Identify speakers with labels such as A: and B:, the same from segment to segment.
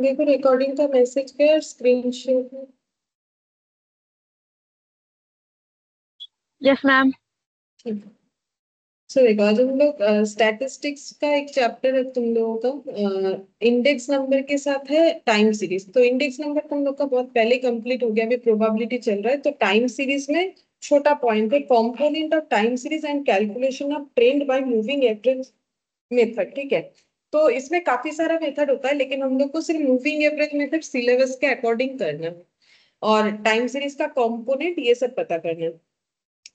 A: देखो रिकॉर्डिंग का मैसेज क्या स्क्रीन शेयर।
B: Yes ma'am.
A: ठीक है। सो देखो आज हम लोग स्टैटिस्टिक्स का एक चैप्टर है तुम लोगों का, इंडेक्स नंबर के साथ है टाइम सीरीज। तो इंडेक्स नंबर तुम लोग का बहुत पहले कंप्लीट हो गया, अभी प्रोबेबिलिटी चल रहा है। तो टाइम सीरीज में छोटा पॉइंट है, component of time series and calculation of trend by moving average method. ठीक है। तो इसमें काफी सारा मेथड होता है, लेकिन हम लोग को सिर्फ मूविंग एवरेज मेथड सिलेबस के अकॉर्डिंग करना है और टाइम सीरीज का कंपोनेंट ये सब पता करना है।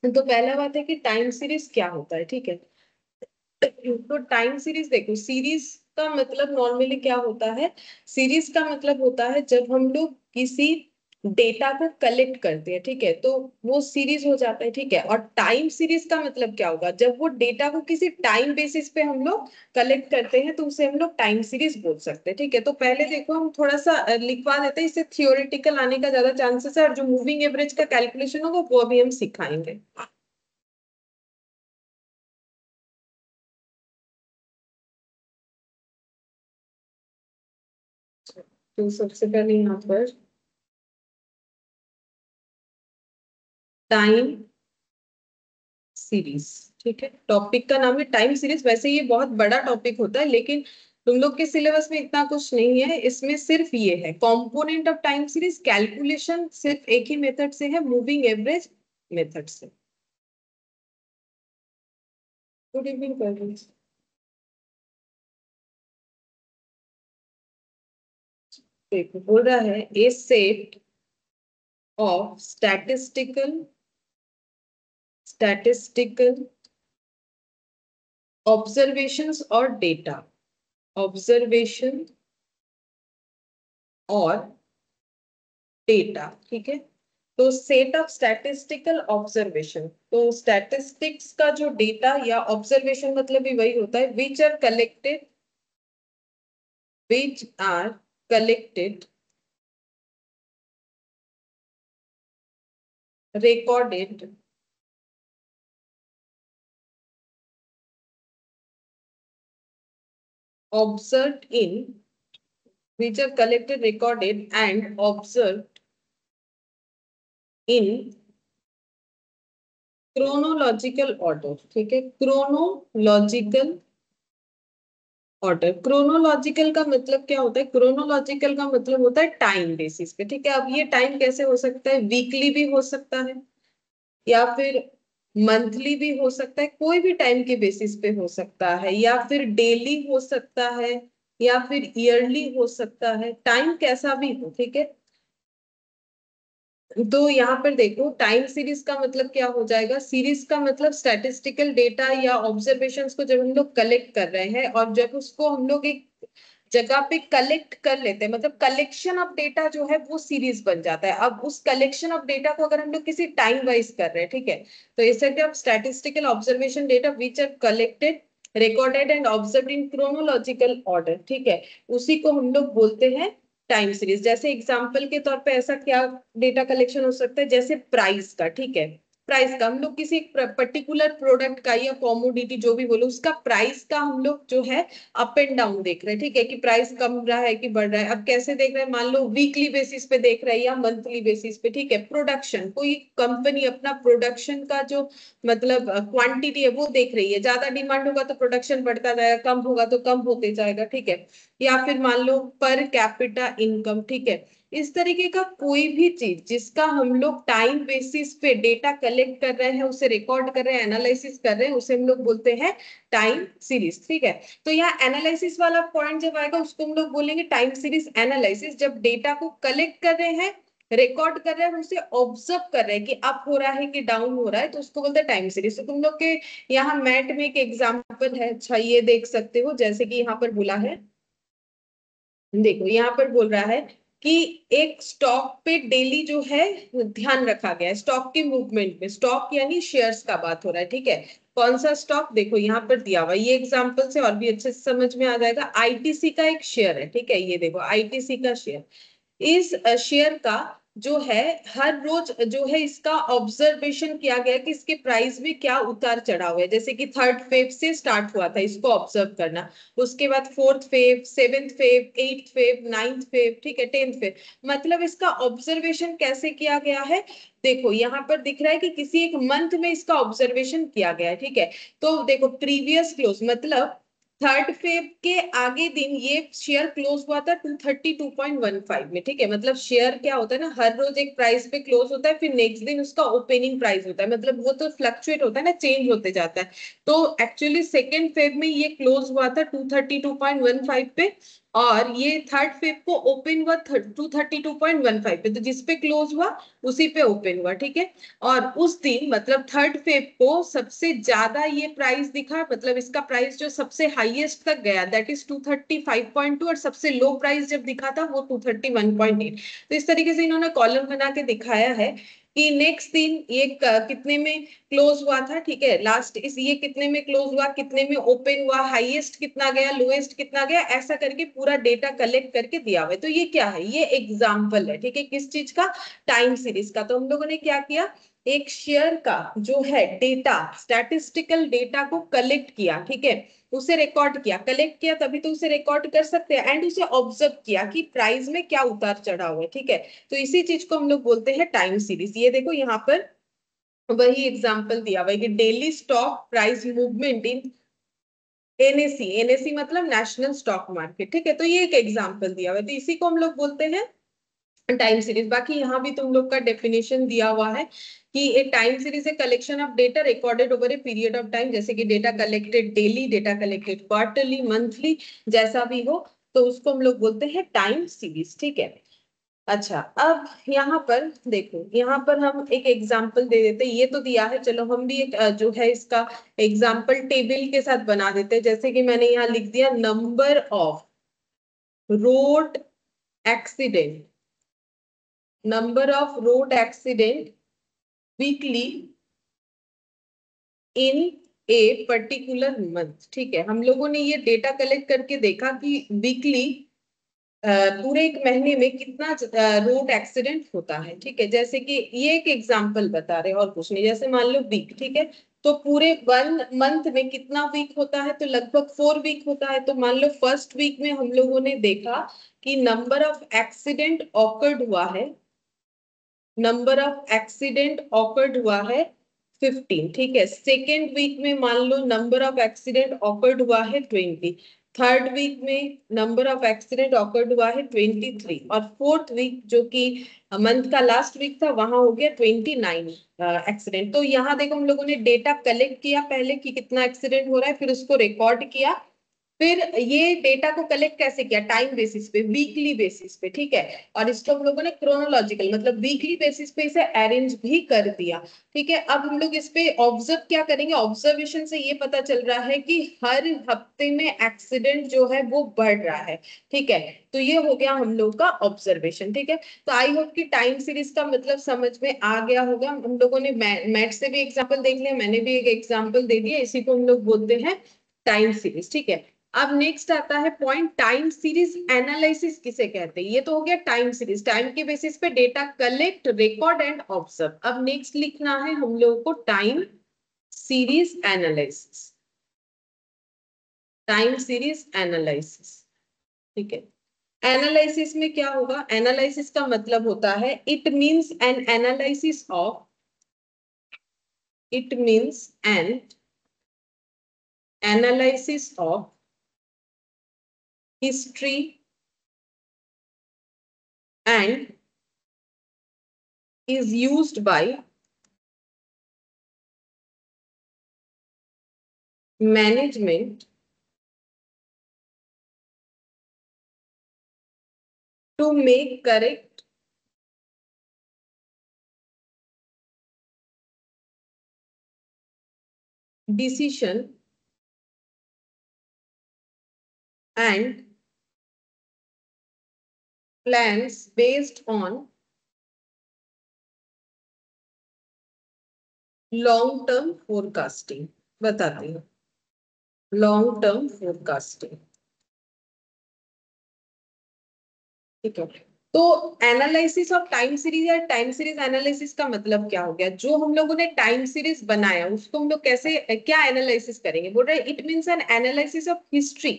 A: तो पहला बात है कि टाइम सीरीज क्या होता है। ठीक है। तो टाइम सीरीज देखो, सीरीज का मतलब नॉर्मली क्या होता है, सीरीज का मतलब होता है जब हम लोग किसी डेटा को कलेक्ट करते हैं। ठीक है, तो वो सीरीज हो जाता है। ठीक है, और टाइम सीरीज का मतलब क्या होगा, जब वो डेटा को किसी टाइम बेसिस पे हम लोग कलेक्ट करते हैं तो उसे हम लोग टाइम सीरीज बोल सकते हैं। ठीक है, तो पहले देखो हम थोड़ा सा लिखवा देते हैं, इससे थियोरेटिकल आने का ज्यादा चांसेस है, और जो मूविंग एवरेज का कैलकुलेशन होगा वो अभी हम सिखाएंगे। तो सबसे पहले यहाँ पर टाइम सीरीज। ठीक है, टॉपिक का नाम है टाइम सीरीज। वैसे ये बहुत बड़ा टॉपिक होता है, लेकिन तुम लोग के सिलेबस में इतना कुछ नहीं है। इसमें सिर्फ ये है component of time series, calculation सिर्फ एक ही मेथड से है, मूविंग एवरेज मेथड से। गुड इवनिंग कर। देखो बोल रहा है ए सेट ऑफ स्टैटिस्टिकल ऑब्जर्वेशंस और डेटा, ऑब्जर्वेशन और डेटा। ठीक है, तो सेट ऑफ स्टैटिस्टिकल ऑब्जर्वेशन, तो स्टैटिस्टिक्स का जो डेटा या ऑब्जर्वेशन मतलब भी वही होता है, which are collected recorded observed in which are collected recorded and observed in chronological order. ठीक है, क्रोनोलॉजिकल ऑर्डर। क्रोनोलॉजिकल का मतलब क्या होता है, क्रोनोलॉजिकल का मतलब होता है टाइम बेसिस पे। ठीक है, अब ये टाइम कैसे हो सकता है, वीकली भी हो सकता है या फिर मंथली भी हो सकता है, कोई भी टाइम के बेसिस पे हो सकता है, या फिर डेली हो सकता है, या फिर ईयरली हो सकता है, टाइम कैसा भी हो। ठीक है, तो यहाँ पर देखो टाइम सीरीज का मतलब क्या हो जाएगा, सीरीज का मतलब स्टैटिस्टिकल डेटा या ऑब्जर्वेशंस को जब हम लोग कलेक्ट कर रहे हैं और जब उसको हम लोग एक जगह पे कलेक्ट कर लेते हैं, मतलब कलेक्शन ऑफ डेटा जो है वो सीरीज बन जाता है। अब उस कलेक्शन ऑफ डेटा को अगर हम लोग किसी टाइम वाइज कर रहे हैं, ठीक है, तो इसे क्या statistical observation data which are collected recorded and observe in chronological order. ठीक है, उसी को हम लोग बोलते हैं टाइम सीरीज। जैसे एग्जांपल के तौर पे ऐसा क्या डेटा कलेक्शन हो सकता है, जैसे प्राइस का। ठीक है, प्राइस का हम लोग किसी पर्टिकुलर प्रोडक्ट का या कॉमोडिटी जो भी बोलो उसका प्राइस का हम लोग जो है अप एंड डाउन देख रहे हैं। ठीक है, कि प्राइस कम रहा है कि बढ़ रहा है। अब कैसे देख रहे हैं, मान लो वीकली बेसिस पे देख रहे हैं या मंथली बेसिस पे। ठीक है, प्रोडक्शन, कोई कंपनी अपना प्रोडक्शन का जो मतलब क्वांटिटी है वो देख रही है, ज्यादा डिमांड होगा तो प्रोडक्शन बढ़ता जाएगा, कम होगा तो कम होते जाएगा। ठीक है, या फिर मान लो पर कैपिटा इनकम। ठीक है, इस तरीके का कोई भी चीज जिसका हम लोग टाइम बेसिस पे डेटा कलेक्ट कर रहे हैं, उसे रिकॉर्ड कर रहे हैं, एनालिसिस कर रहे हैं, उसे हम लोग बोलते हैं टाइम सीरीज। ठीक है, तो यहाँ एनालिसिस वाला पॉइंट जब आएगा उसको हम लोग बोलेंगे टाइम सीरीज एनालिसिस। जब डेटा को कलेक्ट कर रहे हैं, रिकॉर्ड कर रहे हैं, उसे ऑब्जर्व कर रहे हैं कि अप हो रहा है कि डाउन हो रहा है, तो उसको बोलते हैं टाइम सीरीज। तो तुम लोग के यहाँ मैट में एक एग्जाम्पल है, अच्छा ये देख सकते हो, जैसे कि यहाँ पर बोला है, देखो यहाँ पर बोल रहा है कि एक स्टॉक पे डेली जो है ध्यान रखा गया है, स्टॉक की मूवमेंट में, स्टॉक यानी शेयर्स का बात हो रहा है। ठीक है, कौन सा स्टॉक, देखो यहाँ पर दिया हुआ, ये एग्जांपल से और भी अच्छे से समझ में आ जाएगा। आईटीसी का एक शेयर है। ठीक है, ये देखो आईटीसी का शेयर, इस शेयर का जो है हर रोज जो है इसका ऑब्जर्वेशन किया गया कि इसके प्राइस में क्या उतार चढ़ाव है। जैसे कि 3rd फेब से स्टार्ट हुआ था इसको ऑब्जर्व करना, उसके बाद 4th Feb, 7th Feb, 8th Feb, 9th Feb, ठीक है, 10th फेब, मतलब इसका ऑब्जर्वेशन कैसे किया गया है। देखो यहाँ पर दिख रहा है कि किसी एक मंथ में इसका ऑब्जर्वेशन किया गया है, ठीक है। तो देखो प्रीवियस क्लोज मतलब 3rd फेब के आगे दिन ये शेयर क्लोज हुआ था 232.15 में, ठीक है। मतलब शेयर क्या होता है ना, हर रोज एक प्राइस पे क्लोज होता है, फिर नेक्स्ट दिन उसका ओपनिंग प्राइस होता है, मतलब वो तो फ्लक्चुएट होता है ना, चेंज होते जाता है। तो एक्चुअली 2nd फेब में ये क्लोज हुआ था 232.15 पे, और ये 3rd फेब को ओपन हुआ 232.15 पे, तो जिस पे क्लोज हुआ उसी पे ओपन हुआ, ठीक है। और उस दिन मतलब 3rd फेब को सबसे ज्यादा ये प्राइस दिखा, मतलब इसका प्राइस जो सबसे हाईएस्ट तक गया दैट इज 235.2, और सबसे लो प्राइस जब दिखा था वो 231.8। तो इस तरीके से इन्होंने कॉलम बना के दिखाया है कि नेक्स्ट दिन ये कितने में क्लोज हुआ था, ठीक है, लास्ट इस ये कितने में क्लोज हुआ, कितने में ओपन हुआ, हाईएस्ट कितना गया, लोएस्ट कितना गया, ऐसा करके पूरा डेटा कलेक्ट करके दिया हुआ है। तो ये क्या है, ये एग्जाम्पल है, ठीक है, किस चीज का, टाइम सीरीज का। तो हम लोगों ने क्या किया, एक शेयर का जो है डेटा, स्टैटिस्टिकल डेटा को कलेक्ट किया, ठीक है, उसे रिकॉर्ड किया, कलेक्ट किया तभी तो उसे रिकॉर्ड कर सकते हैं, एंड उसे ऑब्जर्व किया कि प्राइस में क्या उतार चढ़ाव है, ठीक है। तो इसी चीज को हम लोग बोलते हैं टाइम सीरीज। ये देखो यहाँ पर वही एग्जांपल दिया हुआ है कि daily stock price movement in NAC, NAC मतलब नेशनल स्टॉक मार्केट, ठीक है। तो ये एक एग्जांपल दिया हुआ है, तो इसी को हम लोग बोलते हैं टाइम सीरीज। बाकी यहाँ भी तुम लोग का डेफिनेशन दिया हुआ है कि ए time series a collection of data recorded over a period of time, जैसे कि data collected daily, data collected quarterly, monthly, जैसा भी हो, तो उसको हम लोग बोलते हैं टाइम सीरीज, ठीक है। अच्छा, अब यहाँ पर देखो, यहाँ पर हम एक एग्जाम्पल दे देते हैं, ये तो दिया है, चलो हम भी एक जो है इसका एग्जाम्पल टेबल के साथ बना देते हैं। जैसे कि मैंने यहाँ लिख दिया number of road accident, number of road accident weekly in a particular month, ठीक है। हम लोगों ने ये डेटा कलेक्ट करके देखा कि वीकली पूरे एक महीने में कितना रोड एक्सीडेंट होता है, ठीक है। जैसे कि ये एक एग्जांपल बता रहे हैं और कुछ नहीं, जैसे मान लो वीक, ठीक है, तो पूरे 1 मंथ में कितना वीक होता है, तो लगभग 4 वीक होता है। तो मान लो फर्स्ट वीक में हम लोगों ने देखा कि नंबर ऑफ एक्सीडेंट ऑकर्ड हुआ है, नंबर ऑफ एक्सीडेंट ऑकर्ड हुआ है 15, ठीक है। सेकेंड वीक में मान लो नंबर ऑफ एक्सीडेंट ऑकर्ड हुआ है 20, थर्ड वीक में नंबर ऑफ एक्सीडेंट ऑकर्ड हुआ है 23, और फोर्थ वीक जो कि मंथ का लास्ट वीक था वहां हो गया 29 एक्सीडेंट। तो यहाँ देखो हम लोगों ने डेटा कलेक्ट किया पहले कि कितना एक्सीडेंट हो रहा है, फिर उसको रिकॉर्ड किया, फिर ये डेटा को कलेक्ट कैसे किया, टाइम बेसिस पे, वीकली बेसिस पे, ठीक है। और इसको हम लोगों ने क्रोनोलॉजिकल मतलब वीकली बेसिस पे इसे अरेंज भी कर दिया, ठीक है। अब हम लोग इस पे ऑब्जर्व क्या करेंगे, ऑब्जर्वेशन से ये पता चल रहा है कि हर हफ्ते में एक्सीडेंट जो है वो बढ़ रहा है, ठीक है। तो ये हो गया हम लोग का ऑब्जर्वेशन, ठीक है। तो आई होप कि टाइम सीरीज का मतलब समझ में आ गया होगा। हम लोगों ने मैथ से भी एग्जाम्पल देख लिया, मैंने भी एक एग्जाम्पल दे दिया, इसी को हम लोग बोलते हैं टाइम सीरीज, ठीक है। अब नेक्स्ट आता है पॉइंट, टाइम सीरीज एनालिसिस किसे कहते हैं। ये तो हो गया टाइम सीरीज, टाइम के बेसिस पे data collect, record and observe. अब नेक्स्ट लिखना है हम लोगों को time series analysis, time series analysis, ठीक है। एनालिसिस में क्या होगा, एनालिसिस का मतलब होता है it means N analysis of, it means N analysis of history and is used by management to make correct decision and plans based on long term forecasting. बताते हैं लॉन्ग टर्म फोरकास्टिंग, ठीक है। तो analysis of time series या time series analysis का मतलब क्या हो गया, जो हम लोगों ने टाइम सीरीज बनाया उसको हम लोग कैसे क्या एनालिसिस करेंगे, बोल रहे it means N analysis of history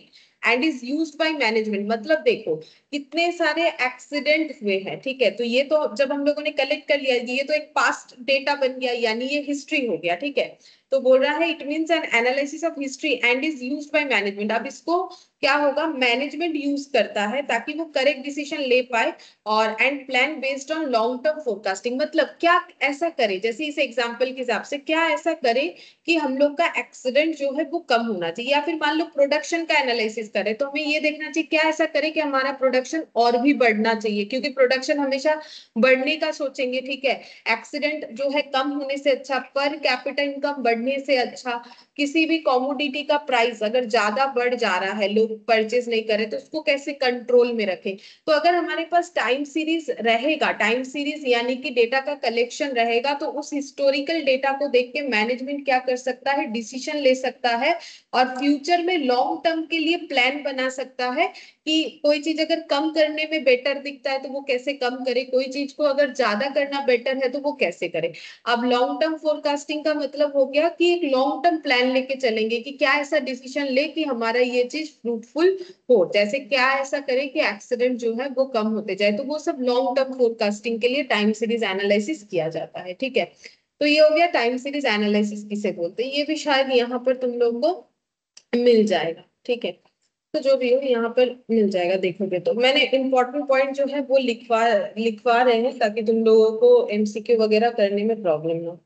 A: and is used by management. मतलब देखो कितने सारे एक्सीडेंट हुए हैं, ठीक है, तो ये तो जब हम लोगों ने कलेक्ट कर लिया ये तो एक पास्ट डेटा बन गया, यानी ये हिस्ट्री हो गया, ठीक है। तो बोल रहा है it means N analysis of history and is used by management. अब इसको क्या होगा, मैनेजमेंट यूज करता है ताकि वो करेक्ट डिसीजन ले पाए और and plan based on long term forecasting. मतलब क्या ऐसा करे, जैसे इस एग्जांपल के हिसाब से क्या ऐसा करे कि हम लोग का एक्सीडेंट जो है वो कम होना चाहिए, या फिर मान लो प्रोडक्शन का एनालिसिस करे तो हमें ये देखना चाहिए क्या ऐसा करे कि हमारा प्रोडक्शन और भी बढ़ना चाहिए, क्योंकि प्रोडक्शन हमेशा बढ़ने का सोचेंगे, ठीक है। एक्सीडेंट जो है कम होने से अच्छा, पर कैपिटा इनकम बढ़ने से अच्छा, किसी भी कॉमोडिटी का प्राइस अगर ज्यादा बढ़ जा रहा है लोग परचेज नहीं करे तो उसको कैसे कंट्रोल में रखें। तो अगर हमारे पास टाइम सीरीज रहेगा, टाइम सीरीज यानी कि डेटा का कलेक्शन रहेगा, तो उस हिस्टोरिकल डेटा को देख के मैनेजमेंट क्या कर सकता है, डिसीजन ले सकता है और फ्यूचर में लॉन्ग टर्म के लिए प्लान बना सकता है कि कोई चीज अगर कम करने में बेटर दिखता है तो वो कैसे कम करे, कोई चीज को अगर ज्यादा करना बेटर है तो वो कैसे करे। अब लॉन्ग टर्म फोरकास्टिंग का मतलब हो गया कि एक लॉन्ग टर्म प्लान लेके चलेंगे कि क्या ऐसा डिसीजन ले कि हमारा ये चीज फ्रूटफुल हो, जैसे क्या ऐसा करे कि एक्सीडेंट जो है वो कम होते जाए, तो वो सब लॉन्ग टर्म फोरकास्टिंग के लिए टाइम सीरीज एनालिसिस किया जाता है, ठीक है। तो ये हो गया टाइम सीरीज एनालिसिस किसे बोलते हैं, ये भी शायद यहाँ पर तुम लोग को मिल जाएगा, ठीक है। तो जो भी हो यहाँ पर मिल जाएगा, देखोगे तो मैंने इंपॉर्टेंट पॉइंट जो है वो लिखवा लिखवा रहे हैं ताकि तुम लोगों को एमसीक्यू वगैरह करने में प्रॉब्लम ना हो।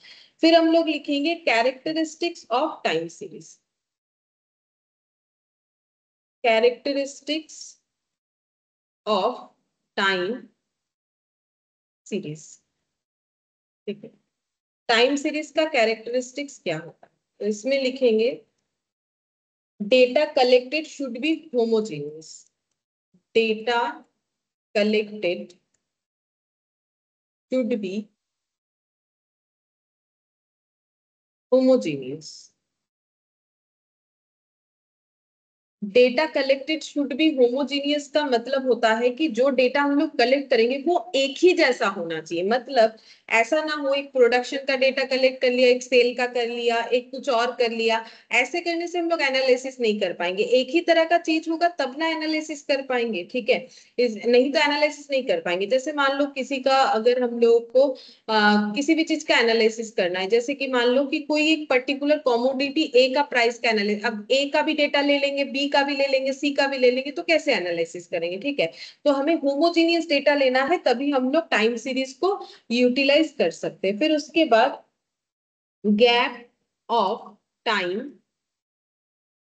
A: फिर हम लोग लिखेंगे characteristics of time series, characteristics of time series, ठीक है। टाइम सीरीज का कैरेक्टरिस्टिक्स क्या होता है, तो इसमें लिखेंगे data collected should be homogeneous, data collected should be homogeneous. Data collected should be homogeneous का मतलब होता है कि जो डेटा हम लोग कलेक्ट करेंगे वो एक ही जैसा होना चाहिए। मतलब ऐसा ना हो एक प्रोडक्शन का डेटा कलेक्ट कर लिया, एक सेल का कर लिया, एक कुछ और कर लिया, ऐसे करने से हम लोग एनालिसिस नहीं कर पाएंगे। एक ही तरह का चीज होगा तब ना एनालिसिस कर पाएंगे, ठीक है। नहीं तो एनालिसिस नहीं कर पाएंगे। जैसे मान लो किसी का, अगर हम लोग को किसी भी चीज का एनालिसिस करना है, जैसे कि मान लो कि कोई एक पर्टिकुलर कॉमोडिटी ए का प्राइस का एनालिसिस, अब ए का भी डेटा ले लेंगे, बी का भी ले लेंगे, सी का भी ले लेंगे, तो कैसे एनालिसिस करेंगे, ठीक है। तो हमें होमोजीनियस डेटा लेना है, तभी हम लोग टाइम सीरीज को यूटिलाइज कर सकते हैं। फिर उसके बाद gap of time,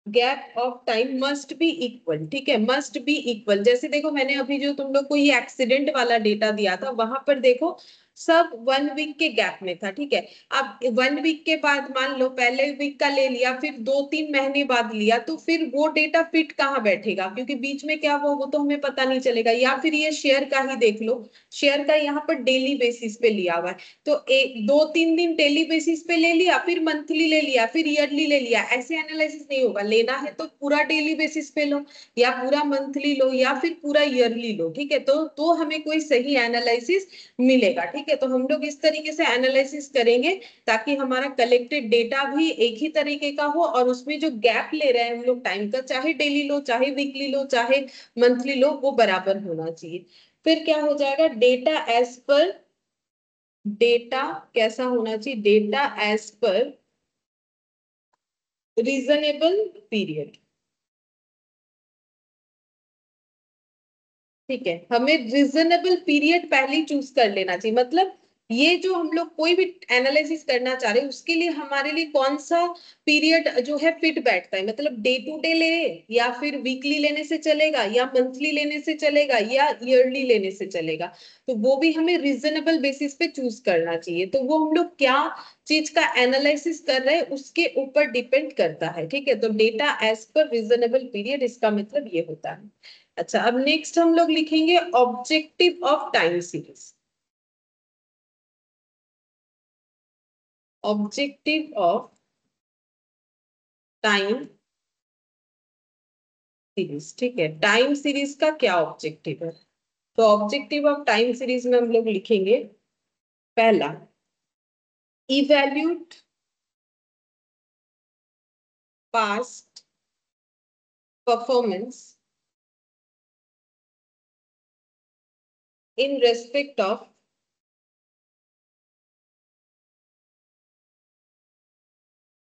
A: gap of time must be equal, ठीक है, मस्ट बी इक्वल। जैसे देखो मैंने अभी जो तुम लोग को ये एक्सीडेंट वाला डेटा दिया था वहां पर देखो सब 1 वीक के गैप में था, ठीक है। अब 1 वीक के बाद मान लो पहले वीक का ले लिया, फिर 2-3 महीने बाद लिया, तो फिर वो डेटा फिट कहाँ बैठेगा, क्योंकि बीच में क्या हुआ वो तो हमें पता नहीं चलेगा। या फिर ये शेयर का ही देख लो, शेयर का यहाँ पर डेली बेसिस पे लिया हुआ है, तो एक 2-3 दिन डेली बेसिस पे ले लिया, फिर मंथली ले लिया, फिर ईयरली ले लिया, ऐसे एनालिसिस नहीं होगा। लेना है तो पूरा डेली बेसिस पे लो, या पूरा मंथली लो, या फिर पूरा ईयरली लो, ठीक है। तो हमें कोई सही एनालिसिस मिलेगा, ठीक है। तो हम लोग इस तरीके से एनालिसिस करेंगे ताकि हमारा कलेक्टेड डेटा भी एक ही तरीके का हो, और उसमें जो गैप ले रहे हैं हम लोग टाइम का, चाहे डेली लो, चाहे वीकली लो, चाहे मंथली लो, वो बराबर होना चाहिए। फिर क्या हो जाएगा, डेटा एज पर, डेटा कैसा होना चाहिए, data as per reasonable period, ठीक है। हमें रीजनेबल पीरियड पहले ही चूज कर लेना चाहिए। मतलब ये जो हम लोग कोई भी एनालिसिस करना चाह रहे हैं उसके लिए हमारे लिए कौन सा पीरियड जो है फिट बैठता है, मतलब डे टू डे ले, या फिर वीकली लेने से चलेगा, या मंथली लेने से चलेगा, या ईयरली लेने से चलेगा, तो वो भी हमें रीजनेबल बेसिस पे चूज करना चाहिए। तो वो हम लोग क्या चीज का एनालिसिस कर रहे हैं उसके ऊपर डिपेंड करता है, ठीक है। तो data as per reasonable period, इसका मतलब ये होता है। अच्छा, अब नेक्स्ट हम लोग लिखेंगे objective of time series, objective of time series, ठीक है। टाइम सीरीज का क्या ऑब्जेक्टिव है, तो ऑब्जेक्टिव ऑफ टाइम सीरीज में हम लोग लिखेंगे पहला, evaluate past performance in respect of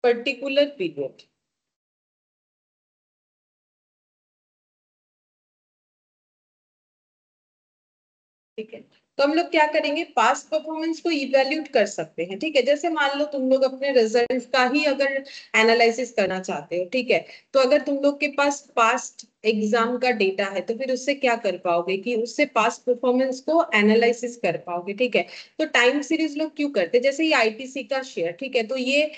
A: particular period. ठीक है, तो हम लोग क्या करेंगे, पास्ट परफॉर्मेंस को इवेल्यूट कर सकते हैं। ठीक है, जैसे मान लो तुम लोग अपने रिजल्ट का ही अगर एनालिसिस करना चाहते हो, ठीक है, तो अगर तुम लोग के पास पास्ट एग्जाम का डेटा है तो फिर उससे क्या कर पाओगे कि उससे पास्ट परफॉर्मेंस को एनालिसिस कर पाओगे। ठीक है, तो टाइम सीरीज लोग क्यों करते हैं, जैसे ये आईटीसी का शेयर, ठीक है, तो ये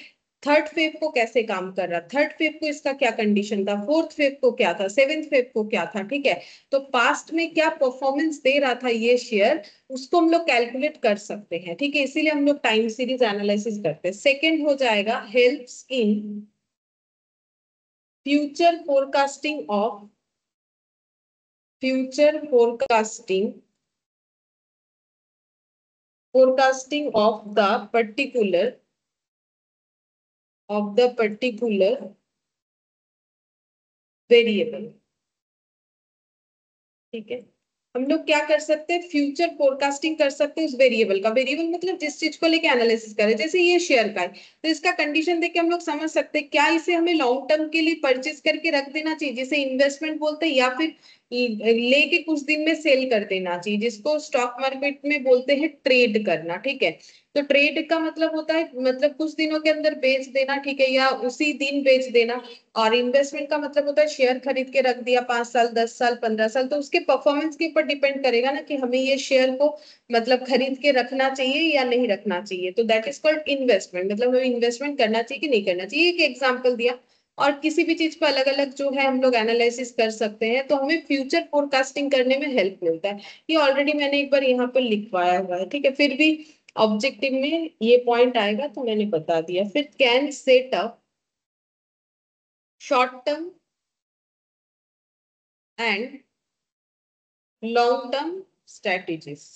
A: थर्ड फेब को कैसे काम कर रहा, थर्ड फेब को इसका क्या कंडीशन था, फोर्थ फेब को क्या था, सेवेंथ फेब को क्या था। ठीक है, तो पास्ट में क्या परफॉर्मेंस दे रहा था ये शेयर, उसको हम लोग कैलकुलेट कर सकते हैं। ठीक है, इसीलिए हम लोग टाइम सीरीज एनालिसिस करते हैं। सेकंड हो जाएगा helps in future forecasting of future forecasting of the particular variable. ठीक है, हम लोग क्या कर सकते हैं, फ्यूचर फोरकास्टिंग कर सकते हैं उस वेरिएबल का। वेरिएबल मतलब जिस चीज को लेके एनालिसिस करें, जैसे ये शेयर का है तो इसका कंडीशन देख के हम लोग समझ सकते हैं क्या इसे हमें लॉन्ग टर्म के लिए परचेज करके रख देना चाहिए, जिसे इन्वेस्टमेंट बोलते हैं, या फिर लेके कुछ दिन में सेल कर देना चाहिए, जिसको स्टॉक मार्केट में बोलते हैं ट्रेड करना। ठीक है, तो ट्रेड का मतलब होता है मतलब कुछ दिनों के अंदर बेच देना, ठीक है, या उसी दिन बेच देना। और इन्वेस्टमेंट का मतलब होता है शेयर खरीद के रख दिया 5 साल 10 साल 15 साल, तो उसके परफॉर्मेंस के ऊपर डिपेंड करेगा ना कि हमें ये शेयर को मतलब खरीद के रखना चाहिए या नहीं रखना चाहिए। तो दैट इज कॉल्ड इन्वेस्टमेंट, मतलब हमें इन्वेस्टमेंट करना चाहिए कि नहीं करना चाहिए, एक एग्जाम्पल दिया। और किसी भी चीज पर अलग अलग जो है हम लोग एनालिसिस कर सकते हैं, तो हमें फ्यूचर फोरकास्टिंग करने में हेल्प मिलता है। ये ऑलरेडी मैंने एक बार यहाँ पर लिखवाया हुआ है। ठीक है, फिर भी ऑब्जेक्टिव में ये पॉइंट आएगा तो मैंने बता दिया। फिर can set up short term and long term strategies.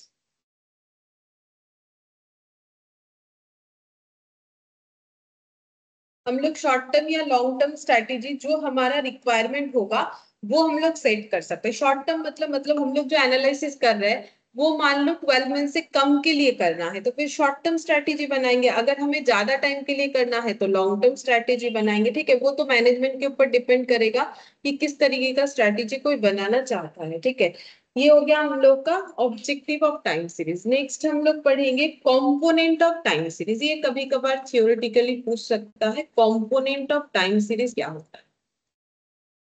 A: हम लोग शॉर्ट टर्म या लॉन्ग टर्म स्ट्रेटेजी जो हमारा रिक्वायरमेंट होगा वो हम लोग सेट कर सकते हैं। शॉर्ट टर्म मतलब हम लोग जो एनालिसिस कर रहे हैं वो मान लो 12 मंथ से कम के लिए करना है तो फिर शॉर्ट टर्म स्ट्रेटेजी बनाएंगे, अगर हमें ज्यादा टाइम के लिए करना है तो लॉन्ग टर्म स्ट्रेटेजी बनाएंगे। ठीक है, वो तो मैनेजमेंट के ऊपर डिपेंड करेगा कि किस तरीके का स्ट्रेटेजी कोई बनाना चाहता है। ठीक है, ये हो गया हम लोग का objective of time series. Next हम लोग पढ़ेंगे कंपोनेंट ऑफ टाइम सीरीज। ये कभी कभार थियोरेटिकली पूछ सकता है, कंपोनेंट ऑफ टाइम सीरीज क्या होता है,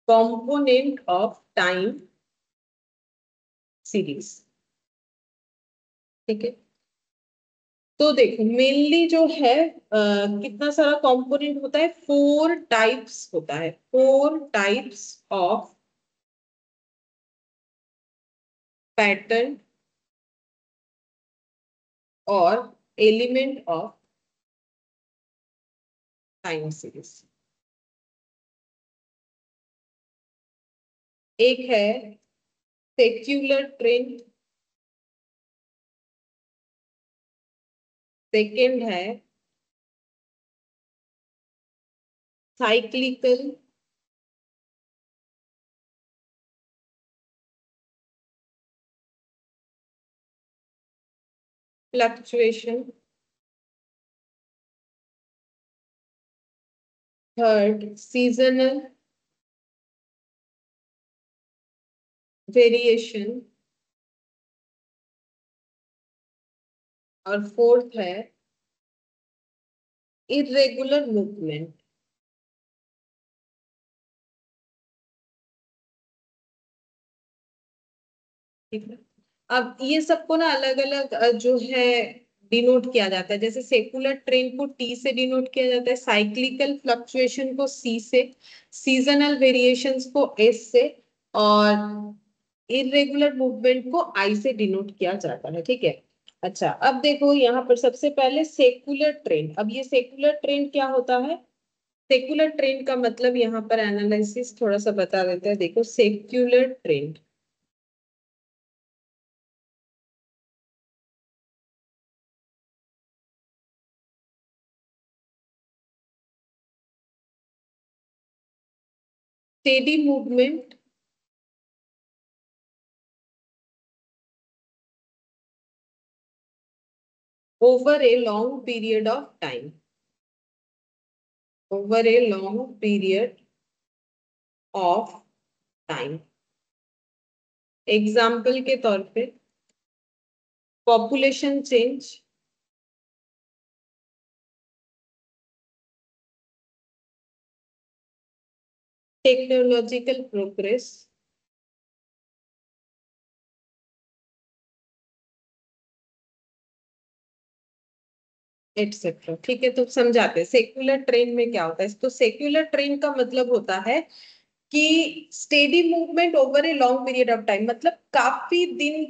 A: कंपोनेंट ऑफ टाइम सीरीज। ठीक है, तो देखो मेनली जो है कितना सारा कंपोनेंट होता है, 4 टाइप्स होता है, 4 टाइप्स ऑफ पैटर्न और एलिमेंट ऑफ टाइम सीरीज। एक है सेक्युलर ट्रेंड, सेकेंड है cyclical, fluctuation, third seasonal variation, और फोर्थ है इरेगुलर मूवमेंट। ठीक है, अब ये सबको ना अलग अलग जो है डिनोट किया जाता है। जैसे सेकुलर ट्रेंड को टी से डिनोट किया जाता है, साइक्लिकल फ्लक्चुएशन को सी से, सीजनल वेरिएशंस को एस से, और इरेगुलर मूवमेंट को आई से डिनोट किया जाता है। ठीक है, अच्छा अब देखो यहाँ पर सबसे पहले सेकुलर ट्रेंड। अब ये सेकुलर ट्रेंड क्या होता है, सेकुलर ट्रेंड का मतलब यहाँ पर एनालिसिस थोड़ा सा बता देते हैं। देखो secular trend steady movement over a long period of time, over a long period of time. Example के तौर पे population change, technological progress, etcetera. ठीक है, तो समझाते हैं सेक्युलर ट्रेंड में क्या होता है। तो सेक्युलर ट्रेंड का मतलब होता है कि steady movement over a long period of time, मतलब काफी दिन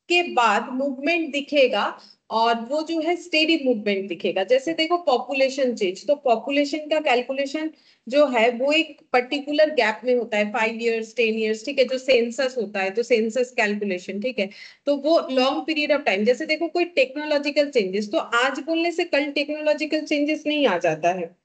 A: के बाद मूवमेंट दिखेगा, और वो जो है स्टेडी मूवमेंट दिखेगा। जैसे देखो पॉपुलेशन चेंज, तो पॉपुलेशन का कैलकुलेशन जो है वो एक पर्टिकुलर गैप में होता है, 5 इयर्स 10 इयर्स, ठीक है, जो सेंसस होता है, तो सेंसस कैलकुलेशन, ठीक है। तो वो लॉन्ग पीरियड ऑफ टाइम। जैसे देखो कोई टेक्नोलॉजिकल चेंजेस, तो आज बोलने से कल टेक्नोलॉजिकल चेंजेस नहीं आ जाता है,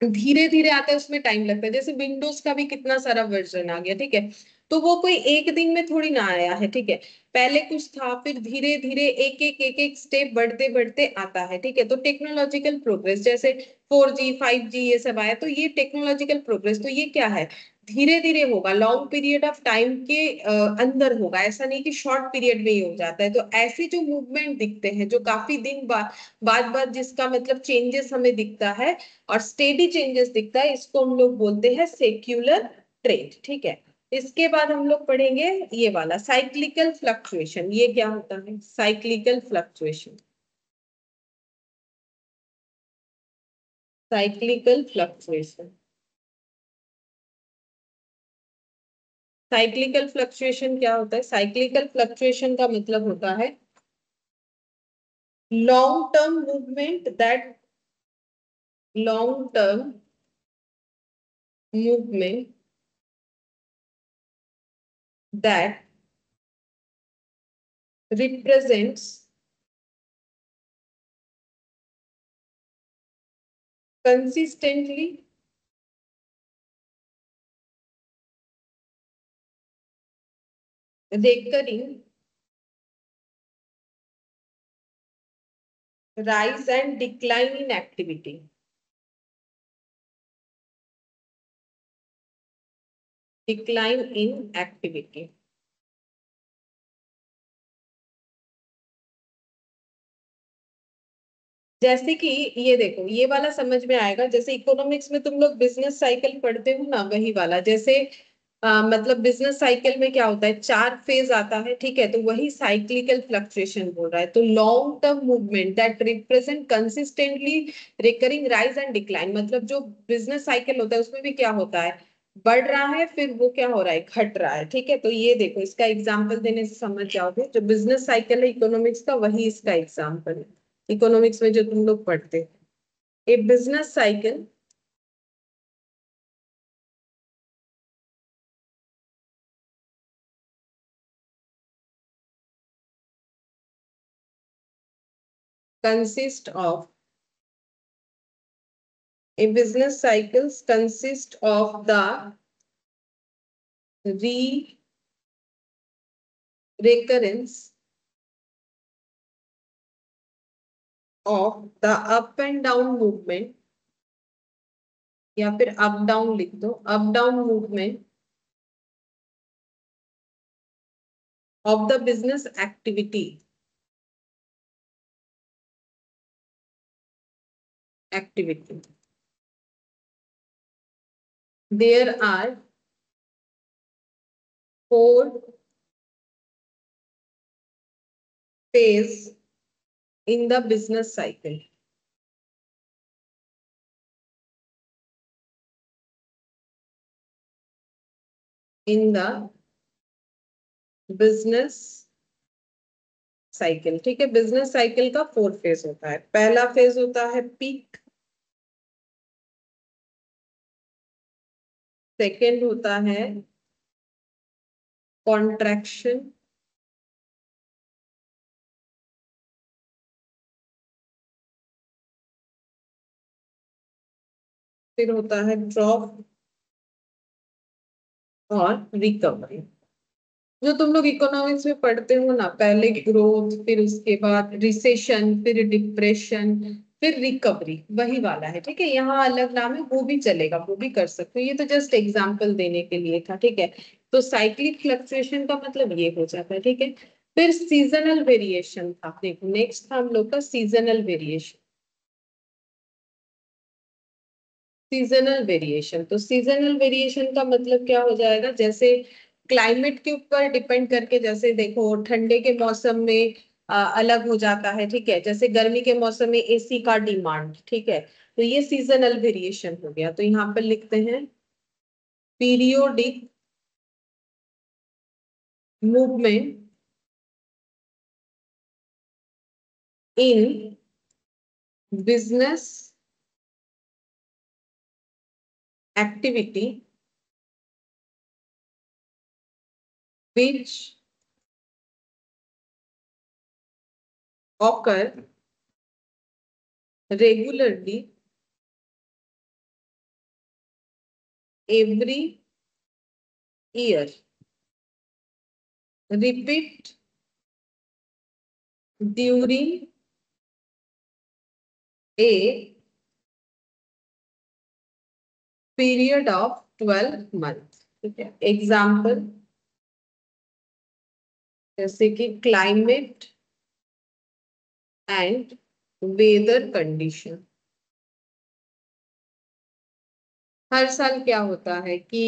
A: धीरे धीरे आता है, उसमें टाइम लगता है। जैसे विंडोज का भी कितना सारा वर्जन आ गया, ठीक है, तो वो कोई एक दिन में थोड़ी ना आया है, ठीक है। पहले कुछ था, फिर धीरे धीरे एक एक स्टेप बढ़ते बढ़ते आता है, ठीक है। तो टेक्नोलॉजिकल प्रोग्रेस, जैसे 4G 5G ये सब आया, तो ये टेक्नोलॉजिकल प्रोग्रेस, तो ये क्या है, धीरे धीरे होगा, लॉन्ग पीरियड ऑफ टाइम के अंदर होगा, ऐसा नहीं कि शॉर्ट पीरियड में ही हो जाता है। तो ऐसे जो मूवमेंट दिखते हैं, जो काफी दिन बाद बाद बाद जिसका मतलब चेंजेस हमें दिखता है और स्टेडी चेंजेस दिखता है, इसको हम लोग बोलते हैं सेक्युलर ट्रेंड, ठीक है। इसके बाद हम लोग पढ़ेंगे ये वाला साइक्लिकल फ्लक्चुएशन। ये क्या होता है, cyclical fluctuation, cyclical fluctuation. Cyclical fluctuation क्या होता है, साइक्लिकल फ्लक्चुएशन का मतलब होता है long term movement that, long term movement that represents consistently recurring rise and decline in activity, decline in activity। जैसे कि ये देखो, ये वाला समझ में आएगा, जैसे इकोनॉमिक्स में तुम लोग बिजनेस साइकिल पढ़ते हो ना, वही वाला। जैसे मतलब बिजनेस साइकिल में क्या होता है, 4 फेज आता है, ठीक है, तो वही साइक्लिकल फ्लक्चुएशन बोल रहा है। तो long term movement that represent consistently recurring rise and decline, मतलब जो बिजनेस साइकिल होता है उसमें भी क्या होता है, बढ़ रहा है, फिर वो क्या हो रहा है, घट रहा है, ठीक है। तो ये देखो, इसका एग्जाम्पल देने से समझ जाओगे, जो बिजनेस साइकिल है इकोनॉमिक्स का, वही इसका एग्जाम्पल है इकोनॉमिक्स में जो तुम लोग पढ़ते हैं। A business cycle consist of, a business cycles consist of the recurrence of the up and down movement, या फिर अप डाउन लिख दो, up down movement of the business activity, activity. There are 4 phase in the business cycle, in the business cycle, ठीक है। Business cycle का 4 phase होता है। पहला फेज होता है पीक, सेकेंड होता है कॉन्ट्रैक्शन, फिर होता है ड्रॉप, और रिकवरी। जो तुम लोग इकोनॉमिक्स में पढ़ते हो ना, पहले ग्रोथ, फिर उसके बाद रिसेशन, फिर डिप्रेशन, फिर रिकवरी, वही वाला है। ठीक है, यहाँ अलग नाम है, वो भी चलेगा, वो भी कर सकते हो। ये तो जस्ट एग्जांपल देने के लिए था। ठीक है, तो साइक्लिक फ्लक्चुएशन का मतलब ये हो जाता है। ठीक है, फिर सीजनल वेरिएशन था। देखो नेक्स्ट था हम लोग का सीजनल वेरिएशन। सीजनल वेरिएशन, तो सीजनल वेरिएशन का मतलब क्या हो जाएगा, जैसे क्लाइमेट के ऊपर डिपेंड करके, जैसे देखो ठंडे के मौसम में अलग हो जाता है। ठीक है, जैसे गर्मी के मौसम में एसी का डिमांड। ठीक है, तो ये सीजनल वेरिएशन हो गया। तो यहाँ पर लिखते हैं periodic movement in business activity which occur regularly every year, repeat during a period of 12 months। ठीक है, एग्जाम्पल जैसे कि क्लाइमेट एंड वेदर कंडीशन। हर साल क्या होता है कि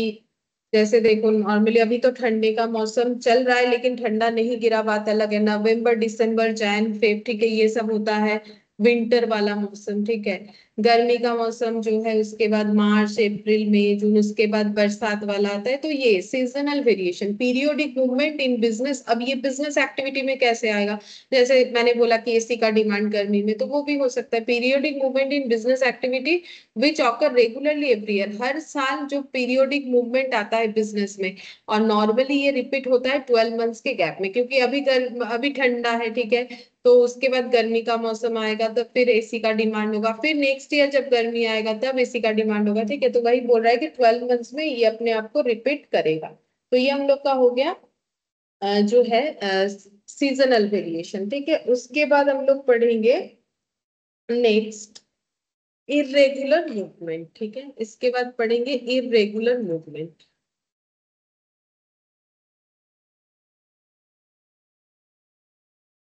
A: जैसे देखो नॉर्मली अभी तो ठंडे का मौसम चल रहा है, लेकिन ठंडा नहीं गिरा, बात अलग है। नवंबर दिसंबर जैन फेब, ठीक है, ये सब होता है विंटर वाला मौसम। ठीक है, गर्मी का मौसम जो है उसके बाद मार्च अप्रैल मई जून, उसके बाद बरसात वाला आता है। तो ये seasonal variation, periodic movement in business. अब ये बिजनेस एक्टिविटी में कैसे आएगा, जैसे मैंने बोला कि एसी का डिमांड गर्मी में, तो वो भी हो सकता है periodic movement in business activity which occur regularly every year. हर साल जो पीरियोडिक मूवमेंट आता है बिजनेस में, और नॉर्मली ये रिपीट होता है 12 मंथ्स के गैप में, क्योंकि अभी ठंडा है। ठीक है, तो उसके बाद गर्मी का मौसम आएगा तो फिर एसी का डिमांड होगा, फिर नेक्स्ट ईयर जब गर्मी आएगा तब एसी का डिमांड होगा। ठीक है, तो वही बोल रहा है कि 12 मंथ्स में ये अपने आप को रिपीट करेगा। तो ये हम लोग का हो गया जो है सीजनल वेरिएशन। ठीक है, उसके बाद हम लोग पढ़ेंगे नेक्स्ट इरेगुलर मूवमेंट। ठीक है, इसके बाद पढ़ेंगे इरेगुलर मूवमेंट।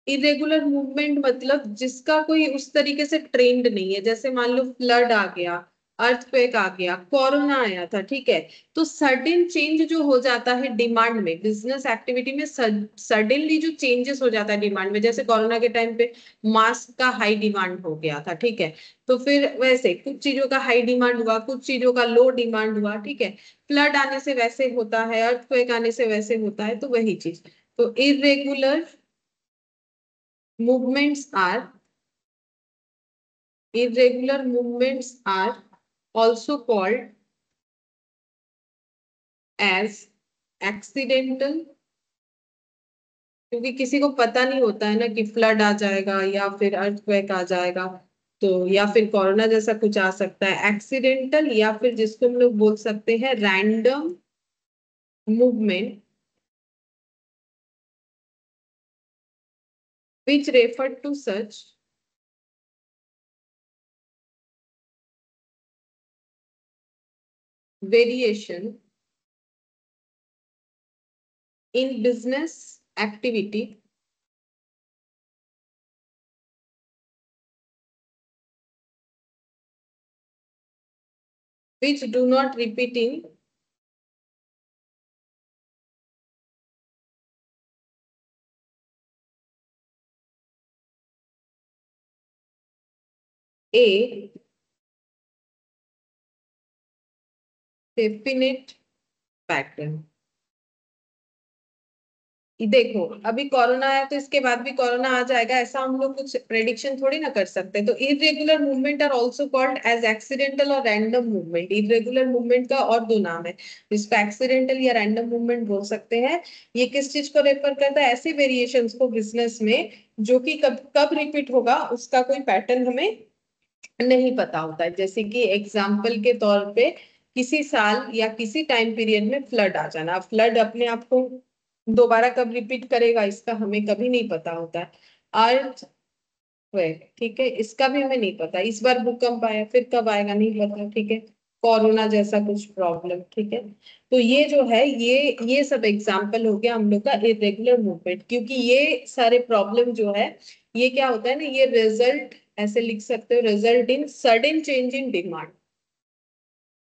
A: इरेगुलर मूवमेंट मतलब जिसका कोई उस तरीके से ट्रेंड नहीं है। जैसे मान लो फ्लड आ गया, अर्थक्वेक आ गया, कोरोना आया था। ठीक है, तो सडन चेंज जो हो जाता है डिमांड में, बिजनेस एक्टिविटी में सडनली जो चेंजेस हो जाता है डिमांड में, जैसे कोरोना के टाइम पे मास्क का हाई डिमांड हो गया था। ठीक है, तो फिर वैसे कुछ चीजों का हाई डिमांड हुआ, कुछ चीजों का लो डिमांड हुआ। ठीक है, फ्लड आने से वैसे होता है, अर्थक्वेक आने से वैसे होता है, तो वही चीज। तो irregular movements are irregular movements are also called as accidental, क्योंकि किसी को पता नहीं होता है ना कि फ्लड आ जाएगा या फिर अर्थक्वेक आ जाएगा, तो या फिर कोरोना जैसा कुछ आ सकता है। एक्सीडेंटल, या फिर जिसको हम लोग बोल सकते हैं random movement which refer to such variation in business activity which do not repeat in a definite pattern। देखो अभी कोरोना है तो इसके बाद भी कोरोना आ जाएगा, ऐसा हम लोग कुछ प्रेडिक्शन थोड़ी ना कर सकते। तो irregular movement are also called as accidental और रैंडम मूवमेंट। इरेगुलर मूवमेंट का और दो नाम है, जिसको एक्सीडेंटल या रैंडम मूवमेंट बोल सकते हैं। ये किस चीज को रेफर करता है, ऐसे वेरिएशंस को बिजनेस में जो कि कब कब रिपीट होगा उसका कोई पैटर्न हमें नहीं पता होता है। जैसे कि एग्जाम्पल के तौर पे किसी साल या किसी टाइम पीरियड में फ्लड आ जाना। फ्लड अपने आप को दोबारा कब रिपीट करेगा इसका हमें कभी नहीं पता होता है। अर्थ हुए, ठीक है, इसका भी हमें नहीं पता। इस बार भूकंप आया, फिर कब आएगा नहीं पता, ठीक है, कोरोना जैसा कुछ प्रॉब्लम, ठीक है। तो ये जो है ये सब एग्जाम्पल हो गया हम लोग का इरेगुलर मूवमेंट, क्योंकि ये सारे प्रॉब्लम जो है ये क्या होता है ना, ये रिजल्ट ऐसे लिख सकते हो, result in sudden change in demand.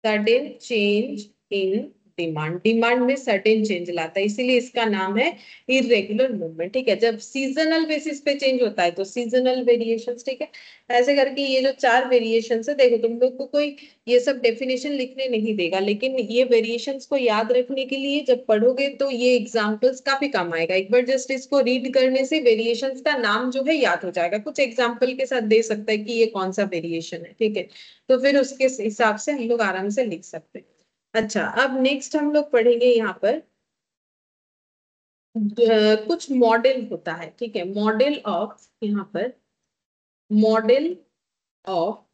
A: Sudden change in demand, demand में सडन चेंज लाता है, इसीलिए इसका नाम है इरेगुलर मूवमेंट, ठीक है। जब सीजनल बेसिस पे चेंज होता है तो सीजनल वेरिएशंस, ठीक है। ऐसे करके ये जो चार वेरिएशंस है, देखो तुम लोग को कोई ये सब डेफिनेशन लिखने नहीं देगा, लेकिन ये वेरिएशंस को याद रखने के लिए जब पढ़ोगे तो ये एग्जांपल्स काफी काम आएगा। एक बार जस्ट इसको रीड करने से वेरिएशंस का नाम जो है याद हो जाएगा, कुछ एग्जांपल के साथ दे सकता है कि ये कौन सा वेरिएशन है, ठीक है। तो फिर उसके हिसाब से हम लोग आराम से लिख सकते हैं। अच्छा, अब नेक्स्ट हम लोग पढ़ेंगे यहाँ पर कुछ मॉडल होता है, ठीक है, मॉडल ऑफ, यहाँ पर model of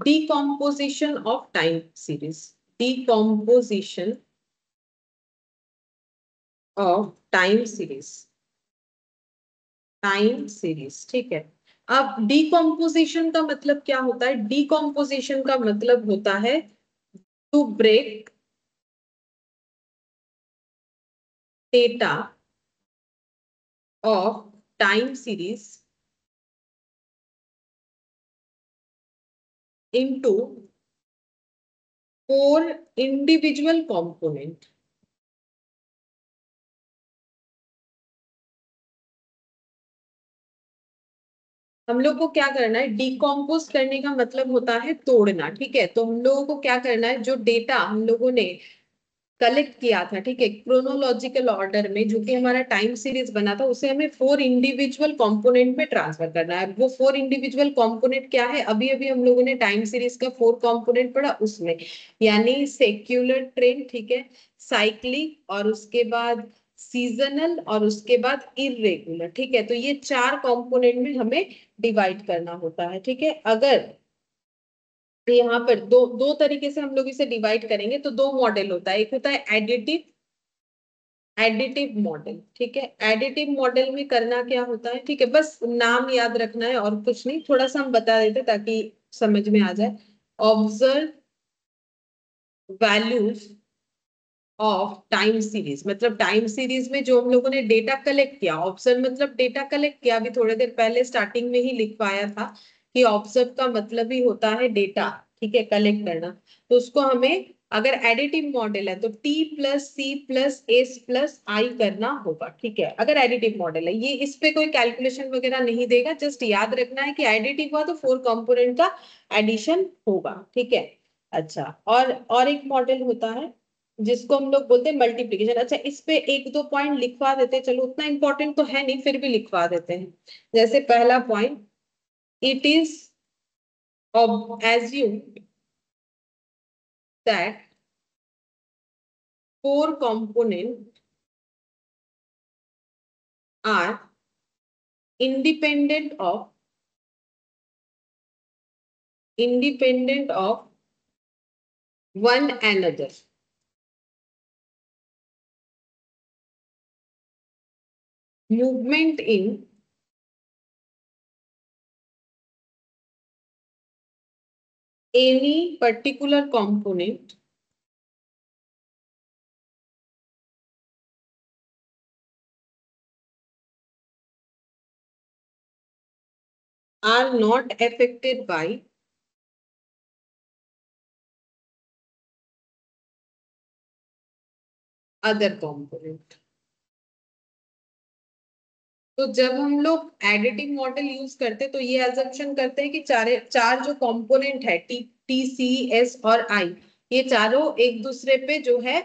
A: decomposition of time series, decomposition of time series, time series, ठीक है। अब डिकम्पोजिशन का मतलब क्या होता है? डिकम्पोजिशन का मतलब होता है to break data of time series into four individual component. हम लोग को क्या करना है? डिकम्पोज करने का मतलब होता है तोड़ना, ठीक है। तो हम लोगों को क्या करना है, जो डेटा हम लोगों ने कलेक्ट किया था, ठीक है, क्रोनोलॉजिकल ऑर्डर में, जो कि हमारा टाइम सीरीज बना था, उसे हमें फोर इंडिविजुअल कंपोनेंट में ट्रांसफर करना है। वो फोर इंडिविजुअल कंपोनेंट क्या है? अभी अभी हम लोगों ने टाइम सीरीज का फोर कंपोनेंट पढ़ा उसमें, यानी सेक्युलर ट्रेंड, ठीक है, साइक्लिक, और उसके बाद सीजनल, और उसके बाद इरेगुलर, ठीक है। तो ये चार कंपोनेंट में हमें डिवाइड करना होता है, ठीक है। अगर तो यहाँ पर दो दो तरीके से हम लोग इसे डिवाइड करेंगे, तो दो मॉडल होता है, एक होता है एडिटिव, एडिटिव मॉडल, ठीक है। एडिटिव मॉडल में करना क्या होता है, ठीक है, बस नाम याद रखना है और कुछ नहीं, थोड़ा सा हम बता देते ताकि समझ में आ जाए। Observe values of time series, मतलब टाइम सीरीज में जो हम लोगों ने डेटा कलेक्ट किया, ऑब्जर्व मतलब डेटा कलेक्ट किया, अभी थोड़ी देर पहले स्टार्टिंग में ही लिखवाया था कि ऑब्जर्व का मतलब ही होता है डेटा, ठीक है, कलेक्ट करना। तो उसको हमें, अगर एडिटिव मॉडल है तो T plus C plus S plus I करना होगा, ठीक है। अगर एडिटिव मॉडल है, ये इस पे कोई कैलकुलेशन वगैरह नहीं देगा, जस्ट याद रखना है कि एडिटिव हुआ तो फोर कंपोनेंट का एडिशन होगा, ठीक है। अच्छा, और एक मॉडल होता है जिसको हम लोग बोलते हैं मल्टीप्लीकेशन। अच्छा, इस पे एक दो पॉइंट लिखवा देते हैं, चलो उतना इंपॉर्टेंट तो है नहीं, फिर भी लिखवा देते हैं। जैसे पहला point, it is assumed that four components are independent of one another. Movement in any particular component are not affected by other component. तो जब हम लोग एडिटिव मॉडल यूज करते तो ये एजम्पशन करते हैं कि चार जो कंपोनेंट है, टी टी सी एस और आई, ये चारों एक दूसरे पे जो है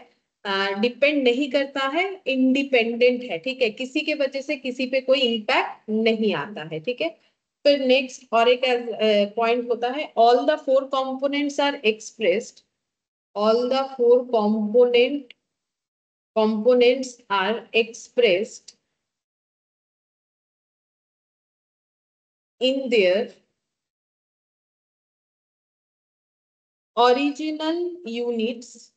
A: डिपेंड नहीं करता है, इंडिपेंडेंट है, ठीक है, किसी के वजह से किसी पे कोई इम्पैक्ट नहीं आता है, ठीक है। फिर नेक्स्ट और एक पॉइंट होता है, all the four components are expressed, all the four components are expressed in their original units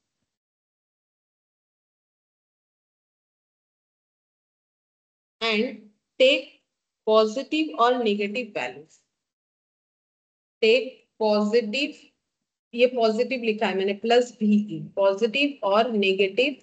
A: and take positive or negative values. Take positive, ये पॉजिटिव लिखा है मैंने प्लस भी, पॉजिटिव और नेगेटिव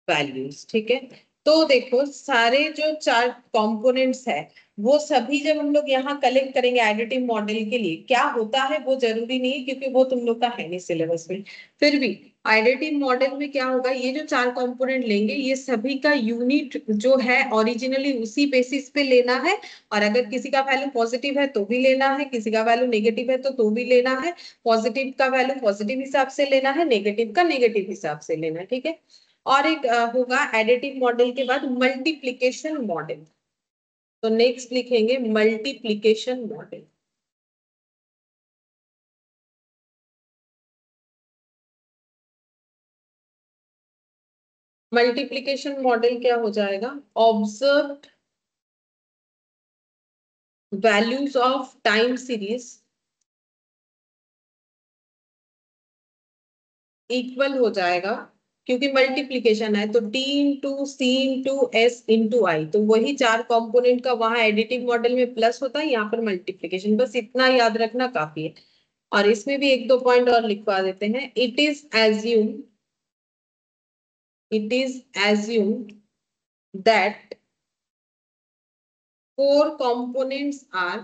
A: वैल्यूज, ठीक है। तो देखो सारे जो चार कंपोनेंट्स है वो सभी जब हम लोग यहाँ कलेक्ट करेंगे एडिटिव मॉडल के लिए, क्या होता है वो जरूरी नहीं है क्योंकि वो तुम लोग का है नहीं सिलेबस में। फिर भी एडिटिव मॉडल में क्या होगा, ये जो चार कंपोनेंट लेंगे ये सभी का यूनिट जो है ओरिजिनली उसी बेसिस पे लेना है। और अगर किसी का वैल्यू पॉजिटिव है तो भी लेना है, किसी का वैल्यू नेगेटिव है तो भी लेना है। पॉजिटिव का वैल्यू पॉजिटिव हिसाब से लेना है, नेगेटिव का नेगेटिव हिसाब से लेना है, ठीक है। और एक होगा एडिटिव मॉडल के बाद मल्टीप्लिकेशन मॉडल। तो नेक्स्ट लिखेंगे मल्टीप्लिकेशन मॉडल। मल्टीप्लिकेशन मॉडल क्या हो जाएगा, observed values of time series equal हो जाएगा, क्योंकि मल्टीप्लीकेशन है तो टी इंटू सी इंटू एस इंटू आई, तो वही चार कंपोनेंट का वहां एडिटिव मॉडल में प्लस होता है, यहाँ पर मल्टीप्लीकेशन, बस इतना याद रखना काफी है। और इसमें भी एक दो पॉइंट और लिखवा देते हैं। It is assumed that four components are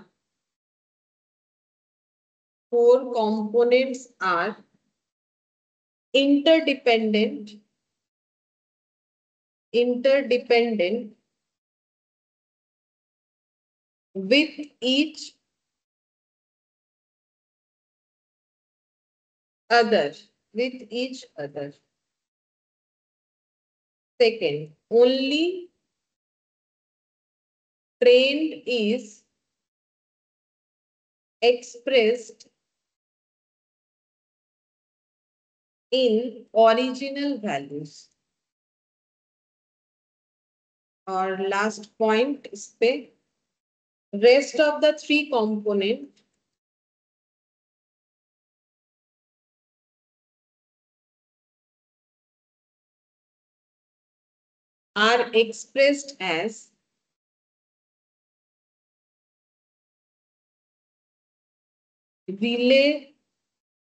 A: interdependent with other each other. Second, only trend is expressed in original values. और लास्ट पॉइंट इस पे, rest of the three component are expressed as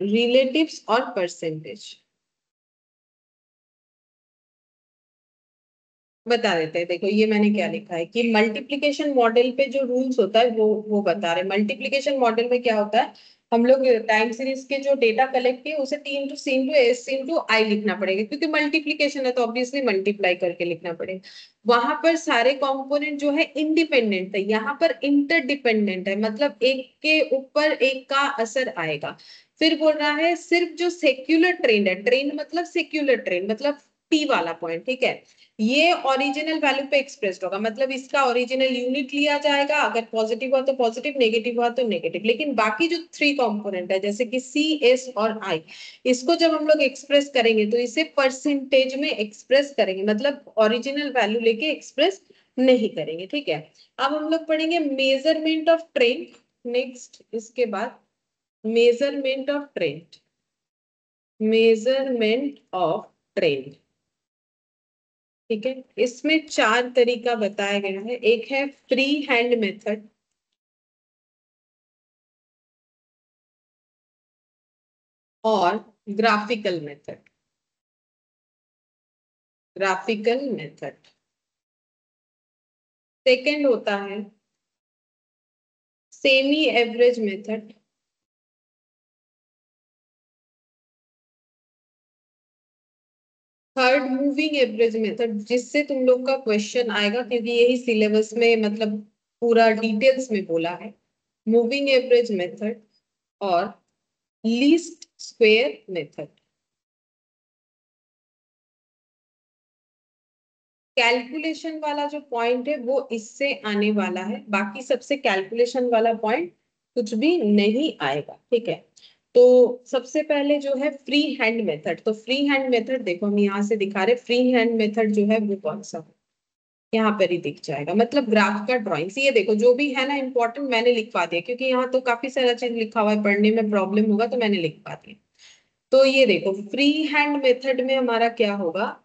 A: relatives और percentage। बता देते हैं, देखो ये मैंने क्या लिखा है कि मल्टीप्लिकेशन मॉडल पे जो रूल्स होता है वो बता रहे हैं। मल्टीप्लिकेशन मॉडल में क्या होता है, हम लोग टाइम सीरीज के जो डेटा कलेक्ट किए उसे टी इंटू सी इंटू एस इंटू आई लिखना पड़ेगा, क्योंकि मल्टीप्लिकेशन है तो ऑब्वियसली मल्टीप्लाई करके लिखना पड़ेगा। वहां पर सारे कंपोनेंट जो है इंडिपेंडेंट है, यहाँ पर इंटरडिपेंडेंट है, मतलब एक के ऊपर एक का असर आएगा। फिर बोल रहा है सिर्फ जो सेक्युलर ट्रेंड है, ट्रेंड मतलब सेक्युलर ट्रेंड मतलब टी वाला पॉइंट, ठीक है, ये ओरिजिनल वैल्यू पे एक्सप्रेस्ड होगा, मतलब इसका ओरिजिनल यूनिट लिया जाएगा, अगर पॉजिटिव हुआ तो पॉजिटिव, नेगेटिव हुआ तो नेगेटिव। लेकिन बाकी जो थ्री कंपोनेंट है जैसे कि सी एस और आई, इसको जब हम लोग एक्सप्रेस करेंगे तो इसे परसेंटेज में एक्सप्रेस करेंगे, मतलब ओरिजिनल वैल्यू लेके एक्सप्रेस नहीं करेंगे, ठीक है। अब हम लोग पढ़ेंगे मेजरमेंट ऑफ ट्रेंड। नेक्स्ट इसके बाद measurement of trend, measurement of trend, ठीक है। इसमें चार तरीका बताया गया है, एक है फ्री हैंड मेथड, और graphical method. Graphical method second होता है semi average method, third moving average method, जिससे तुम लोग का क्वेश्चन आएगा क्योंकि यही सिलेबस में मतलब पूरा डिटेल्स में बोला है, मूविंग एवरेज मेथड और लीस्ट स्क्वेयर मेथड। कैलकुलेशन वाला जो पॉइंट है वो इससे आने वाला है, बाकी सबसे कैलकुलेशन वाला पॉइंट कुछ भी नहीं आएगा, ठीक है। तो सबसे पहले जो है फ्री हैंड मेथड, तो फ्री हैंड मेथड देखो हम यहाँ से दिखा रहे, फ्री हैंड मेथड जो है वो कौन सा है, यहाँ पर ही दिख जाएगा, मतलब ग्राफ का ड्राइंग। ये देखो जो भी है ना इंपॉर्टेंट मैंने लिखवा दिया, क्योंकि यहाँ तो काफी सारा चीज लिखा हुआ है, पढ़ने में प्रॉब्लम होगा तो मैंने लिखवा दिया। तो ये देखो फ्री हैंड मेथड में हमारा क्या होगा,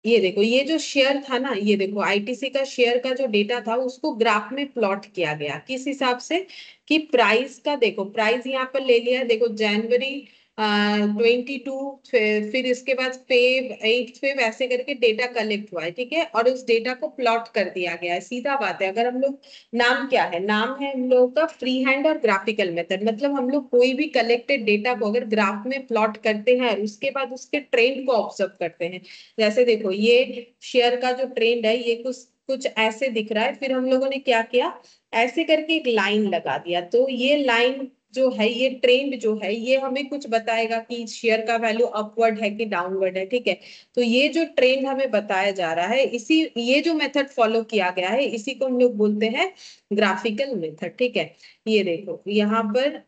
A: ये देखो ये जो शेयर था ना, ये देखो आईटीसी का शेयर का जो डेटा था उसको ग्राफ में प्लॉट किया गया किस हिसाब से, कि प्राइस का, देखो प्राइस यहाँ पर ले लिया, देखो जनवरी 22, फिर इसके बाद फेब 8 फेब ऐसे करके डेटा कलेक्ट हुआ है, ठीक है, और उस डेटा को प्लॉट कर दिया गया है। सीधा बात है, अगर हम लोग, नाम क्या है, नाम है हम लोगों का फ्री हैंड और ग्राफिकल मेथड, मतलब हम लोग कोई भी कलेक्टेड डेटा को अगर ग्राफ में प्लॉट करते हैं और उसके बाद उसके ट्रेंड को ऑब्जर्व करते हैं। जैसे देखो ये शेयर का जो ट्रेंड है ये कुछ कुछ ऐसे दिख रहा है, फिर हम लोगों ने क्या किया, ऐसे करके एक लाइन लगा दिया, तो ये लाइन जो है, ये ट्रेंड जो है, ये हमें कुछ बताएगा कि शेयर का वैल्यू अपवर्ड है कि डाउनवर्ड है, ठीक है। तो ये जो ट्रेंड हमें बताया जा रहा है, इसी, ये जो मेथड फॉलो किया गया है इसी को हम लोग बोलते हैं ग्राफिकल मेथड, ठीक है। ये देखो यहाँ पर,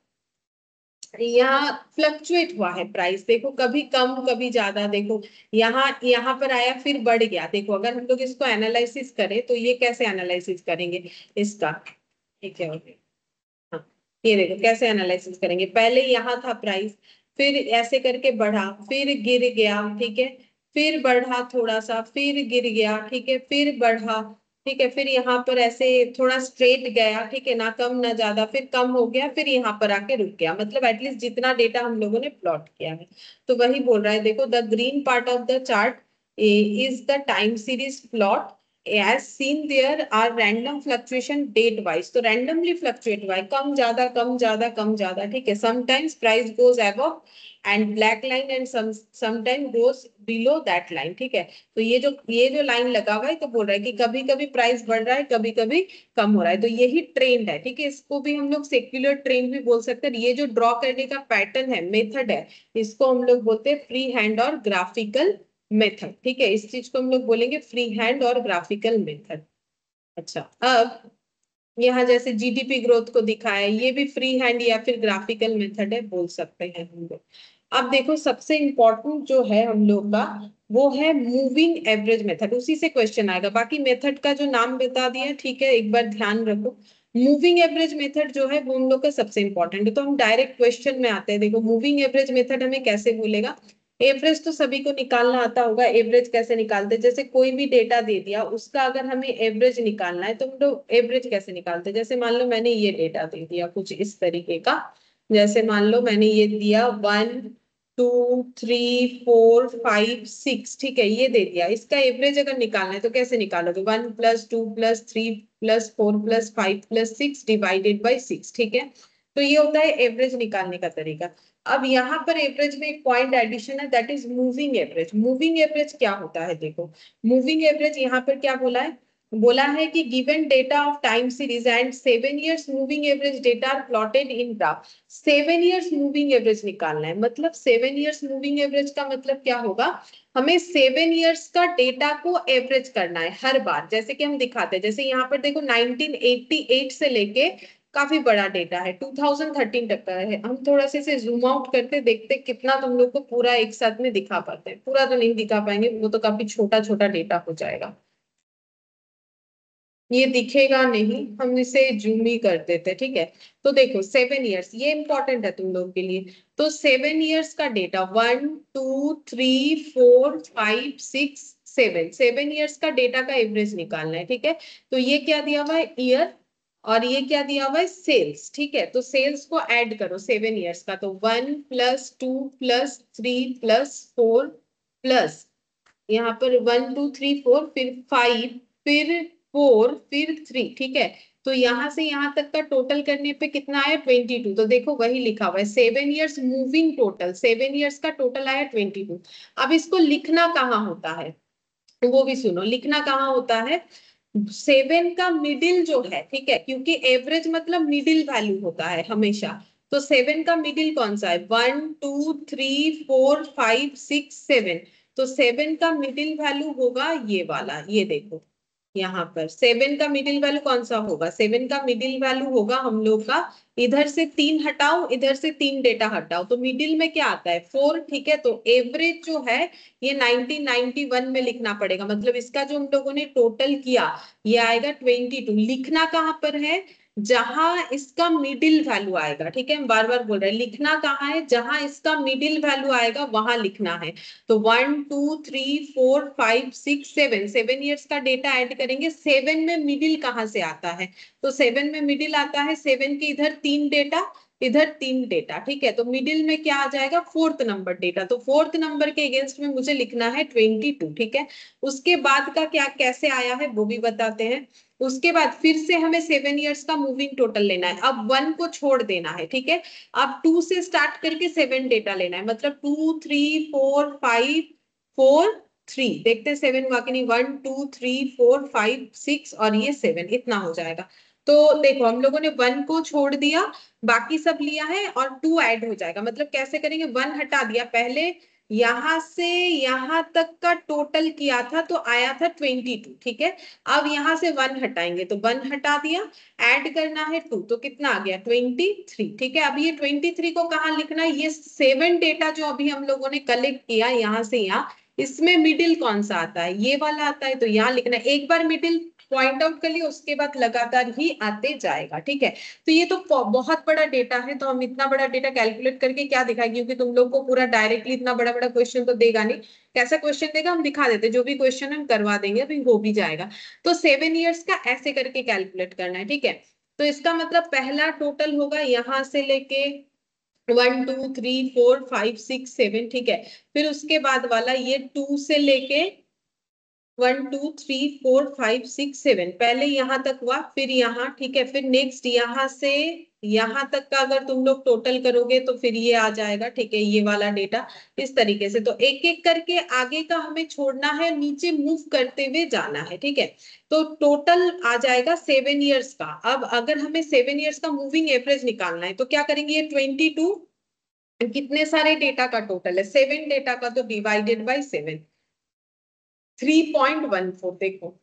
A: यहाँ फ्लक्चुएट हुआ है प्राइस, देखो कभी कम कभी ज्यादा, देखो यहाँ यहाँ पर आया फिर बढ़ गया, देखो अगर हम लोग इसको एनालिसिस करें तो ये कैसे एनालिसिस करेंगे इसका, ठीक है, ओके, हाँ, ये देखो कैसे एनालिसिस करेंगे, पहले यहाँ था प्राइस, फिर ऐसे करके बढ़ा, फिर गिर गया, ठीक है, फिर बढ़ा थोड़ा सा, फिर गिर गया, ठीक है, फिर बढ़ा, ठीक है, फिर यहाँ पर ऐसे थोड़ा स्ट्रेट गया, ठीक है, ना कम ना ज्यादा, फिर कम हो गया, फिर यहाँ पर आके रुक गया, मतलब एटलीस्ट जितना डेटा हम लोगों ने प्लॉट किया है। तो वही बोल रहा है, देखो the green part of the chart is the time series plot, as seen there are random fluctuation date wise, तो randomly fluctuate हुआ है, कम ज्यादा कम ज्यादा कम ज्यादा, ठीक है, sometimes price goes above and black line and sometimes goes below that line, ठीक है। तो ये जो लाइन लगा हुआ है तो बोल रहा है कि कभी कभी प्राइस बढ़ रहा है, कभी कभी कम हो रहा है, तो यही ट्रेंड है, ठीक है, इसको भी हम लोग सेक्युलर ट्रेंड भी बोल सकते हैं। ये जो ड्रॉ करने का पैटर्न है, मेथड है, इसको हम लोग बोलते हैं फ्री हैंड और ग्राफिकल मेथड, ठीक है, इस चीज को हम लोग बोलेंगे फ्री हैंड और ग्राफिकल मेथड। अच्छा, अब यहाँ जैसे जीडीपी ग्रोथ को दिखाया है, ये भी फ्री हैंड या फिर ग्राफिकल मेथड है, बोल सकते हैं हम लोग। अब देखो सबसे इंपॉर्टेंट जो है हम लोग का, वो है मूविंग एवरेज मेथड, उसी से क्वेश्चन आएगा, बाकी मेथड का जो नाम बता दिया, ठीक है, एक बार ध्यान रखो। मूविंग एवरेज मेथड जो है वो हम लोग का सबसे इंपॉर्टेंट है, तो हम डायरेक्ट क्वेश्चन में आते हैं। देखो मूविंग एवरेज मेथड हमें कैसे बोलेगा, एवरेज तो सभी को निकालना आता होगा, एवरेज कैसे निकालते हैं, जैसे कोई भी डेटा दे दिया उसका अगर हमें एवरेज निकालना है तो हम लोग एवरेज कैसे निकालते हैं, जैसे मान लो मैंने ये डेटा दे दिया कुछ इस तरीके का, जैसे मान लो मैंने ये दिया 1 2 3 4 5 6, ठीक है, ये दे दिया, इसका एवरेज अगर निकालना है तो कैसे निकालोगे, 1 + 2 + 3 + 4 + 5 + 6 डिवाइडेड बाई 6, ठीक है। तो ये होता है एवरेज निकालने का तरीका। अब यहाँ पर एवरेज में एक पॉइंट एडिशन है, that is moving average. Moving average क्या होता है, देखो मूविंग एवरेज यहाँ पर क्या बोला है, बोला है कि given data of time series and 7 years moving average data are plotted in graph. 7 years moving average निकालना है, मतलब 7 years मूविंग एवरेज का मतलब क्या होगा, हमें 7 years का डेटा को एवरेज करना है हर बार, जैसे कि हम दिखाते हैं, जैसे यहाँ पर देखो 1988 से लेके काफी बड़ा डेटा है, 2013 तक का है, हम थोड़ा सा इसे जूम आउट करते देखते कितना तुम लोग को पूरा एक साथ में दिखा पाते हैं, पूरा तो नहीं दिखा पाएंगे, वो तो काफी छोटा छोटा डेटा हो जाएगा, ये दिखेगा नहीं, हम इसे जूम ही कर देते हैं, ठीक है। तो देखो 7 years, ये इंपॉर्टेंट है तुम लोग के लिए, तो 7 years का डेटा 1 2 3 4 5 6 7, 7 years का डेटा का एवरेज निकालना है, ठीक है। तो ये क्या दिया हुआ है, ईयर, और ये क्या दिया हुआ है, सेल्स, ठीक है। तो सेल्स को ऐड करो 7 years का, तो 1 + 2 + 3 + 4 प्लस यहाँ पर 1 2 3 4, फिर 5, फिर 4, फिर 3, ठीक है। तो यहाँ से यहाँ तक का टोटल करने पे कितना आया, 22। तो देखो वही लिखा हुआ है 7 years मूविंग टोटल, 7 years का टोटल आया 22। अब इसको लिखना कहाँ होता है, वो भी सुनो, लिखना कहाँ होता है, 7 का मिडिल जो है, ठीक है, क्योंकि एवरेज मतलब मिडिल वैल्यू होता है हमेशा, तो 7 का मिडिल कौन सा है, 1 2 3 4 5 6 7, तो 7 का मिडिल वैल्यू होगा ये वाला, ये देखो यहाँ पर 7 का मिडिल वैल्यू कौन सा होगा, 7 का मिडिल वैल्यू होगा हम लोग का, इधर से 3 हटाओ, इधर से 3 डेटा हटाओ, तो मिडिल में क्या आता है, 4, ठीक है। तो एवरेज जो है ये 1991 में लिखना पड़ेगा, मतलब इसका जो हम लोगों ने टोटल किया ये आएगा 22, लिखना कहाँ पर है, जहां इसका मिडिल वैल्यू आएगा, ठीक है, हम बार बार बोल रहे हैं, लिखना कहाँ है, जहां इसका मिडिल वैल्यू आएगा वहां लिखना है। तो 1 2 3 4 5 6 7, 7 ईयर्स का डेटा ऐड करेंगे। 7 में मिडिल कहाँ से आता है, तो 7 में मिडिल आता है 7 के इधर 3 डेटा, इधर 3 डेटा, ठीक है, तो मिडिल में क्या आ जाएगा, 4th नंबर डेटा। तो 4th नंबर के अगेंस्ट में मुझे लिखना है 22, ठीक है। उसके बाद का क्या कैसे आया है वो भी बताते हैं। उसके बाद फिर से हमें 7 ईयर्स का मूविंग टोटल लेना है। अब 1 को छोड़ देना है, ठीक है। अब 2 से स्टार्ट करके 7 डेटा लेना है, मतलब 2 3 4 5 4 3, देखते हैं 7 हुआ कि नहीं। 1 2 3 4 5 6 और ये 7, इतना हो जाएगा। तो देखो हम लोगों ने 1 को छोड़ दिया, बाकी सब लिया है, और 2 ऐड हो जाएगा। मतलब कैसे करेंगे, 1 हटा दिया, पहले यहां से यहां तक का टोटल किया था तो आया था 22, ठीक है। अब यहां से 1 हटाएंगे, तो 1 हटा दिया, ऐड करना है 2, तो कितना आ गया 23, ठीक है। अब ये 23 को कहाँ लिखना है, ये 7 डेटा जो अभी हम लोगों ने कलेक्ट किया यहां से यहाँ, इसमें मिडिल कौन सा आता है, ये वाला आता है, तो यहाँ लिखना है। एक बार मिडिल पॉइंट आउट कर लिया, उसके बाद लगातार ही आते जाएगा, ठीक है। तो ये तो बहुत बड़ा डेटा है, तो हम इतना बड़ा डेटा कैलकुलेट करके क्या दिखाएंगे, क्योंकि तुम लोग को पूरा डायरेक्टली इतना बड़ा बड़ा क्वेश्चन तो देगा नहीं। कैसा क्वेश्चन देगा हम दिखा देते, जो भी क्वेश्चन हम करवा देंगे, अभी हो भी जाएगा। तो 7 ईयर्स का ऐसे करके कैलकुलेट करना है, ठीक है। तो इसका मतलब पहला टोटल होगा यहां से लेके 1 2 3 4 5 6 7, ठीक है। फिर उसके बाद वाला ये 2 से लेके 1 2 3 4 5 6 7, पहले यहां तक हुआ, फिर यहाँ, ठीक है। फिर नेक्स्ट यहाँ से यहाँ तक का अगर तुम लोग टोटल करोगे तो फिर ये आ जाएगा, ठीक है, ये वाला डेटा। इस तरीके से तो एक एक करके आगे का हमें छोड़ना है, नीचे मूव करते हुए जाना है, ठीक है। तो टोटल आ जाएगा 7 ईयर्स का। अब अगर हमें 7 ईयर्स का मूविंग एवरेज निकालना है तो क्या करेंगे, ये 22 कितने सारे डेटा का टोटल है, 7 डेटा का, तो डिवाइडेड बाई 7, 3.14, देखो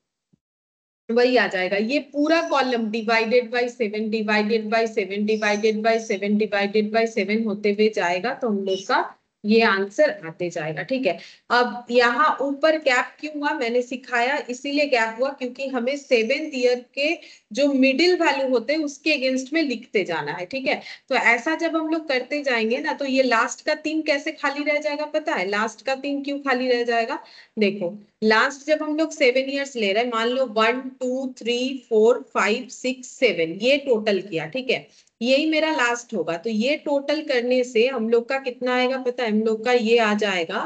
A: वही आ जाएगा। ये पूरा column divided by 7 divided by 7 divided by 7 divided by 7 होते हुए जाएगा, तो हम लोग का ये आंसर आते जाएगा, ठीक है। अब यहाँ ऊपर गैप क्यों हुआ, मैंने सिखाया, इसीलिए गैप हुआ क्योंकि हमें 7th ईयर के जो मिडिल वैल्यू होते हैं उसके अगेंस्ट में लिखते जाना है, ठीक है। तो ऐसा जब हम लोग करते जाएंगे ना, तो ये लास्ट का 3 कैसे खाली रह जाएगा पता है, लास्ट का 3 क्यों खाली रह जाएगा, देखो। लास्ट जब हम लोग 7 ईयर्स ले रहे हैं, मान लो 1 2 3 4 5 6 7, ये टोटल किया, ठीक है। यही मेरा लास्ट होगा, तो ये टोटल करने से हम लोग का कितना आएगा पता है, हम लोग का ये आ जाएगा,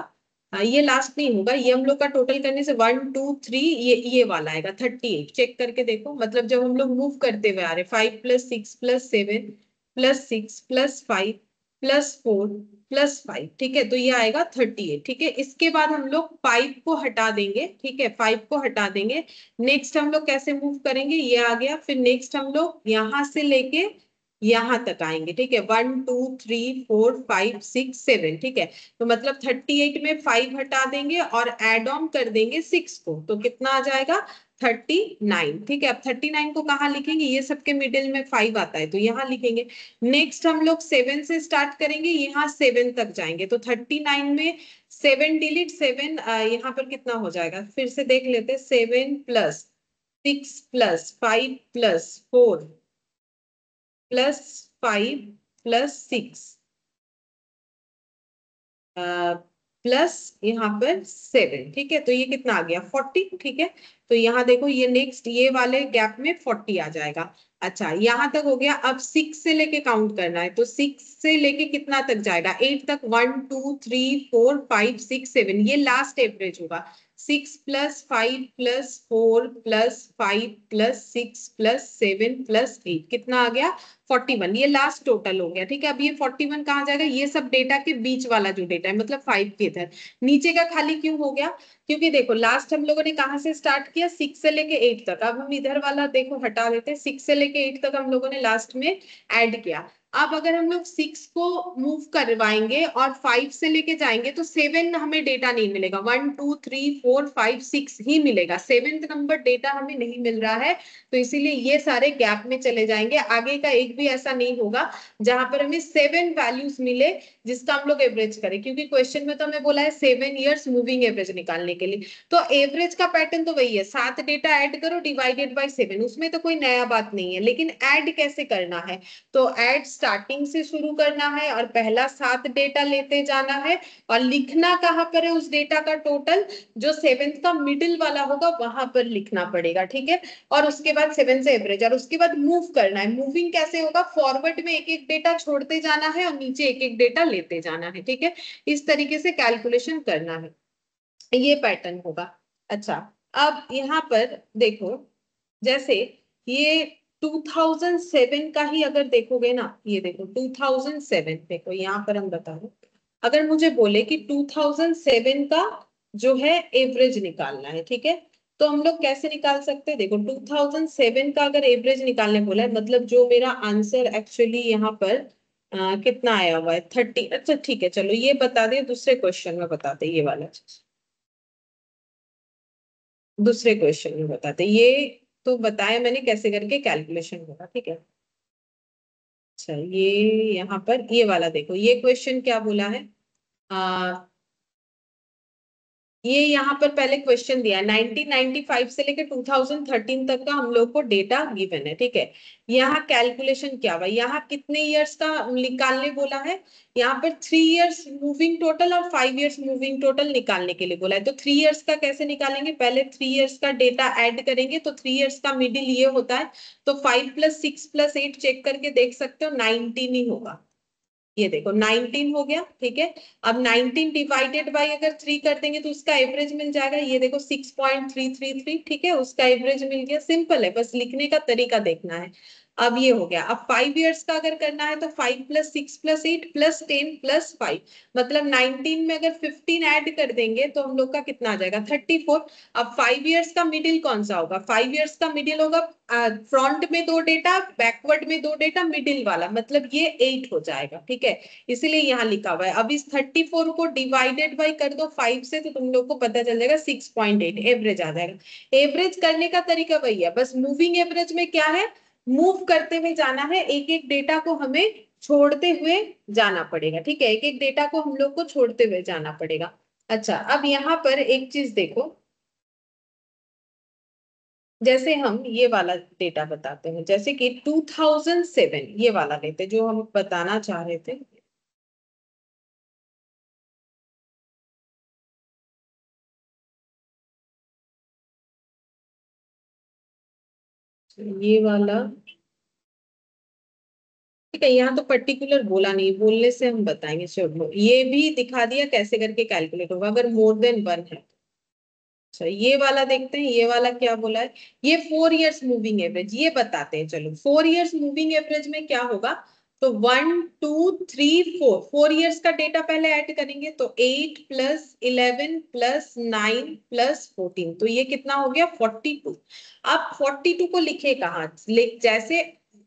A: ये लास्ट नहीं होगा, ये हम लोग का टोटल करने से 1 2 3, ये वाला आएगा 38। चेक करके देखो, मतलब जब हम लोग मूव करते हुए आ रहे, 5 + 6 + 7 + 6 + 5 +4 + 5, ठीक है, तो ये आएगा 38, ठीक है। इसके बाद हम लोग 5 को हटा देंगे, ठीक है, 5 को हटा देंगे। नेक्स्ट हम लोग कैसे मूव करेंगे, ये आ गया। फिर नेक्स्ट हम लोग यहां से लेके यहां तक आएंगे, ठीक है, 1 2 3 4 5 6 7, ठीक है। तो मतलब 38 में 5 हटा देंगे और एड ऑन कर देंगे 6 को, तो कितना आ जाएगा 39, ठीक है। अब 39 को कहाँ लिखेंगे, ये सबके मिडिल में 5 आता है तो यहाँ लिखेंगे। नेक्स्ट हम लोग 7 से स्टार्ट करेंगे, यहाँ 7 तक जाएंगे, तो 39 में 7 डिलीट 7, यहाँ पर कितना हो जाएगा, फिर से देख लेते, 7 + 6 + 5 + 4 +5 + 6 प्लस यहाँ पर 7, ठीक है। तो ये कितना आ गया 40, ठीक है। तो यहाँ देखो, ये नेक्स्ट ये वाले गैप में 40 आ जाएगा। अच्छा, यहाँ तक हो गया। अब 6 से लेके काउंट करना है, तो 6 से लेके कितना तक जाएगा, 8 तक, 1 2 3 4 5 6 7, ये लास्ट एवरेज होगा। 6 + 5 + 4 + 5 + 6 + 7 + 8, कितना आ गया 41, ये लास्ट टोटल हो गया, ठीक है। अब ये 41 कहाँ जाएगा, ये सब डेटा के बीच वाला जो डेटा है, मतलब 5 के इधर, नीचे का खाली क्यों हो गया, क्योंकि देखो लास्ट हम लोगों ने कहाँ से स्टार्ट किया, 6 से लेके 8 तक। अब हम इधर वाला देखो हटा देते हैं, 6 से लेके 8 तक हम लोगों ने लास्ट में ऐड किया। अब अगर हम लोग 6 को मूव करवाएंगे और 5 से लेके जाएंगे तो 7 हमें डेटा नहीं मिलेगा, 1 2 3 4 5 6 ही मिलेगा, 7th नंबर डेटा हमें नहीं मिल रहा है। तो इसीलिए ये सारे गैप में चले जाएंगे, आगे का एक भी ऐसा नहीं होगा जहां पर हमें 7 वैल्यूज मिले जिसका हम लोग एवरेज करें, क्योंकि क्वेश्चन में तो हमें बोला है 7 ईयर्स मूविंग एवरेज निकालने के लिए। तो एवरेज का पैटर्न तो वही है, 7 डेटा ऐड करो डिवाइडेड बाय 7, उसमें तो कोई नया बात नहीं है। लेकिन ऐड कैसे करना है, तो ऐड स्टार्टिंग से शुरू करना है और पहला 7 डेटा लेते जाना है और लिखना कहां पर है उस डेटा का टोटल, जो 7th का मिडिल वाला होगा वहां पर लिखना पड़ेगा, ठीक है। और उसके बाद 7 से एवरेज, और उसके बाद मूव करना है। मूविंग कैसे होगा, फॉरवर्ड में एक एक डेटा छोड़ते जाना है और नीचे एक एक डेटा लेते जाना है, ठीक है। इस तरीके से कैलकुलेशन करना है, ये पैटर्न होगा। अच्छा, अब यहाँ पर देखो, जैसे ये 2007 का ही अगर देखोगे ना, ये देखो 2007, देखो यहाँ पर हम बता रहे, अगर मुझे बोले कि 2007 का जो है एवरेज निकालना है, ठीक है, तो हम लोग कैसे निकाल सकते हैं। देखो 2007 का अगर एवरेज निकालने बोला है, मतलब जो मेरा आंसर एक्चुअली यहाँ पर कितना आया हुआ है 30। अच्छा ठीक है, चलो ये बता दिए, दूसरे क्वेश्चन में बताते ये वाला चीज, दूसरे क्वेश्चन में बताते ये, तो बताया मैंने कैसे करके कैलकुलेशन होगा, ठीक है। अच्छा, ये यहाँ पर ये वाला देखो, ये क्वेश्चन क्या बोला है, ये यहाँ पर पहले क्वेश्चन दिया है 1995 से लेकर 2013 तक का हम लोग को डेटा गिवन है, ठीक है। यहाँ कैलकुलेशन क्या हुआ, यहाँ कितने इयर्स का निकालने बोला है, यहाँ पर 3 इयर्स मूविंग टोटल और 5 इयर्स मूविंग टोटल निकालने के लिए बोला है। तो 3 इयर्स का कैसे निकालेंगे, पहले 3 इयर्स का डेटा ऐड करेंगे, तो 3 इयर्स का मिडिल ये होता है, तो 5 + 6 + 8 चेक करके देख सकते हो 19 ही होगा। ये देखो 19 हो गया, ठीक है। अब 19 डिवाइडेड बाय अगर 3 कर देंगे तो उसका एवरेज मिल जाएगा, ये देखो 6.333, ठीक है, उसका एवरेज मिल गया। सिंपल है, बस लिखने का तरीका देखना है। अब ये हो गया। अब 5 इयर्स का अगर करना है तो 5 + 6 + 8 + 10 + 5, मतलब 19 में अगर 15 ऐड कर देंगे तो हम लोग का कितना आ जाएगा 34। अब 5 इयर्स का मिडिल कौन सा होगा, 5 इयर्स का मिडिल होगा फ्रंट में 2 डेटा, बैकवर्ड में 2 डेटा, मिडिल वाला, मतलब ये 8 हो जाएगा, ठीक है। इसीलिए यहाँ लिखा हुआ है। अब इस 34 को डिवाइडेड बाई कर दो 5 से, तो तुम लोग को पता चल जाएगा 6.8 एवरेज आ जाएगा। एवरेज करने का तरीका वही है, बस मूविंग एवरेज में क्या है, मूव करते हुए जाना है, एक एक डेटा को हमें छोड़ते हुए जाना पड़ेगा, ठीक है, एक एक डेटा को हम लोग को छोड़ते हुए जाना पड़ेगा। अच्छा, अब यहाँ पर एक चीज देखो, जैसे हम ये वाला डेटा बताते हैं, जैसे कि 2007 ये वाला लेते जो हम बताना चाह रहे थे। ये वाला, ठीक है, यहाँ तो पर्टिकुलर बोला नहीं, बोलने से हम बताएंगे। चलो ये भी दिखा दिया कैसे करके कैलकुलेट होगा अगर मोर देन 1 है। अच्छा, ये वाला देखते हैं, ये वाला क्या बोला है, ये 4 इयर्स मूविंग एवरेज, ये बताते हैं। चलो 4 इयर्स मूविंग एवरेज में क्या होगा, तो 1 2 3 4, 4 इयर्स का डेटा पहले ऐड करेंगे, तो 8 + 11 + 9 + 14, तो ये कितना हो गया 42। अब 42 को लिखे कहाँ, जैसे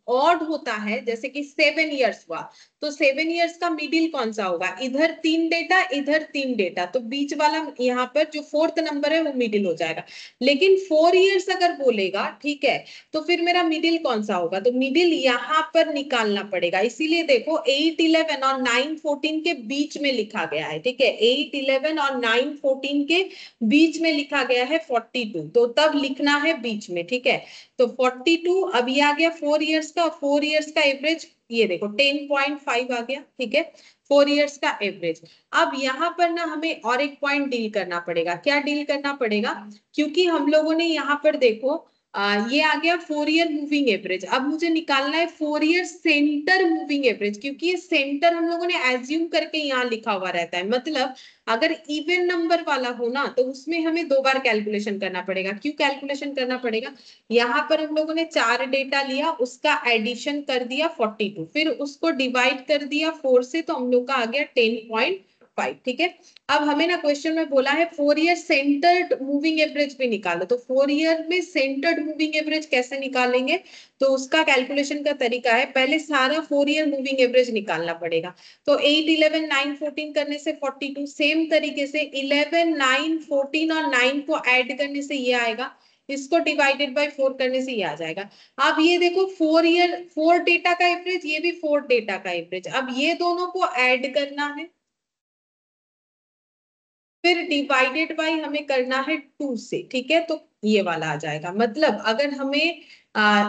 A: ऑड होता है, जैसे कि 7 इयर्स हुआ, तो 7 इयर्स का मिडिल कौन सा होगा, इधर 3 डेटा इधर 3 डेटा, तो बीच वाला यहाँ पर जो 4th नंबर है वो मिडिल हो जाएगा। लेकिन 4 इयर्स अगर बोलेगा, ठीक है, तो फिर मेरा मिडिल कौन सा होगा, तो मिडिल यहाँ पर निकालना पड़ेगा। इसीलिए देखो 8 11 और 9 14 के बीच में लिखा गया है, ठीक है, 8 11 और 9 14 के बीच में लिखा गया है 42, तो तब लिखना है बीच में, ठीक है। तो 42, अब ये आ गया 4 इयर्स का, 4 इयर्स का एवरेज ये देखो 10.5 आ गया, ठीक है, 4 इयर्स का एवरेज। अब यहाँ पर ना हमें और एक पॉइंट डील करना पड़ेगा, क्या डील करना पड़ेगा, क्योंकि हम लोगों ने यहाँ पर देखो ये आ गया 4 ईयर मूविंग एवरेज, अब मुझे निकालना है 4 ईयर सेंटर मूविंग एवरेज, क्योंकि ये सेंटर हम लोगों ने एज्यूम करके यहाँ लिखा हुआ रहता है, मतलब अगर इवन नंबर वाला हो ना तो उसमें हमें 2 बार कैलकुलेशन करना पड़ेगा। क्यों कैलकुलेशन करना पड़ेगा, यहाँ पर हम लोगों ने 4 डेटा लिया, उसका एडिशन कर दिया 42, फिर उसको डिवाइड कर दिया 4 से, तो हम लोग का आ गया 10.5, 5, ठीक है। अब हमें ना क्वेश्चन में बोला है 4 ईयर सेंटर्ड मूविंग एवरेज भी निकालो, तो 4 ईयर में सेंटर्ड मूविंग एवरेज कैसे निकालेंगे? तो उसका कैलकुलेशन का तरीका है, पहले सारा 4 ईयर मूविंग एवरेज निकालना पड़ेगा। तो 8 11 9 14 करने से 42, सेम तरीके से 11 9 14 और 9 को ऐड करने से ये आएगा, इसको डिवाइडेड बाय 4 करने से ये आ जाएगा। अब ये देखो 4 ईयर 4 डेटा का एवरेज, ये भी 4 डेटा का एवरेज, अब ये दोनों को ऐड करना है, फिर डिवाइडेड बाय हमें करना है 2 से, ठीक है। तो ये वाला आ जाएगा, मतलब अगर हमें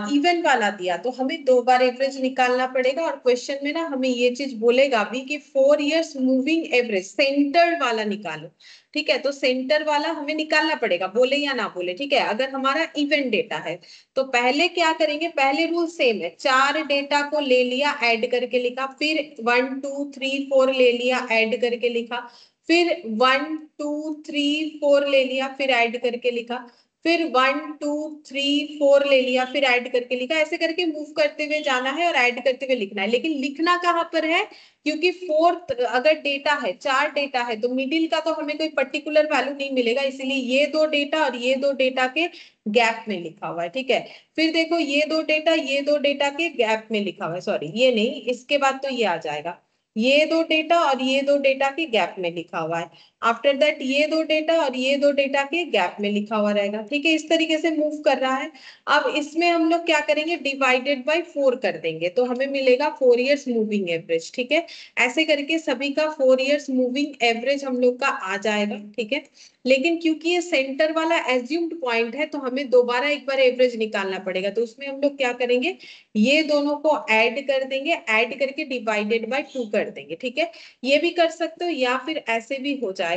A: इवन वाला दिया तो हमें 2 बार एवरेज निकालना पड़ेगा, और क्वेश्चन में ना हमें ये चीज बोलेगा भी कि 4 इयर्स मूविंग एवरेज सेंटर वाला निकालो, ठीक है। तो सेंटर वाला हमें निकालना पड़ेगा, बोले या ना बोले, ठीक है। अगर हमारा इवन डेटा है तो पहले क्या करेंगे, पहले रूल सेम है, 4 डेटा को ले लिया ऐड करके लिखा, फिर 1 2 3 4 ले लिया ऐड करके लिखा, फिर 1 2 3 4 ले लिया फिर ऐड करके लिखा, फिर 1 2 3 4 ले लिया फिर ऐड करके लिखा, ऐसे करके मूव करते हुए जाना है और ऐड करते हुए लिखना है। लेकिन लिखना कहाँ पर है, क्योंकि फोर्थ अगर डेटा है, 4 डेटा है, तो मिडिल का तो हमें कोई पर्टिकुलर वैल्यू नहीं मिलेगा, इसीलिए ये 2 डेटा और ये 2 डेटा के गैप में लिखा हुआ है, ठीक है। फिर देखो ये 2 डेटा ये 2 डेटा के गैप में लिखा हुआ है, सॉरी ये नहीं, इसके बाद तो ये आ जाएगा, ये 2 डेटा और ये 2 डेटा के गैप में लिखा हुआ है। आफ्टर दैट ये 2 डेटा और ये 2 डेटा के गैप में लिखा हुआ रहेगा, ठीक है। इस तरीके से मूव कर रहा है। अब इसमें हम लोग क्या करेंगे, डिवाइडेड बाय 4 कर देंगे, तो हमें मिलेगा 4 इयर्स मूविंग एवरेज, ठीक है। ऐसे करके सभी का 4 इयर्स मूविंग एवरेज हम लोग का आ जाएगा, ठीक है। लेकिन क्योंकि ये सेंटर वाला एज्यूम्ड पॉइंट है, तो हमें दोबारा एक बार एवरेज निकालना पड़ेगा, तो उसमें हम लोग क्या करेंगे, ये दोनों को ऐड कर देंगे, ऐड करके डिवाइडेड बाय 2 कर देंगे, ठीक है। ये भी कर सकते हो या फिर ऐसे भी हो जाएगा,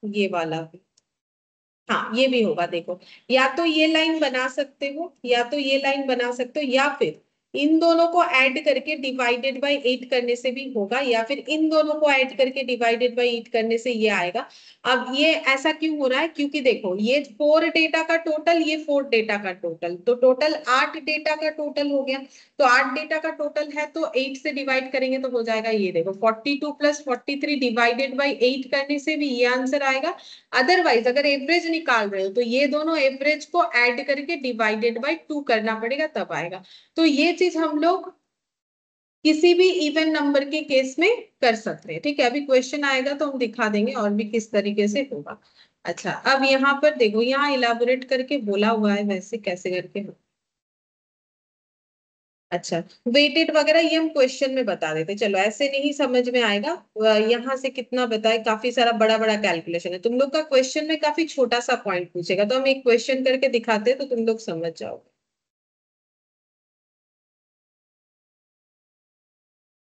A: ये वाला भी, हाँ ये भी होगा, देखो या तो ये लाइन बना सकते हो, या तो ये लाइन बना सकते हो, या फिर इन दोनों को ऐड करके डिवाइडेड बाय 8 करने से भी होगा, या फिर इन दोनों को ऐड करके डिवाइडेड बाय 8 करने से ये आएगा। अब ये ऐसा क्यों हो रहा है, क्योंकि देखो ये 4 डेटा का टोटल, ये 4 डेटा का टोटल, तो टोटल 8 डेटा का टोटल हो गया। तो 8 डेटा का टोटल है, तो 8 से डिवाइड करेंगे तो हो जाएगा, ये देखो 42 प्लस 43 डिवाइडेड बाई 8 करने से भी ये आंसर आएगा। अदरवाइज अगर एवरेज निकाल रहे हो तो ये दोनों एवरेज को ऐड करके डिवाइडेड बाई 2 करना पड़ेगा, तब आएगा। तो ये चीज हम लोग किसी भी इवन नंबर के केस में कर सकते हैं, ठीक है। अभी क्वेश्चन आएगा तो हम दिखा देंगे और भी किस तरीके से होगा। अच्छा, अब यहाँ पर देखो, यहाँ इलाबोरेट करके बोला हुआ है वैसे कैसे करके हो। अच्छा, वेटेड वगैरह ये हम क्वेश्चन में बता देते, चलो ऐसे नहीं समझ में आएगा। यहाँ से कितना बताए, काफी सारा बड़ा बड़ा कैलकुलेशन है, तुम लोग का क्वेश्चन में काफी छोटा सा पॉइंट पूछेगा, तो हम एक क्वेश्चन करके दिखाते हैं तो तुम लोग समझ जाओगे।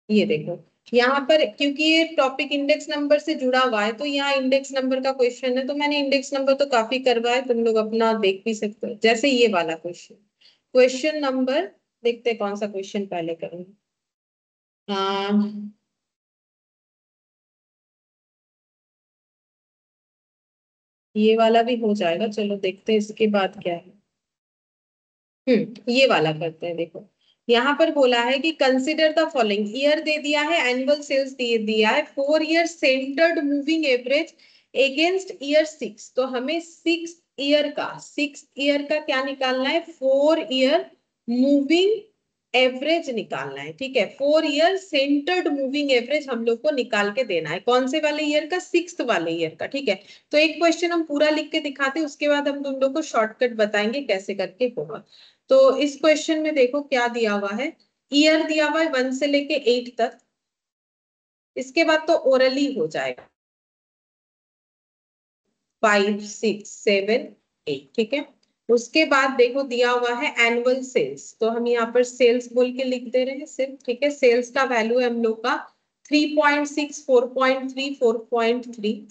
A: ये देखो, यहाँ पर क्योंकि ये टॉपिक इंडेक्स नंबर से जुड़ा हुआ है, तो यहाँ इंडेक्स नंबर का क्वेश्चन है, तो मैंने इंडेक्स नंबर तो काफी करवाया, तुम लोग अपना देख भी सकते हो। जैसे ये वाला क्वेश्चन, क्वेश्चन नंबर, देखते हैं कौन सा क्वेश्चन पहले करूंगी। ये वाला भी हो जाएगा, चलो देखते हैं इसके बाद क्या है। ये वाला करते हैं, देखो यहाँ पर बोला है कि कंसिडर द फॉलोइंग, ईयर दे दिया है, एनुअल सेल्स दे दिया है, 4 year centred moving average against year 6, तो हमें 6 ईयर का क्या निकालना है, 4 ईयर मूविंग एवरेज निकालना है, ठीक है। 4 ईयर सेंटर्ड मूविंग एवरेज हम लोग को निकाल के देना है, कौन से वाले ईयर का, 6th वाले ईयर का, ठीक है। तो एक क्वेश्चन हम पूरा लिख के दिखाते हैं, उसके बाद हम तुम लोग को शॉर्टकट बताएंगे कैसे करके होगा। तो इस क्वेश्चन में देखो क्या दिया हुआ है, ईयर दिया हुआ है 1 से लेके 8 तक, इसके बाद तो ओरली हो जाएगा 5 6 7 8, ठीक है। उसके बाद देखो दिया हुआ है एनुअल सेल्स, तो हम यहाँ पर सेल्स बोल के लिख दे रहे हैं सिर्फ, ठीक है। सेल्स का वैल्यू है हम लोग का 3.6 4.3 4.3,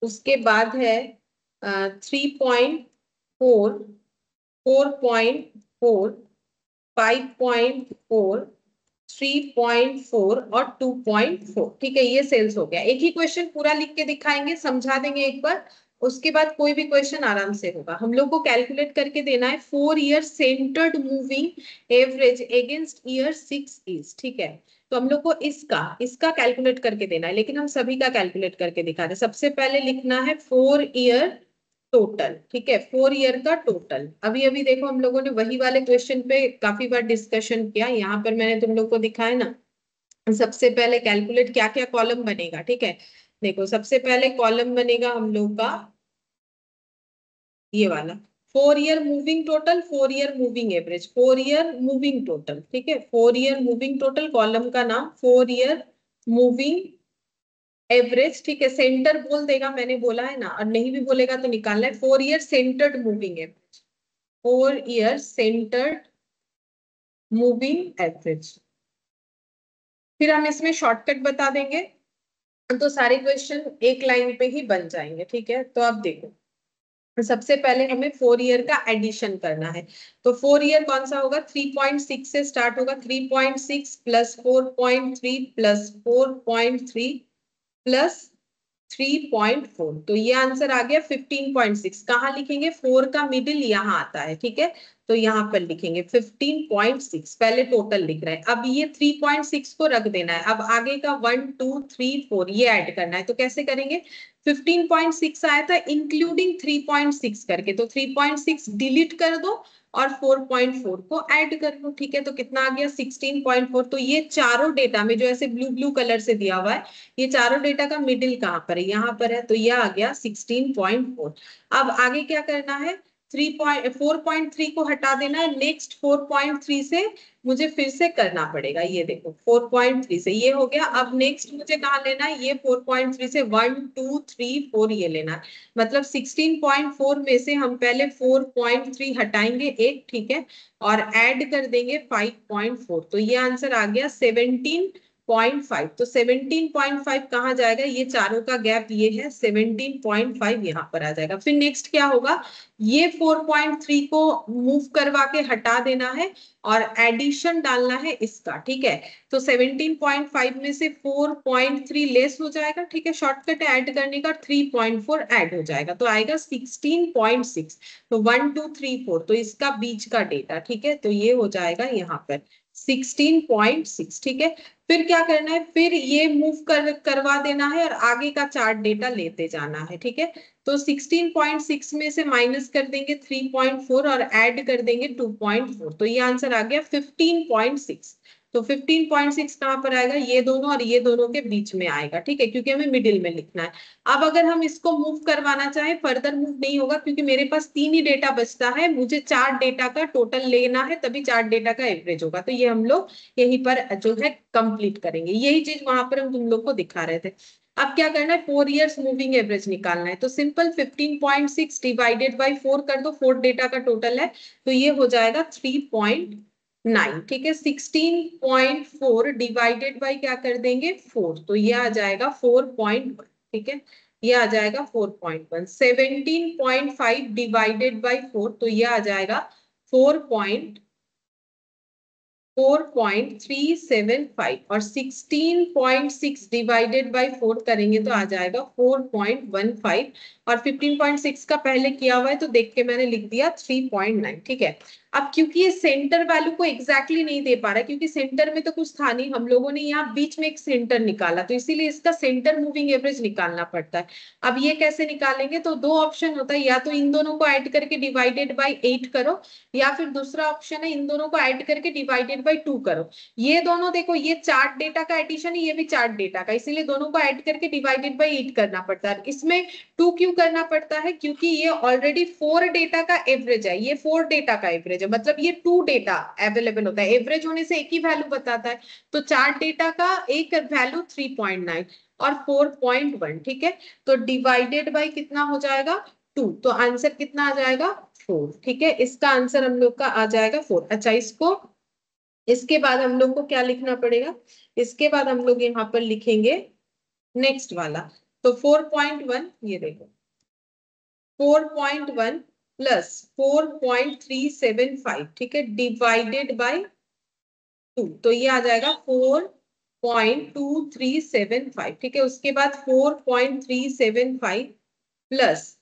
A: उसके बाद है 3.4 4.4 5.4 3.4 और 2.4, ठीक है। ये सेल्स हो गया। एक ही क्वेश्चन पूरा लिख के दिखाएंगे, समझा देंगे एक बार, उसके बाद कोई भी क्वेश्चन आराम से होगा। हम लोग को कैलकुलेट करके देना है 4 year centred moving average against year 6 is, ठीक है। तो हम लोग को इसका इसका कैलकुलेट करके देना है, लेकिन हम सभी का कैलकुलेट करके दिखा रहे। सबसे पहले लिखना है 4 ईयर टोटल, ठीक है, 4 ईयर का टोटल। अभी अभी देखो हम लोगों ने वही वाले क्वेश्चन पे काफी बार डिस्कशन किया, यहाँ पर मैंने तुम लोग को दिखाया ना। सबसे पहले कैलकुलेट क्या क्या कॉलम बनेगा, ठीक है। देखो सबसे पहले कॉलम बनेगा हम लोग का ये वाला 4 year moving total, 4 year moving average, 4 year moving total, ठीक है। 4 ईयर मूविंग टोटल, कॉलम का नाम 4 ईयर मूविंग एवरेज, ठीक है। सेंटर बोल देगा, मैंने बोला है ना, और नहीं भी बोलेगा तो निकालना है। 4 year centred moving average, 4 year centred moving average. फिर हम इसमें शॉर्टकट बता देंगे, तो सारे क्वेश्चन एक लाइन पे ही बन जाएंगे, ठीक है। तो अब देखो सबसे पहले हमें 4 ईयर का एडिशन करना है। तो 4 ईयर कौन सा होगा, 3.6 से स्टार्ट होगा। 3.6 प्लस 4.3 प्लस 4.3 प्लस 3.4, तो ये आंसर आ गया 15.6। कहाँ लिखेंगे, 4 का मिडिल यहाँ आता है, ठीक है। तो यहाँ पर लिखेंगे 15.6, पहले टोटल लिख रहे हैं। अब ये 3.6 को रख देना है। अब आगे का 1 2 3 4 ये ऐड करना है। तो कैसे करेंगे, 15.6 आया था इंक्लूडिंग 3.6 करके, तो 3.6 डिलीट कर दो और 4.4 को ऐड कर लो, ठीक है। तो कितना आ गया 16.4। तो ये चारों डेटा में जो ऐसे ब्लू ब्लू कलर से दिया हुआ है, ये चारों डेटा का मिडिल कहाँ पर है, यहाँ पर है। तो ये आ गया 16.4। अब आगे क्या करना है, 4.3 को हटा देना है। नेक्स्ट 4.3 से मुझे फिर से करना पड़ेगा। ये देखो 4.3 से ये हो गया। अब नेक्स्ट मुझे कहाँ लेना है, ये 4.3 से 1 2 3 4 ये लेना है। मतलब 16.4 में से हम पहले 4.3 हटाएंगे एक, ठीक है, और ऐड कर देंगे 5.4। तो ये आंसर आ गया 17.5। तो 17.5 कहाँ जाएगा, ये चारों का गैप ये है, 17.5 यहाँ पर आ जाएगा। फिर नेक्स्ट क्या होगा, ये 4.3 को मूव करवा के हटा देना है और एडिशन डालना है इसका, ठीक है। तो 17.5 में से 4.3 लेस हो जाएगा, ठीक है, शॉर्टकट ऐड करने का, 3.4 ऐड हो जाएगा, तो आएगा 16.6। तो 1 2 3 4, तो इसका बीच का डेटा, ठीक है, तो ये हो जाएगा यहाँ पर 16.6, ठीक है। फिर क्या करना है, फिर ये मूव करवा देना है और आगे का चार्ट डेटा लेते जाना है, ठीक है। तो 16.6 में से माइनस कर देंगे 3.4 और ऐड कर देंगे 2.4, तो ये आंसर आ गया 15.6। तो 15.6 कहां पर आएगा, ये दोनों और ये दोनों के बीच में आएगा, ठीक है, क्योंकि हमें मिडिल में लिखना है। अब अगर हम इसको मूव करवाना चाहें, फर्दर मूव नहीं होगा क्योंकि मेरे पास 3 ही डेटा बचता है, मुझे 4 डेटा का टोटल लेना है, तभी 4 डेटा का एवरेज होगा। तो ये हम लोग यहीं पर जो है कंप्लीट करेंगे। यही चीज वहां पर हम तुम लोग को दिखा रहे थे। अब क्या करना है, 4 इयर्स मूविंग एवरेज निकालना है। तो सिंपल 15.6 डिवाइडेड बाई 4 कर दो, 4 डेटा का टोटल है, तो ये हो जाएगा 3.9, ठीक है। 16.4 डिवाइडेड बाई क्या कर देंगे 4, तो ये आ जाएगा 4.1, ठीक है, ये आ जाएगा 4.1। 17.5 डिवाइडेड बाई 4, तो ये आ जाएगा 4.375, और 16.6 डिवाइडेड बाई 4 करेंगे तो आ जाएगा 4.15, और 15.6 का पहले किया हुआ है तो देख के मैंने लिख दिया 3.9, ठीक है। अब क्योंकि ये सेंटर वैल्यू को एग्जैक्टली नहीं दे पा रहा, क्योंकि सेंटर में तो कुछ था नहीं, हम लोगों ने यहाँ बीच में एक सेंटर निकाला, तो इसीलिए इसका सेंटर मूविंग एवरेज निकालना पड़ता है। अब ये कैसे निकालेंगे, तो दो ऑप्शन होता है, या तो इन दोनों को ऐड करके डिवाइडेड बाई 8 करो, या फिर दूसरा ऑप्शन है इन दोनों को ऐड करके डिवाइडेड बाई 2 करो। ये दोनों देखो, ये चार्ट डेटा का एडिशन है, ये भी चार्ट डेटा का, इसीलिए दोनों को ऐड करके डिवाइडेड बाई 8 करना पड़ता है। इसमें 2 क्यों करना पड़ता है, क्योंकि ये ऑलरेडी 4 डेटा का एवरेज है, ये 4 डेटा का एवरेज है, मतलब ये 2 डेटा अवेलेबल होता है, एवरेज होने से एक ही वैल्यू बताता है। तो चार्ट डेटा का एक वैल्यू 3.9 और 4.1, ठीक है। तो डिवाइडेड बाई कितना हो जाएगा 2, तो आंसर कितना आ जाएगा 4, ठीक है। इसका आंसर हम लोग का आ जाएगा 4। अच्छा, इसको इसके बाद हम लोग को क्या लिखना पड़ेगा, इसके बाद हम लोग यहाँ पर लिखेंगे नेक्स्ट वाला। तो 4.1, ये देखो 4.1 प्लस 4.375, ठीक है, डिवाइडेड बाई 2, तो ये आ जाएगा 4.2375, ठीक है। उसके बाद 4.375 प्लस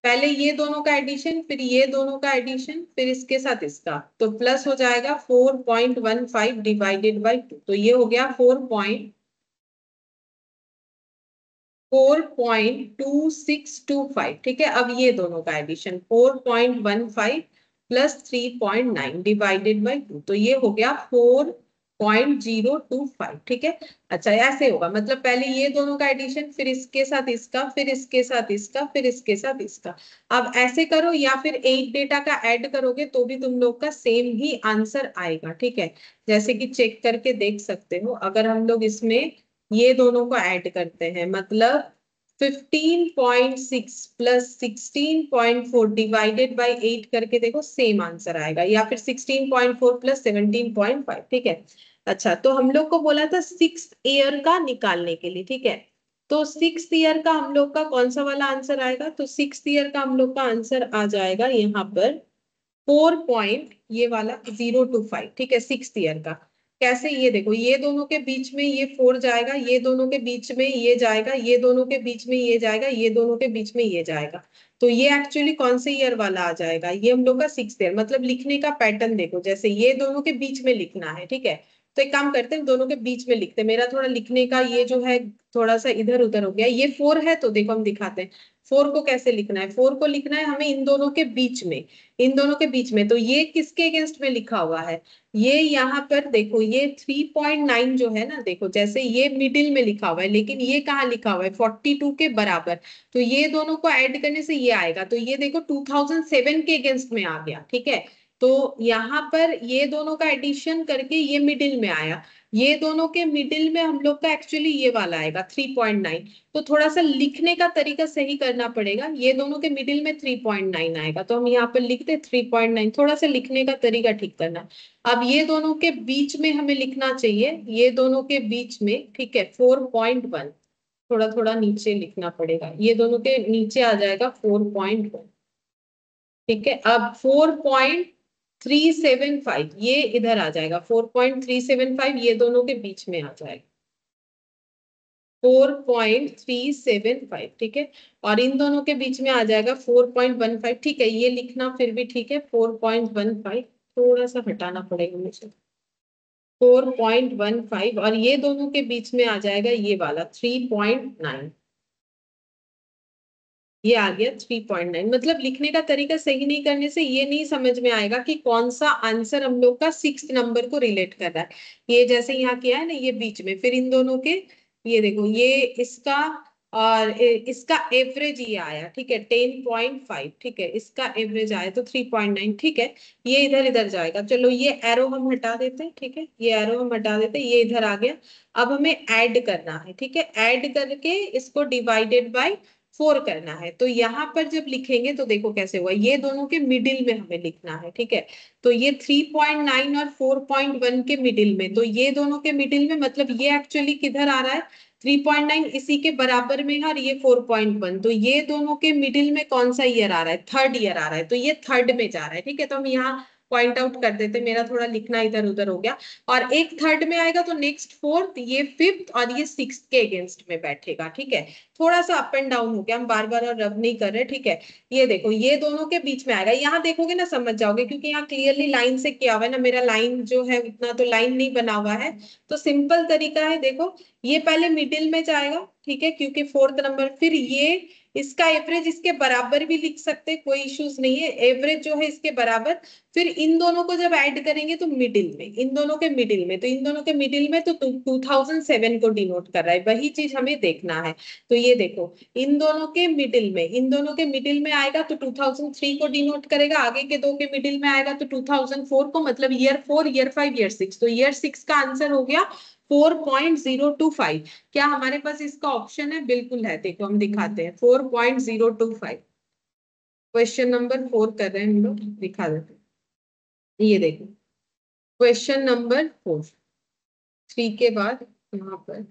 A: पहले ये दोनों का एडिशन, फिर ये दोनों का एडिशन, फिर इसके साथ इसका, तो प्लस हो जाएगा 4.15 डिवाइडेड बाई 2, तो ये हो गया 4.2625। ठीक है, अब ये दोनों का एडिशन 4.15 प्लस 3.9 डिवाइडेड बाई 2, तो ये हो गया 4.025। ठीक है, अच्छा ऐसे होगा, मतलब पहले ये दोनों का एडिशन, फिर इसके साथ इसका, फिर इसके साथ इसका, फिर इसके साथ इसका। अब ऐसे करो, या फिर 8 डेटा का ऐड करोगे तो भी तुम लोग का सेम ही आंसर आएगा। ठीक है, जैसे कि चेक करके देख सकते हो, अगर हम लोग इसमें ये दोनों को ऐड करते हैं, मतलब 15.6 प्लस 16.4 डिवाइडेड बाई 8 करके देखो, सेम आंसर आएगा, या फिर 16.4 प्लस 17.5। ठीक है, अच्छा तो हम लोग को बोला था सिक्स ईयर का निकालने के लिए। ठीक है, तो सिक्स ईयर का हम लोग का कौन सा वाला आंसर आएगा, तो सिक्स ईयर का हम लोग का आंसर आ जाएगा यहाँ पर 4 ये वाला 025। ठीक है, सिक्स ईयर का कैसे, ये देखो, ये दोनों के बीच में ये 4 जाएगा, ये दोनों के बीच में ये जाएगा, ये दोनों के बीच में ये जाएगा, ये दोनों के बीच में ये जाएगा, तो ये एक्चुअली कौन से ईयर वाला आ जाएगा, ये हम लोग का सिक्स ईयर। मतलब लिखने का पैटर्न देखो, जैसे ये दोनों के बीच में लिखना है। ठीक है, तो एक काम करते हैं, दोनों के बीच में लिखते हैं, मेरा थोड़ा लिखने का ये जो है थोड़ा सा इधर उधर हो गया। ये 4 है, तो देखो हम दिखाते हैं 4 को कैसे लिखना है। 4 को लिखना है हमें इन दोनों के बीच में, इन दोनों के बीच में, तो ये किसके अगेंस्ट में लिखा हुआ है, ये यहाँ पर देखो, ये 3.9 जो है ना, देखो जैसे ये मिडिल में लिखा हुआ है, लेकिन ये कहाँ लिखा हुआ है 42 के बराबर, तो ये दोनों को ऐड करने से ये आएगा, तो ये देखो 2007 के अगेंस्ट में आ गया। ठीक है, तो यहाँ पर ये दोनों का एडिशन करके ये मिडिल में आया, ये दोनों के मिडिल में हम लोग का एक्चुअली ये वाला आएगा 3.9। तो थोड़ा सा लिखने का तरीका सही करना पड़ेगा, ये दोनों के मिडिल में 3.9 आएगा, तो हम यहाँ पर लिखते 3.9, थोड़ा सा लिखने का तरीका ठीक करना। अब ये दोनों के बीच में हमें लिखना चाहिए, ये दोनों के बीच में, ठीक है, 4.1, थोड़ा थोड़ा नीचे लिखना पड़ेगा, ये दोनों के नीचे आ जाएगा 4.1। ठीक है, अब 4.375 ये इधर आ जाएगा, 4.375 ये दोनों के बीच में आ जाएगा, 4.375। ठीक है, और इन दोनों के बीच में आ जाएगा 4.15। ठीक है, ये लिखना फिर भी ठीक है, 4.15, थोड़ा सा हटाना पड़ेगा मुझे, 4.15, और ये दोनों के बीच में आ जाएगा ये वाला 3.9, ये आ गया 3.9। मतलब लिखने का तरीका सही नहीं करने से ये नहीं समझ में आएगा कि कौन सा आंसर हम लोग का सिक्स नंबर को रिलेट कर रहा है। ये जैसे यहाँ किया है ना, ये बीच में, फिर इन दोनों के, ये देखो, ये इसका और इसका एवरेज ये आया। ठीक है, 10.5। ठीक है, इसका एवरेज आया तो 3.9। ठीक है, ये इधर इधर जाएगा, चलो ये एरो हम हटा देते हैं। ठीक है, ये एरो हम हटा देते हैं, ये इधर आ गया। अब हमें ऐड करना है। ठीक है, ऐड करके इसको डिवाइडेड बाय 4 करना है, तो यहाँ पर जब लिखेंगे तो देखो कैसे हुआ, ये दोनों के मिडिल में हमें लिखना है। ठीक है, तो ये 3.9 और 4.1 के मिडिल में, तो ये दोनों के मिडिल में, मतलब ये एक्चुअली किधर आ रहा है, 3.9 इसी के बराबर में है, और ये 4.1, तो ये दोनों के मिडिल में कौन सा ईयर आ रहा है, थर्ड ईयर आ रहा है, तो ये थर्ड में जा रहा है। ठीक है, तो हम यहाँ पॉइंट आउट कर देते, मेरा थोड़ा लिखना इधर उधर हो गया। और एक थर्ड में आएगा तो नेक्स्ट फोर्थ, ये फिफ्थ, और ये सिक्स के अगेंस्ट में बैठेगा। ठीक है, थोड़ा सा अप एंड डाउन हो गया, हम बार बार और रब नहीं कर रहे। ठीक है, ये देखो, ये दोनों के बीच में आएगा, यहाँ देखोगे ना समझ जाओगे, क्योंकि यहाँ क्लियरली लाइन से किया हुआ है ना, मेरा लाइन जो है उतना तो लाइन नहीं बना हुआ है। तो सिंपल तरीका है, देखो, ये पहले मिडिल में जाएगा। ठीक है, क्योंकि फोर्थ नंबर, फिर ये इसका एवरेज इसके बराबर भी लिख सकते, कोई इश्यूज नहीं है, एवरेज जो है इसके बराबर। फिर इन दोनों को जब ऐड करेंगे तो मिडिल में, इन दोनों के मिडिल में, तो इन दोनों के मिडिल में तो 2007 को डिनोट कर रहा है, वही चीज हमें देखना है। तो ये देखो, इन दोनों के मिडिल में, इन दोनों के मिडिल में आएगा तो 2003 को डिनोट करेगा, आगे के दो के मिडिल में आएगा तो 2004 को, मतलब ईयर 4, ईयर 5, ईयर 6, तो ईयर 6 का आंसर हो गया 4.025। क्या हमारे पास इसका ऑप्शन है, बिल्कुल है, देखो हम दिखाते हैं 4.025। क्वेश्चन नंबर 4 कर रहे हैं हम लोग, दिखा देते हैं, ये देखो, क्वेश्चन नंबर 4, 3 के बाद यहाँ पर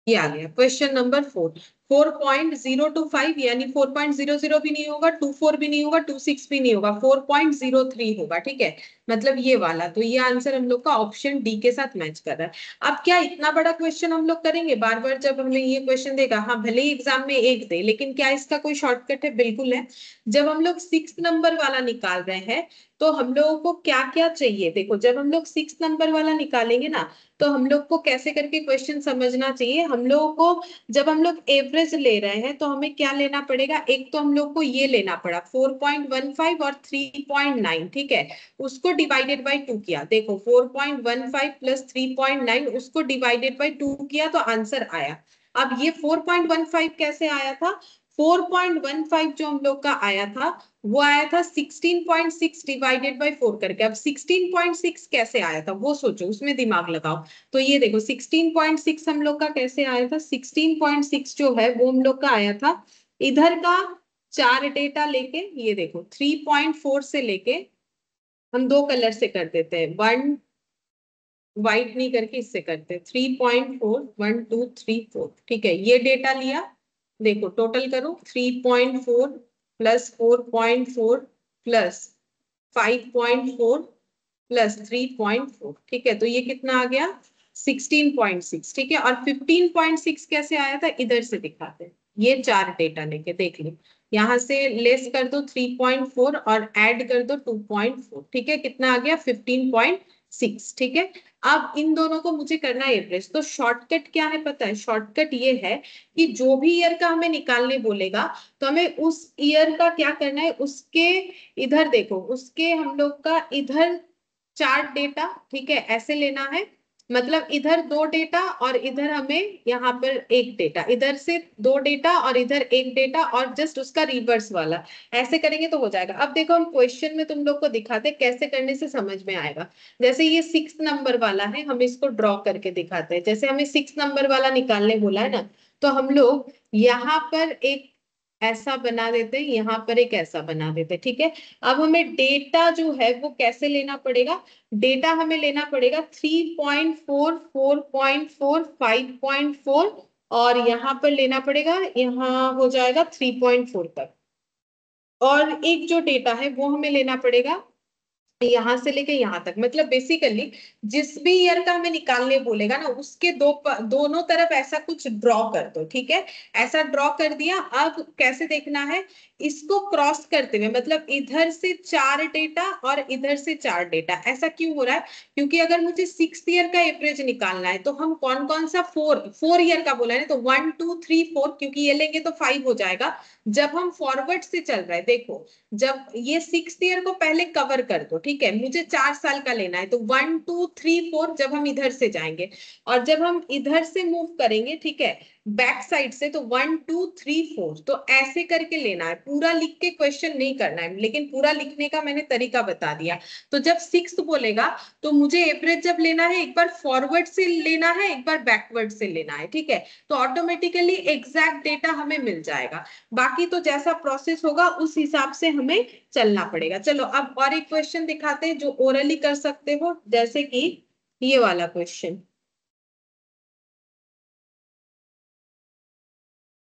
A: ये आ गया क्वेश्चन नंबर 4। 4.025 यानी 4.00 भी नहीं होगा, 24 भी नहीं होगा, 26 भी नहीं होगा, 4.03 होगा। ठीक है, मतलब ये वाला। तो ये आंसर हम लोग का ऑप्शन डी के साथ मैच कर रहा है। अब क्या इतना बड़ा क्वेश्चन हम लोग करेंगे बार बार? जब हमें ये क्वेश्चन देगा, हाँ भले ही एग्जाम में एक दे, लेकिन क्या इसका कोई शॉर्टकट है? बिल्कुल है। जब हम लोग 6 नंबर वाला निकाल रहे हैं तो हम लोगों को क्या क्या चाहिए? देखो, जब हम लोग 6 नंबर वाला निकालेंगे ना, तो हम लोग को कैसे करके क्वेश्चन समझना चाहिए। हम लोगों को जब हम लोग एवरेज ले रहे हैं तो हमें क्या लेना पड़ेगा? एक तो हम लोग को ये लेना पड़ा 4.15 और 3.9। ठीक है, उसको डिवाइडेड बाई 2 किया। देखो 4.15 प्लस 3.9, उसको डिवाइडेड बाई 2 किया तो आंसर आया। अब ये 4.15 कैसे आया था? 4.15 जो हम लोग का आया था वो आया था 16.6 डिवाइडेड बाई 4 करके। अब 16.6 कैसे आया था वो सोचो, उसमें दिमाग लगाओ। तो ये देखो 16.6 हम लोग का कैसे आया था? 16.6 जो है वो हम लोग का आया था इधर का चार डेटा लेके। ये देखो 3.4 से लेके, हम दो कलर से कर देते हैं, वन व्हाइट नहीं करके इससे करते हैं, 3.4, 1 2 3 4। ठीक है, ये डेटा लिया। देखो टोटल करो, 3.4 प्लस 4.4 प्लस 5.4 प्लस 3.4। ठीक है, तो ये कितना आ गया? 16.6। ठीक है, और 15.6 कैसे आया था इधर से दिखाते हैं। ये चार डेटा लेके देख लो, यहां से लेस कर दो 3.4 और ऐड कर दो 2.4। ठीक है, कितना आ गया? 15.6। ठीक है, अब इन दोनों को मुझे करना है एवरेज। तो शॉर्टकट क्या है पता है? शॉर्टकट ये है कि जो भी ईयर का हमें निकालने बोलेगा तो हमें उस ईयर का क्या करना है, उसके इधर देखो, उसके हम लोग का इधर चार डेटा। ठीक है, ऐसे लेना है। मतलब इधर दो डेटा और इधर हमें यहाँ पर एक डेटा, इधर से दो डेटा और इधर एक डेटा, और जस्ट उसका रिवर्स वाला। ऐसे करेंगे तो हो जाएगा। अब देखो हम क्वेश्चन में तुम लोग को दिखाते कैसे करने से समझ में आएगा। जैसे ये 6 नंबर वाला है, हम इसको ड्रॉ करके दिखाते हैं। जैसे हमें 6 नंबर वाला निकालने बोला है ना, तो हम लोग यहाँ पर एक ऐसा बना देते हैं, यहाँ पर एक ऐसा बना देते हैं। ठीक है, अब हमें डेटा जो है वो कैसे लेना पड़ेगा? डेटा हमें लेना पड़ेगा 3.4, 4.4, 5.4, और यहाँ पर लेना पड़ेगा, यहाँ हो जाएगा 3.4 तक। और एक जो डेटा है वो हमें लेना पड़ेगा यहां से लेके यहां तक। मतलब बेसिकली जिस भी ईयर का हमें निकालने बोलेगा ना, उसके दोनों तरफ ऐसा कुछ ड्रॉ कर दो। ठीक है, ऐसा ड्रॉ कर दिया। अब कैसे देखना है इसको? क्रॉस करते हुए, मतलब इधर से चार डेटा और इधर से चार डेटा। ऐसा क्यों हो रहा है? क्योंकि अगर मुझे 6 ईयर का एवरेज निकालना है तो हम कौन कौन सा, 4 ईयर का बोला है तो 1 2 3 4, क्योंकि ये लेंगे तो 5 हो जाएगा। जब हम फॉरवर्ड से चल रहे हैं, देखो जब ये 6 ईयर को पहले कवर कर दो। ठीक है, मुझे 4 साल का लेना है तो 1 2 3 4 जब हम इधर से जाएंगे, और जब हम इधर से मूव करेंगे, ठीक है, बैक साइड से, तो 1 2 3 4। तो ऐसे करके लेना है, पूरा लिख के क्वेश्चन नहीं करना है, लेकिन पूरा लिखने का मैंने तरीका बता दिया। तो जब 6 बोलेगा तो मुझे एवरेज जब लेना है, एक बार फॉरवर्ड से लेना है, एक बार बैकवर्ड से लेना है। ठीक है, तो ऑटोमेटिकली एग्जैक्ट डेटा हमें मिल जाएगा। बाकी तो जैसा प्रोसेस होगा उस हिसाब से हमें चलना पड़ेगा। चलो अब और एक क्वेश्चन दिखाते हैं जो ओरली कर सकते हो, जैसे कि ये वाला क्वेश्चन,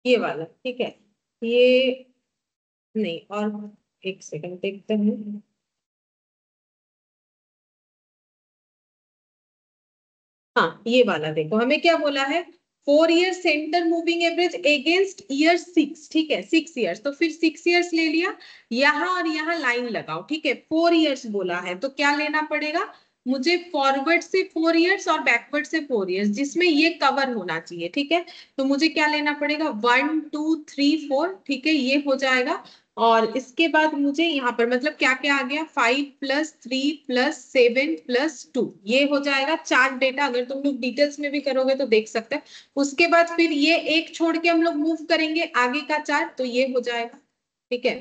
A: ये वाला। ठीक है, ये नहीं, और एक सेकंड देखते हैं। हाँ, ये वाला देखो, हमें क्या बोला है? 4 year centre moving average against year 6। ठीक है, 6 ईयर्स, तो फिर 6 ईयर्स ले लिया, यहाँ और यहाँ लाइन लगाओ। ठीक है, 4 ईयर्स बोला है तो क्या लेना पड़ेगा मुझे? फॉरवर्ड से 4 ईयर्स और बैकवर्ड से 4 ईयर्स, जिसमें ये कवर होना चाहिए। ठीक है, तो मुझे क्या लेना पड़ेगा? 1 2 3 4। ठीक है, ये हो जाएगा। और इसके बाद मुझे यहाँ पर मतलब क्या क्या आ गया? 5 + 3 + 7 + 2, ये हो जाएगा चार डेटा। अगर तुम लोग डिटेल्स में भी करोगे तो देख सकते हैं। उसके बाद फिर ये एक छोड़ के हम लोग मूव करेंगे आगे का चार, तो ये हो जाएगा। ठीक है,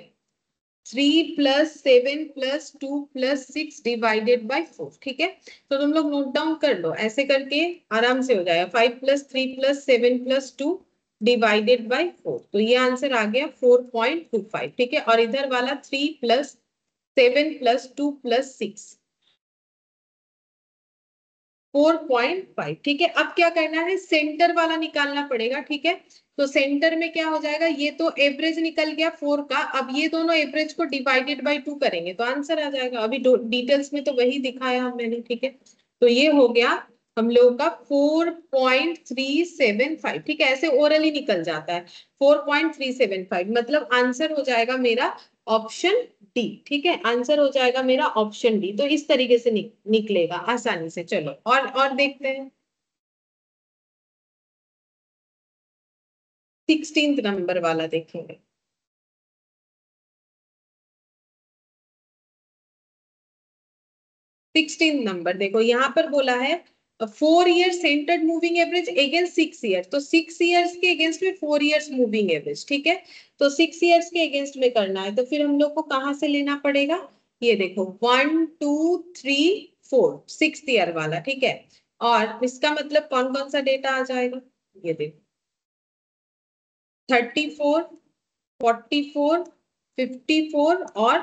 A: 3 + 7 + 2 + 6 डिवाइडेड बाई 4। ठीक है, तो तुम लोग नोट डाउन कर लो, ऐसे करके आराम से हो जाएगा। 5 + 3 + 7 + 2 डिवाइडेड बाई 4, तो ये आंसर आ गया 4.25। ठीक है, और इधर वाला 3 + 7 + 2 + 6, 4.5। ठीक है, अब क्या करना है, सेंटर वाला निकालना पड़ेगा। ठीक है, तो सेंटर में क्या हो जाएगा, ये तो एवरेज निकल गया 4 का, अब ये दोनों एवरेज को डिवाइडेड बाय 2 करेंगे तो आंसर आ जाएगा। अभी डिटेल्स में तो वही दिखाया मैंने। ठीक है, तो ये हो गया हम लोगों का 4.375। ठीक है, ऐसे ओरली निकल जाता है 4.375, मतलब आंसर हो जाएगा मेरा ऑप्शन डी। ठीक है, आंसर हो जाएगा मेरा ऑप्शन डी। तो इस तरीके से निकलेगा आसानी से। चलो और देखते हैं 16th नंबर वाला देखेंगे। 16 नंबर देखो, यहाँ पर बोला है 4 year centred moving average against 6 year. तो 6 ईयर्स के अगेंस्ट में 4 ईयर्स मूविंग एवरेज। ठीक है, तो 6 ईयर्स के अगेंस्ट में करना है तो फिर हम लोग को कहाँ से लेना पड़ेगा, ये देखो 1 2 3 4 6th ईयर वाला। ठीक है, और इसका मतलब कौन कौन सा डेटा आ जाएगा, ये देखो 34 44 54 और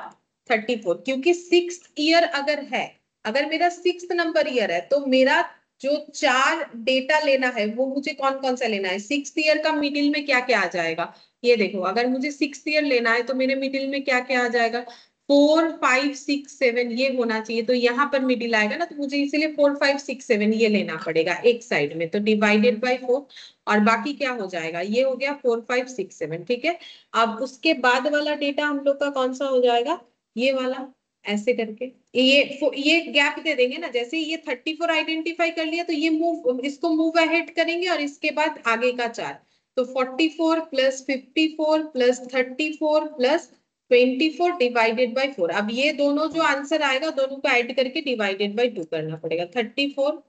A: 34, क्योंकि 6th ईयर अगर है, अगर मेरा 6th नंबर ईयर है तो मेरा जो 4 डेटा लेना है वो मुझे कौन कौन सा लेना है, 6th ईयर का मिडिल में क्या क्या आ जाएगा। ये देखो, अगर मुझे 6th ईयर लेना है तो मेरे मिडिल में क्या क्या आ जाएगा, 4 5 6 7 ये होना चाहिए। तो यहाँ पर मिडिल आएगा ना, तो मुझे इसीलिए 4 5 6 7 ये लेना पड़ेगा एक साइड में, तो डिवाइडेड बाय 4, और बाकी क्या हो जाएगा, ये हो गया 4 5 6 7। ठीक है, अब उसके बाद वाला डेटा हम लोग का कौन सा हो जाएगा, ये वाला, ऐसे करके ये गैप दे देंगे ना। जैसे ये 34 आइडेंटिफाई कर लिया तो ये मूव, इसको मूव अहेड करेंगे और इसके बाद आगे का 4, तो 44 plus 54 plus 34 plus 24 divided by 4। अब ये दोनों जो आंसर आएगा दोनों को ऐड करके डिवाइडेड बाय 2 करना पड़ेगा, 34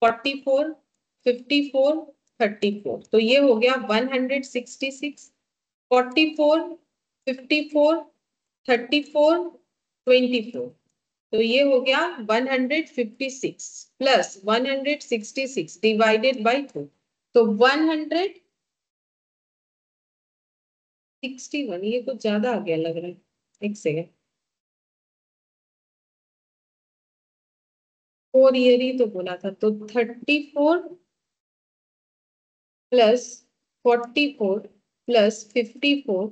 A: 44 54 34, तो ये हो गया 166 44 54 34 24, तो ये हो गया 156 प्लस 166 डिवाइडेड बाय 2, तो 161। ये कुछ ज्यादा आ गया लग रहा है, एक सेकेंड, 4 ईयर ही तो बोला था, तो 34 plus 44 plus 54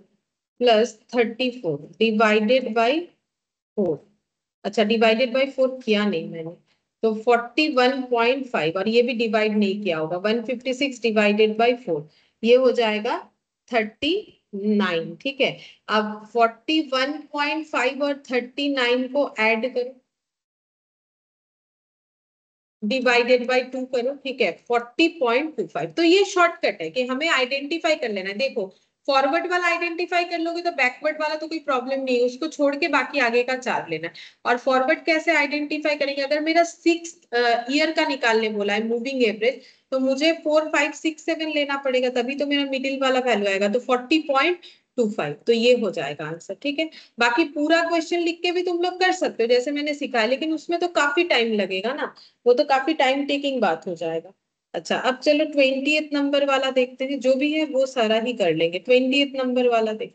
A: plus 34 divided by 4। अच्छा, डिवाइडेड बाय 4 किया नहीं मैंने, तो 41.5, और ये भी डिवाइड नहीं किया होगा, 156 डिवाइडेड बाय 4 ये हो जाएगा 39। ठीक है, अब 41.5 और 39 को ऐड करो, डिवाइडेड बाय 2 करो। ठीक है, 40.25। तो ये शॉर्टकट है कि हमें आइडेंटिफाई कर लेना है। देखो, फॉरवर्ड वाला आइडेंटिफाई कर लोगे तो बैकवर्ड वाला तो कोई प्रॉब्लम नहीं है, उसको छोड़ के बाकी आगे का 4 लेना है। और फॉरवर्ड कैसे आइडेंटिफाई करेंगे, अगर मेरा 6th ईयर का निकालने बोला है मूविंग एवरेज, तो मुझे 4 5 6 7 लेना पड़ेगा, तभी तो मेरा मिडिल वाला वैल्यू आएगा, तो 40.25, तो ये हो जाएगा आंसर। ठीक है, बाकी पूरा क्वेश्चन लिख के भी तुम लोग कर सकते हो जैसे मैंने सिखाया, लेकिन उसमें तो काफी टाइम लगेगा ना, वो तो काफी टाइम टेकिंग बात हो जाएगा। अच्छा, अब चलो 20th नंबर वाला देखते हैं, जो भी है वो सारा ही कर लेंगे। 20th नंबर वाला देख,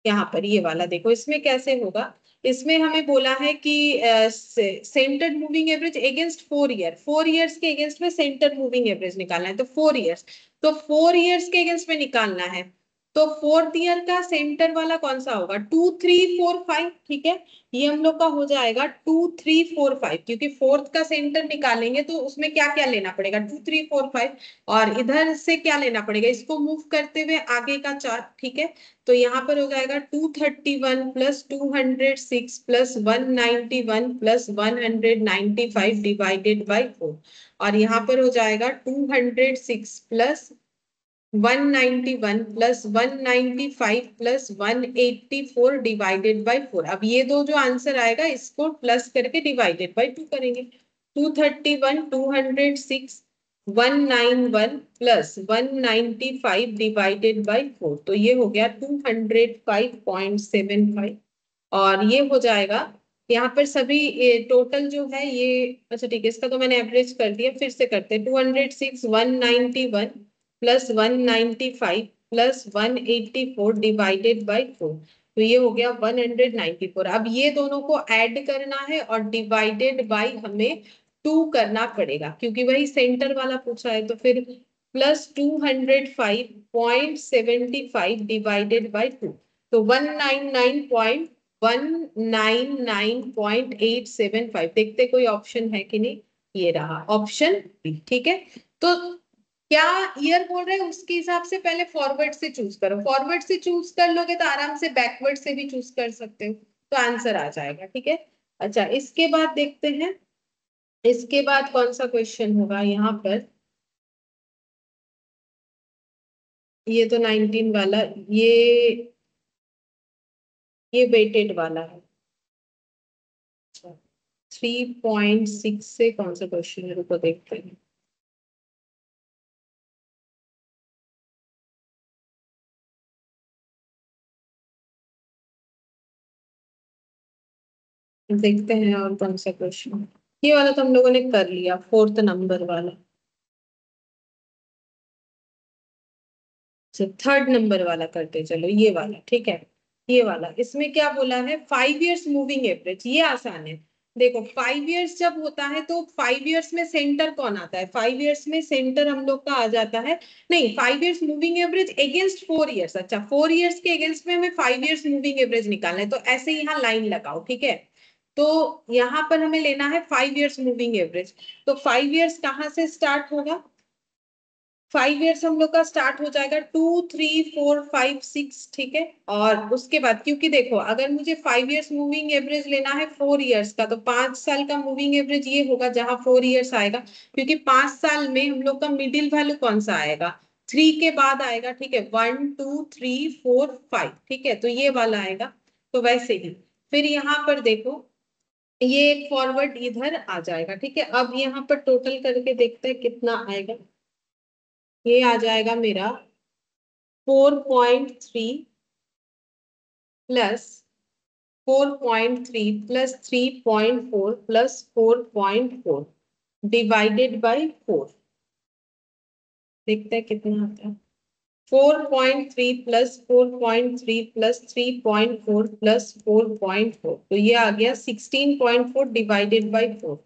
A: यहाँ पर ये वाला देखो, इसमें कैसे होगा, इसमें हमें बोला है कि centred moving average against 4 year, 4 years के अगेंस्ट में सेंटर मूविंग एवरेज निकालना है, तो 4 ईयर्स, तो 4 ईयर्स के अगेंस्ट में निकालना है, तो 4th ईयर का सेंटर वाला कौन सा होगा, 2 3 4 5। ठीक है, ये हम लोग का हो जाएगा 2 3 4 5, क्योंकि 4th का सेंटर निकालेंगे तो उसमें क्या क्या लेना पड़ेगा, 2 3 4 5, और इधर से क्या लेना पड़ेगा, इसको मूव करते हुए आगे का 4। ठीक है, तो यहाँ पर हो जाएगा 231 plus 206 plus 191 plus 195 divided by 4, और यहाँ पर हो जाएगा 206 plus 191 plus 195 plus 184 divided by 4। अब ये दो जो आंसर आएगा इसको प्लस करके डिवाइडेड बाई 2 करेंगे, 231 206 191 प्लस 195 डिवाइडेड बाई 4, तो ये हो गया 205.75, और ये हो जाएगा यहाँ पर सभी टोटल जो है ये, अच्छा ठीक है, इसका तो मैंने एवरेज कर दिया, फिर से करते हैं, 206 191 प्लस 195 प्लस 184 डिवाइडेड बाई 4, तो ये हो गया 194। अब ये दोनों को ऐड करना है और डिवाइडेड बाई हमें 2 करना पड़ेगा क्योंकि वही सेंटर वाला पूछा है। तो फिर प्लस 205.75 डिवाइडेड बाई 2, तो 199.199.875। देखते कोई ऑप्शन है कि नहीं, ये रहा ऑप्शन बी। ठीक है, तो क्या ईयर बोल रहे हैं उसके हिसाब से पहले फॉरवर्ड से चूज करो, फॉरवर्ड से चूज कर लोगे तो आराम से बैकवर्ड से भी चूज कर सकते हो, तो आंसर आ जाएगा। ठीक है, अच्छा इसके बाद देखते हैं, इसके बाद कौन सा क्वेश्चन होगा यहाँ पर। ये तो 19 वाला, ये वेटेड वाला है। 3.6 से कौन सा क्वेश्चन है, रुको देखते हैं। देखते हैं और कौन सा क्वेश्चन। ये वाला तो हम लोगों ने कर लिया, 4th नंबर वाला। 3rd नंबर वाला करते चलो, ये वाला ठीक है। ये वाला, इसमें क्या बोला है, 5 इयर्स मूविंग एवरेज, ये आसान है। देखो 5 इयर्स जब होता है तो 5 इयर्स में सेंटर कौन आता है, 5 इयर्स में सेंटर हम लोग का आ जाता है, नहीं 5 years moving average against 4 years. अच्छा 4 इयर्स के अगेंस्ट में हमें 5 इयर्स मूविंग एवरेज निकालना है, तो ऐसे यहाँ लाइन लगाओ। ठीक है, तो यहाँ पर हमें लेना है 5 इयर्स मूविंग एवरेज। तो 5 इयर्स कहाँ से स्टार्ट होगा, 5 इयर्स हम लोग का स्टार्ट हो जाएगा 2, 3, 4, 5, 6। ठीक है, और उसके बाद क्योंकि देखो अगर मुझे 5 इयर्स मूविंग एवरेज लेना है 4 इयर्स का, तो 5 साल का मूविंग एवरेज ये होगा जहां 4 इयर्स आएगा, क्योंकि 5 साल में हम लोग का मिडिल वैल्यू कौन सा आएगा, 3 के बाद आएगा। ठीक है, 1, 2, 3, 4, 5। ठीक है, तो ये वाला आएगा। तो वैसे ही फिर यहाँ पर देखो, ये एक फॉरवर्ड इधर आ जाएगा। ठीक है, अब यहाँ पर टोटल करके देखते हैं कितना आएगा। ये आ जाएगा मेरा 4.3 plus 4.3 plus 3.4 plus 4.4 divided by 4। देखते हैं कितना आता है, 4.3 प्लस 4.3 प्लस 3.4 प्लस 4.4, तो ये आ गया 16.4 डिवाइडेड बाई 4।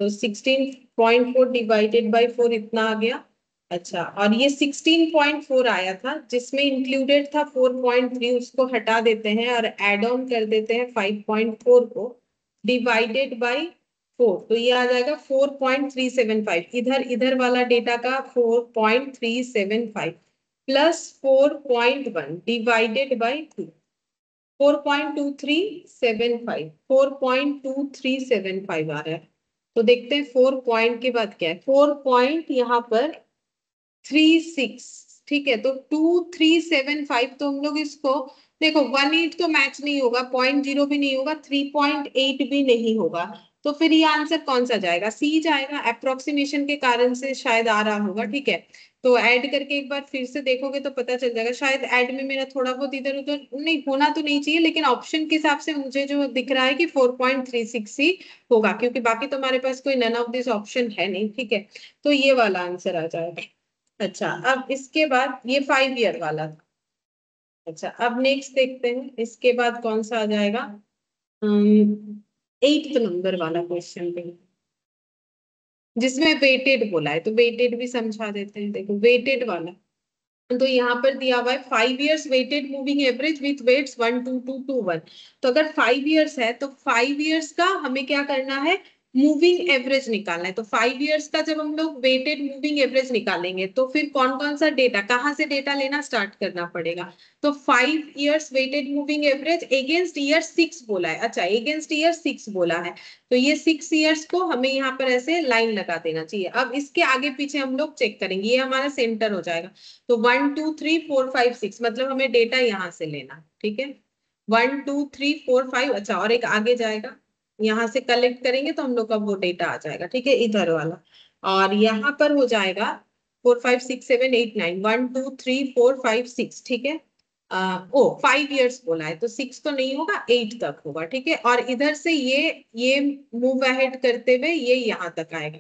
A: तो 16.4 डिवाइडेड बाई 4 इतना आ गया। अच्छा, और ये 16.4 आया था जिसमें इंक्लूडेड था 4.3, उसको हटा देते हैं और एड ऑन कर देते हैं 5.4 को, डिवाइडेड बाई 4, तो ये आ जाएगा 4.375। इधर इधर वाला डेटा का 4.375 प्लस 4.1 डिवाइडेड बाई 2, 4.2375, 4.2375 आ रहा है। तो देखते हैं 4 पॉइंट के बाद क्या है, 4 पॉइंट यहाँ पर 36। ठीक है, तो 2375, तो हम लोग इसको देखो 18 तो मैच नहीं होगा, 0.0 भी नहीं होगा, 3.8 भी नहीं होगा, तो फिर ये आंसर कौन सा जाएगा, सी जाएगा। अप्रोक्सीमेशन के कारण से शायद आ रहा होगा। ठीक है, तो ऐड करके एक बार फिर से देखोगे तो पता चल जाएगा। शायद ऐड में मेरा थोड़ा बहुत इधर उधर नहीं होना तो नहीं चाहिए, लेकिन ऑप्शन के हिसाब से मुझे जो दिख रहा है कि 4.36 ही होगा, क्योंकि बाकी तो हमारे पास कोई नन ऑफ दिस ऑप्शन है नहीं। ठीक है, तो ये वाला आंसर आ जाएगा। अच्छा, अब इसके बाद ये 5 ईयर वाला था। अच्छा, अब नेक्स्ट देखते हैं, इसके बाद कौन सा आ जाएगा, 8th नंबर वाला क्वेश्चन पे, जिसमें वेटेड बोला है, तो वेटेड भी समझा देते हैं। देखो वेटेड वाला, तो यहाँ पर दिया हुआ है 5 years weighted moving average with weights 1, 2, 2, 2, 1। तो अगर 5 इयर्स है तो 5 इयर्स का हमें क्या करना है, मूविंग एवरेज निकालना है। तो 5 इयर्स का जब हम लोग वेटेड मूविंग एवरेज निकालेंगे तो फिर कौन कौन सा डेटा, कहाँ से डेटा लेना स्टार्ट करना पड़ेगा। तो 5 years weighted moving average against year 6 बोला है। अच्छा, अगेंस्ट ईयर 6 बोला है, तो ये 6 इयर्स को हमें यहाँ पर ऐसे लाइन लगा देना चाहिए। अब इसके आगे पीछे हम लोग चेक करेंगे, ये हमारा सेंटर हो जाएगा। तो 1, 2, 3, 4, 5, 6 मतलब हमें डेटा यहाँ से लेना है। ठीक है, 1, 2, 3, 4, 5। अच्छा, और एक आगे जाएगा, यहाँ से कलेक्ट करेंगे तो हम लोग का वो डेटा आ जाएगा। ठीक है, इधर वाला, और यहाँ पर हो जाएगा 4, 5, 6, 7, 8, 9, 1, 2, 3, 4, 5, 6। ठीक है, ओ 5 इयर्स बोला है तो 6 तो नहीं होगा, 8 तक होगा। ठीक है, और इधर से ये मूव अहेड करते हुए ये यहाँ तक आएगा।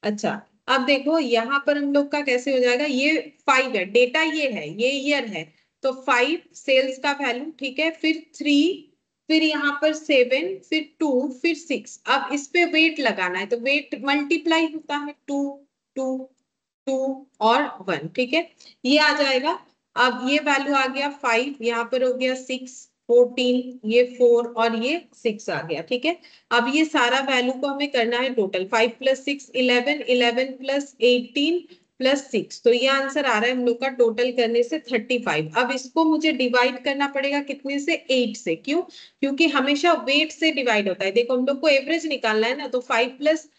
A: अच्छा, अब देखो यहाँ पर हम लोग का कैसे हो जाएगा, ये 5 है, डेटा ये है, ये ईयर है, तो 5 सेल्स का वैल्यू। ठीक है, फिर 3 फिर यहाँ पर 7, फिर 2, फिर 6। अब इस पे वेट लगाना है, तो वेट मल्टीप्लाई होता है, 2 2 2 और 1, ठीक है, ये आ जाएगा। अब ये वैल्यू आ गया 5, यहाँ पर हो गया 6, 14, ये 4 और ये 6 आ गया, ठीक है। अब ये सारा वैल्यू को हमें करना है टोटल, 5 + 6 11, 11 + 18 + 6, तो ये आंसर आ रहा है हम लोग का टोटल करने से 35। अब इसको मुझे डिवाइड करना पड़ेगा कितने से, 8 से। क्यों? क्योंकि हमेशा वेट से डिवाइड होता है। देखो हम लोग को एवरेज निकालना है ना, तो 5 +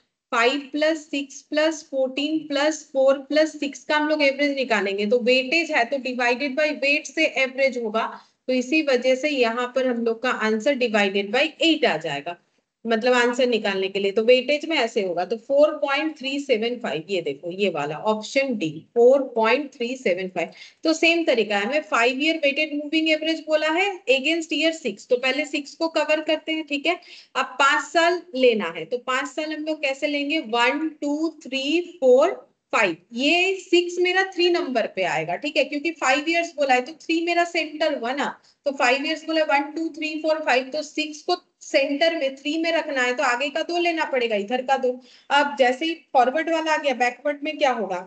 A: 6 + 14 + 4 + 6 का हम लोग एवरेज निकालेंगे, तो वेटेज है तो डिवाइडेड बाय वेट से एवरेज होगा, तो इसी वजह से यहाँ पर हम लोग का आंसर डिवाइडेड बाय 8 आ जाएगा, मतलब आंसर निकालने के लिए। तो वेटेज में ऐसे होगा, तो 4.375, ये देखो ये वाला ऑप्शन डी 4.375। तो सेम तरीका है, मैं 5 ईयर वेटेड मूविंग एवरेज बोला है अगेंस्ट ईयर 6, तो पहले 6 को कवर करते हैं, ठीक है। अब 5 साल लेना है, तो 5 साल हम लोग कैसे लेंगे, 1 2 3 4 5, ये 6 मेरा 3 नंबर पे आएगा, ठीक है, क्योंकि 5 इयर्स बोला है तो 3 मेरा सेंटर हुआ ना, तो 5 इयर्स बोला 1 2 3 4 5, तो 6 को सेंटर में 3 में रखना है, तो आगे का 2 लेना पड़ेगा, इधर का 2। अब जैसे ही फॉरवर्ड वाला आ गया, बैकवर्ड में क्या होगा,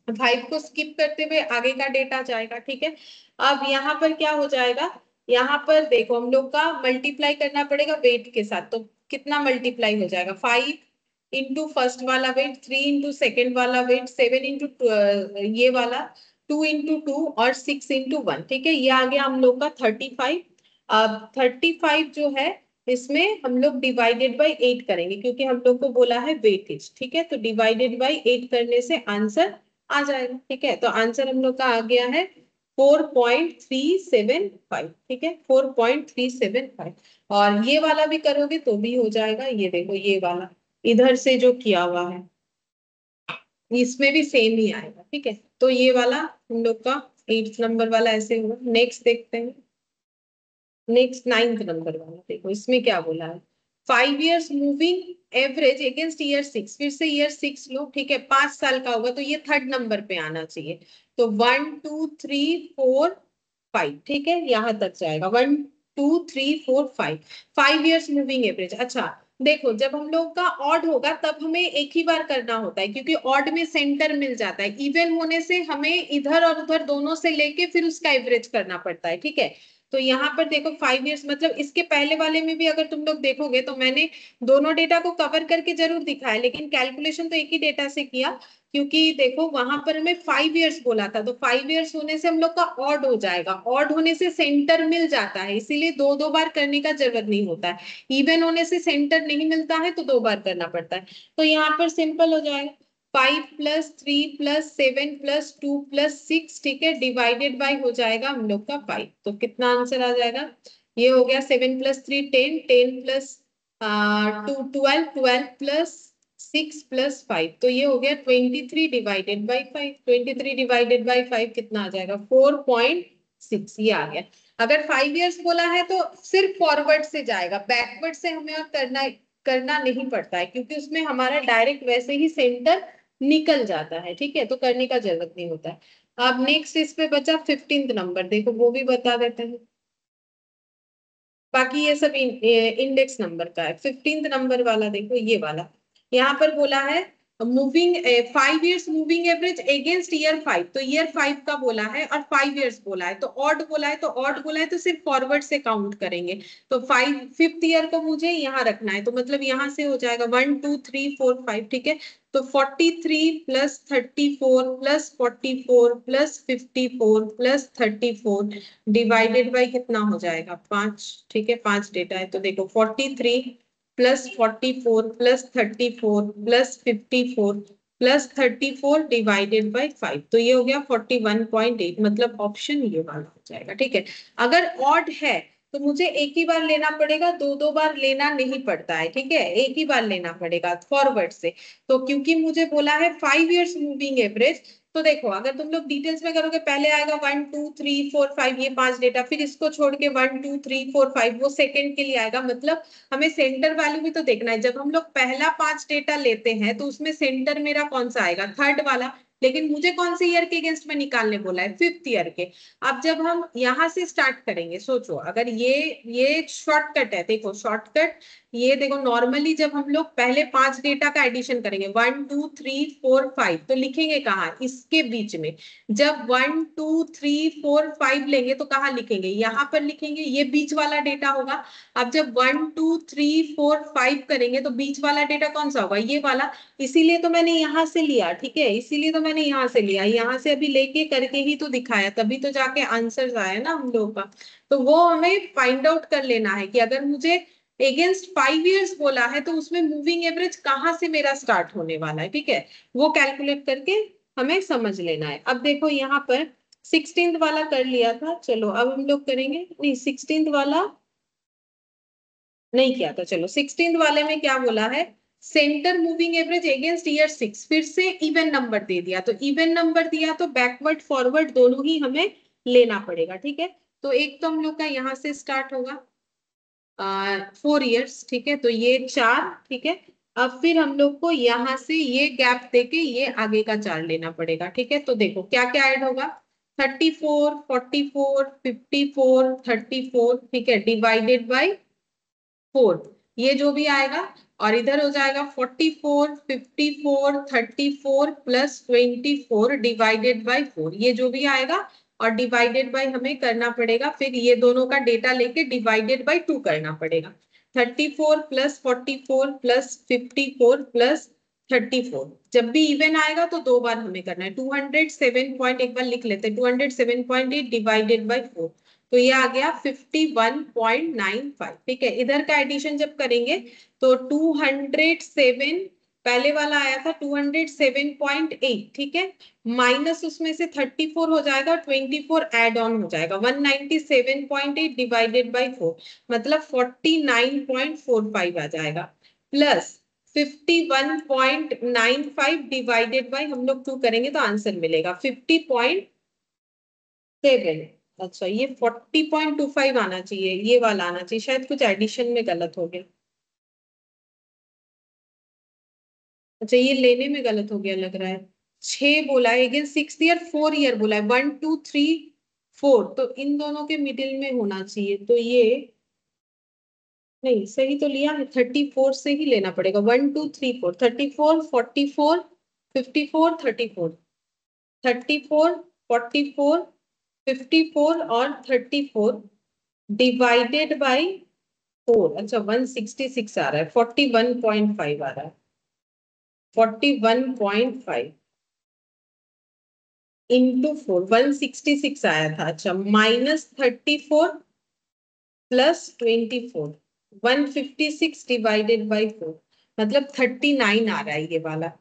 A: 5 को स्किप करते हुए आगे का डेटा जाएगा, ठीक है। अब यहाँ पर क्या हो जाएगा, यहाँ पर देखो हम लोग का मल्टीप्लाई करना पड़ेगा वेट के साथ, तो कितना मल्टीप्लाई हो जाएगा, 5 इंटू फर्स्ट वाला वेट, 3 इंटू सेकेंड वाला वेट, 7 इंटू ये वाला, 2 इंटू 2 और 6 इंटू 1, ठीक है, ये आ गया हम लोग का 35। अब 35 जो है इसमें हम लोग डिवाइडेड बाई 8 करेंगे, क्योंकि हम लोग को बोला है वेटेज, ठीक है, तो डिवाइडेड बाई 8 करने से आंसर आ जाएगा, ठीक है। तो आंसर हम लोग का आ गया है 4.375, ठीक है, 4.375। और ये वाला भी करोगे तो भी हो जाएगा, ये देखो ये वाला इधर से जो किया हुआ है इसमें भी सेम ही आएगा, ठीक है। तो ये वाला हम लोग का 8th नंबर वाला ऐसे हुआ। नेक्स्ट देखते हैं, नेक्स्ट 9th नंबर वाला देखो, इसमें क्या बोला है, 5 years moving average against year 6, फिर से ईयर 6 लो, ठीक है, 5 साल का होगा, तो ये 3rd नंबर पे आना चाहिए, तो 1 2 3 4 5, ठीक है, यहां तक जाएगा, 1 2 3 4 5, 5 इयर्स मूविंग एवरेज। अच्छा देखो, जब हम लोग का ऑड होगा तब हमें एक ही बार करना होता है, क्योंकि ऑड में सेंटर मिल जाता है, इवन होने से हमें इधर और उधर दोनों से लेके फिर उसका एवरेज करना पड़ता है, ठीक है। तो यहाँ पर देखो 5 इयर्स, मतलब इसके पहले वाले में भी अगर तुम लोग देखोगे तो मैंने दोनों डेटा को कवर करके जरूर दिखाया, लेकिन कैलकुलेशन तो एक ही डेटा से किया, क्योंकि देखो वहां पर हमें 5 इयर्स बोला था, तो 5 इयर्स होने से हम लोग का ऑड हो जाएगा, ऑड होने से सेंटर मिल जाता है, इसीलिए दो दो बार करने का जरूरत नहीं होता है। इवन होने से सेंटर नहीं मिलता है तो 2 बार करना पड़ता है, तो यहाँ पर सिंपल हो जाएगा, 5 + 3 + 7 + 2 + 6, ठीक है, डिवाइडेड बाय हो जाएगा हम लोग का 5, तो कितना आंसर आ जाएगा, ये हो गया 7 + 3 10, 10 + 2 12, 12 + 6 + 5, तो ये हो गया 23 डिवाइडेड बाई 5, 23 डिवाइडेड बाई 5 कितना आ जाएगा, 4.6, ये आ गया। अगर 5 इयर्स बोला है तो सिर्फ फॉरवर्ड से जाएगा, बैकवर्ड से हमें और करना करना नहीं पड़ता है, क्योंकि उसमें हमारा डायरेक्ट वैसे ही सेंटर निकल जाता है, ठीक है, तो करने का जरूरत नहीं होता है। अब नेक्स्ट इस पे बचा 15th नंबर, देखो वो भी बता देते हैं, बाकी ये सब इंडेक्स नंबर का है। 15th नंबर वाला देखो, ये वाला यहाँ पर बोला है moving 5 years moving average against year 5, तो ईयर 5 का बोला है और 5 इयर्स बोला है, तो ऑड बोला है, तो ऑड बोला है तो सिर्फ फॉरवर्ड से काउंट करेंगे, तो 5th ईयर को मुझे यहाँ रखना है, तो मतलब यहाँ से हो जाएगा 1 2 3 4 5, ठीक है, तो 43 + 34 + 44 + 54 + 34 डिवाइडेड बाई कितना हो जाएगा, 5, ठीक है, 5 डेटा है, तो देखो 43 + 44 + 34 + 54 + 34 डिवाइडेड बाई 5, तो ये हो गया 41.8, मतलब ऑप्शन ये वाला हो जाएगा, ठीक है। अगर ऑड है तो मुझे एक ही बार लेना पड़ेगा, दो दो बार लेना नहीं पड़ता है, ठीक है, एक ही बार लेना पड़ेगा फॉरवर्ड से। तो क्योंकि मुझे बोला है 5 इयर्स मूविंग एवरेज, तो देखो अगर तुम लोग डिटेल्स में करोगे, पहले आएगा 1 2 3 4 5, ये 5 डेटा, फिर इसको छोड़ के 1 2 3 4 5, वो सेकंड के लिए आएगा, मतलब हमें सेंटर वैल्यू भी तो देखना है। जब हम लोग पहला 5 डेटा लेते हैं तो उसमें सेंटर मेरा कौन सा आएगा, 3rd वाला, लेकिन मुझे कौन से ईयर के अगेंस्ट में निकालने बोला है, 5th ईयर के। अब जब हम यहाँ से स्टार्ट करेंगे, सोचो अगर ये शॉर्टकट है, देखो शॉर्टकट, ये देखो नॉर्मली जब हम लोग पहले 5 डेटा का एडिशन करेंगे 1 2 3 4 5, तो लिखेंगे कहाँ, इसके बीच में। जब 1 2 3 4 5 लेंगे तो कहाँ लिखेंगे, यहाँ पर लिखेंगे, ये बीच वाला डेटा होगा। अब जब 1 2 3 4 5 करेंगे तो बीच वाला डेटा कौन सा होगा, ये वाला। इसीलिए तो मैंने यहाँ से लिया, ठीक है, इसीलिए तो मैंने यहाँ से लिया, यहाँ से अभी लेके करके ही तो दिखाया, तभी तो जाके आंसर आया ना हम लोगों का। तो वो हमें फाइंड आउट कर लेना है कि अगर मुझे अगेंस्ट 5 इयर्स बोला है तो उसमें मूविंग एवरेज कहाँ से मेरा स्टार्ट होने वाला है, ठीक है, वो कैलकुलेट करके हमें समझ लेना है। अब देखो यहाँ पर 16th वाला कर लिया था, चलो अब हम लोग करेंगे, नहीं 16th वाला नहीं किया था, चलो 16th वाले में क्या बोला है, centre moving average against year 6, फिर से इवन नंबर दे दिया, तो इवन नंबर दिया तो बैकवर्ड फॉरवर्ड दोनों ही हमें लेना पड़ेगा, ठीक है। तो एक तो हम लोग का यहाँ से स्टार्ट होगा 4 इयर्स, ठीक है, तो ये 4, ठीक है। अब फिर हम लोग को यहाँ से ये गैप देके ये आगे का 4 लेना पड़ेगा, ठीक है। तो देखो क्या क्या ऐड होगा, 34 44 54 34, ठीक है, डिवाइडेड बाई 4, ये जो भी आएगा, और इधर हो जाएगा 44 54 34 प्लस 24 डिवाइडेड बाई 4, ये जो भी आएगा, और डिवाइडेड बाई हमें करना पड़ेगा, फिर ये दोनों का डेटा लेके डिवाइडेड बाई 2 करना पड़ेगा। 34 प्लस 44 प्लस 54 प्लस 34, जब भी इवन आएगा तो 2 बार हमें करना है। 207 पॉइंट, एक बार लिख लेते हैं, 207.8 डिवाइडेड बाई 4, तो ये आ गया 51.95, ठीक है। इधर का एडिशन जब करेंगे तो 207, पहले वाला आया था 207.8, ठीक है, माइनस उसमें से 34 हो जाएगा, 24 एड ऑन हो जाएगा, 197.8 डिवाइडेड बाई 4, मतलब 49.45 आ जाएगा, प्लस 51.95 डिवाइडेड बाई हम लोग 2 करेंगे तो आंसर मिलेगा 50.7। अच्छा, ये 40.25 आना चाहिए, ये वाला आना चाहिए, शायद कुछ एडिशन में गलत हो गया। अच्छा, ये लेने में गलत हो गया लग रहा है, 6 बोला है, अगेन 6th ईयर 4 ईयर बोला है, 1 2 3 4, तो इन दोनों के मिडिल में होना चाहिए, तो ये नहीं, सही तो लिया है, 34 से ही लेना पड़ेगा, 1 2 3 4, 34 44 54 34, 34 44 54 और 34 डिवाइडेड बाई 4, अच्छा 166 आ रहा है, 41.5 आ रहा है, 41.5 इंटू 4, 166 आया था, अच्छा -34 प्लस 24, 156 डिवाइडेड बाई 4, मतलब 39 आ रहा है ये वाला,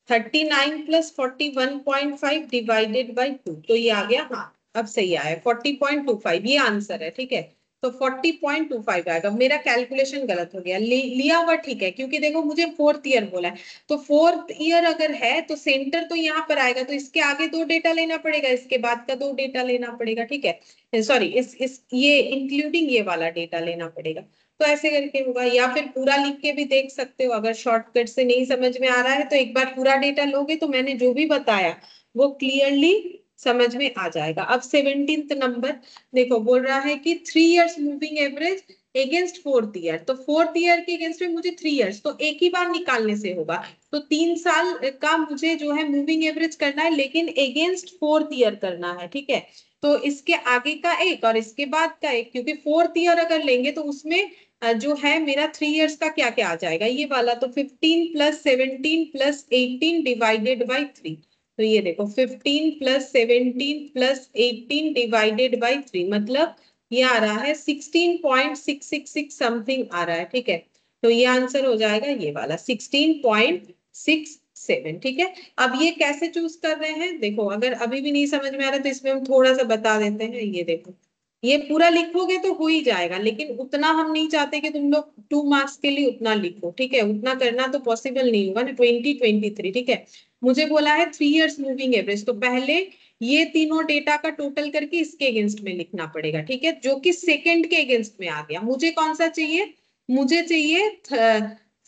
A: 39 प्लस 41.5 डिवाइडेड बाई 2, तो ये आ गया, हाँ अब सही आया 40.25, ये आंसर है, ठीक है। तो 40.25 आएगा, मेरा कैलकुलेशन गलत हो गया, लिया हुआ ठीक है, क्योंकि देखो मुझे 4th ईयर बोला है, तो 4th ईयर अगर है तो सेंटर तो यहाँ पर आएगा, तो इसके आगे 2 डेटा लेना पड़ेगा, इसके बाद का 2 डेटा लेना पड़ेगा, ठीक है, सॉरी इस ये इंक्लूडिंग ये वाला डेटा लेना पड़ेगा। तो ऐसे करके होगा, या फिर पूरा लिख के भी देख सकते हो, अगर शॉर्टकट से नहीं समझ में आ रहा है तो एक बार पूरा डेटा लोगे तो मैंने जो भी बताया वो क्लियरली समझ में आ जाएगा। अब 17th नंबर देखो, बोल रहा है कि 3 years moving average against 4th year, तो 4th ईयर के अगेंस्ट में मुझे 3 इयर्स, तो एक ही बार निकालने से होगा, तो 3 साल का मुझे जो है मूविंग एवरेज करना है, लेकिन अगेंस्ट 4th ईयर करना है, ठीक है। तो इसके आगे का एक और इसके बाद का एक, क्योंकि 4th ईयर अगर लेंगे तो उसमें जो है मेरा 3 इयर्स का क्या क्या आ जाएगा, ये वाला, तो 15 प्लस 17 प्लस 18 डिवाइडेड बाई 3, तो ये देखो 15 प्लस 17 प्लस 18 डिवाइडेड बाई 3, मतलब ये आ रहा है 16.666 समथिंग आ रहा है, ठीक है। तो ये आंसर हो जाएगा ये वाला 16.67, ठीक है। अब ये कैसे चूज कर रहे हैं, देखो अगर अभी भी नहीं समझ में आ रहा तो इसमें हम थोड़ा सा बता देते हैं, ये देखो, ये पूरा लिखोगे तो हो ही जाएगा, लेकिन उतना हम नहीं चाहते कि तुम लोग 2 मार्क्स के लिए उतना लिखो, ठीक है, उतना करना तो पॉसिबल नहीं होगा ना, 2023, ठीक है। मुझे बोला है 3 इयर्स मूविंग एवरेज, तो पहले ये तीनों डेटा का टोटल करके इसके अगेंस्ट में लिखना पड़ेगा, ठीक है, जो कि सेकंड के अगेंस्ट में आ गया। मुझे कौन सा चाहिए, मुझे चाहिए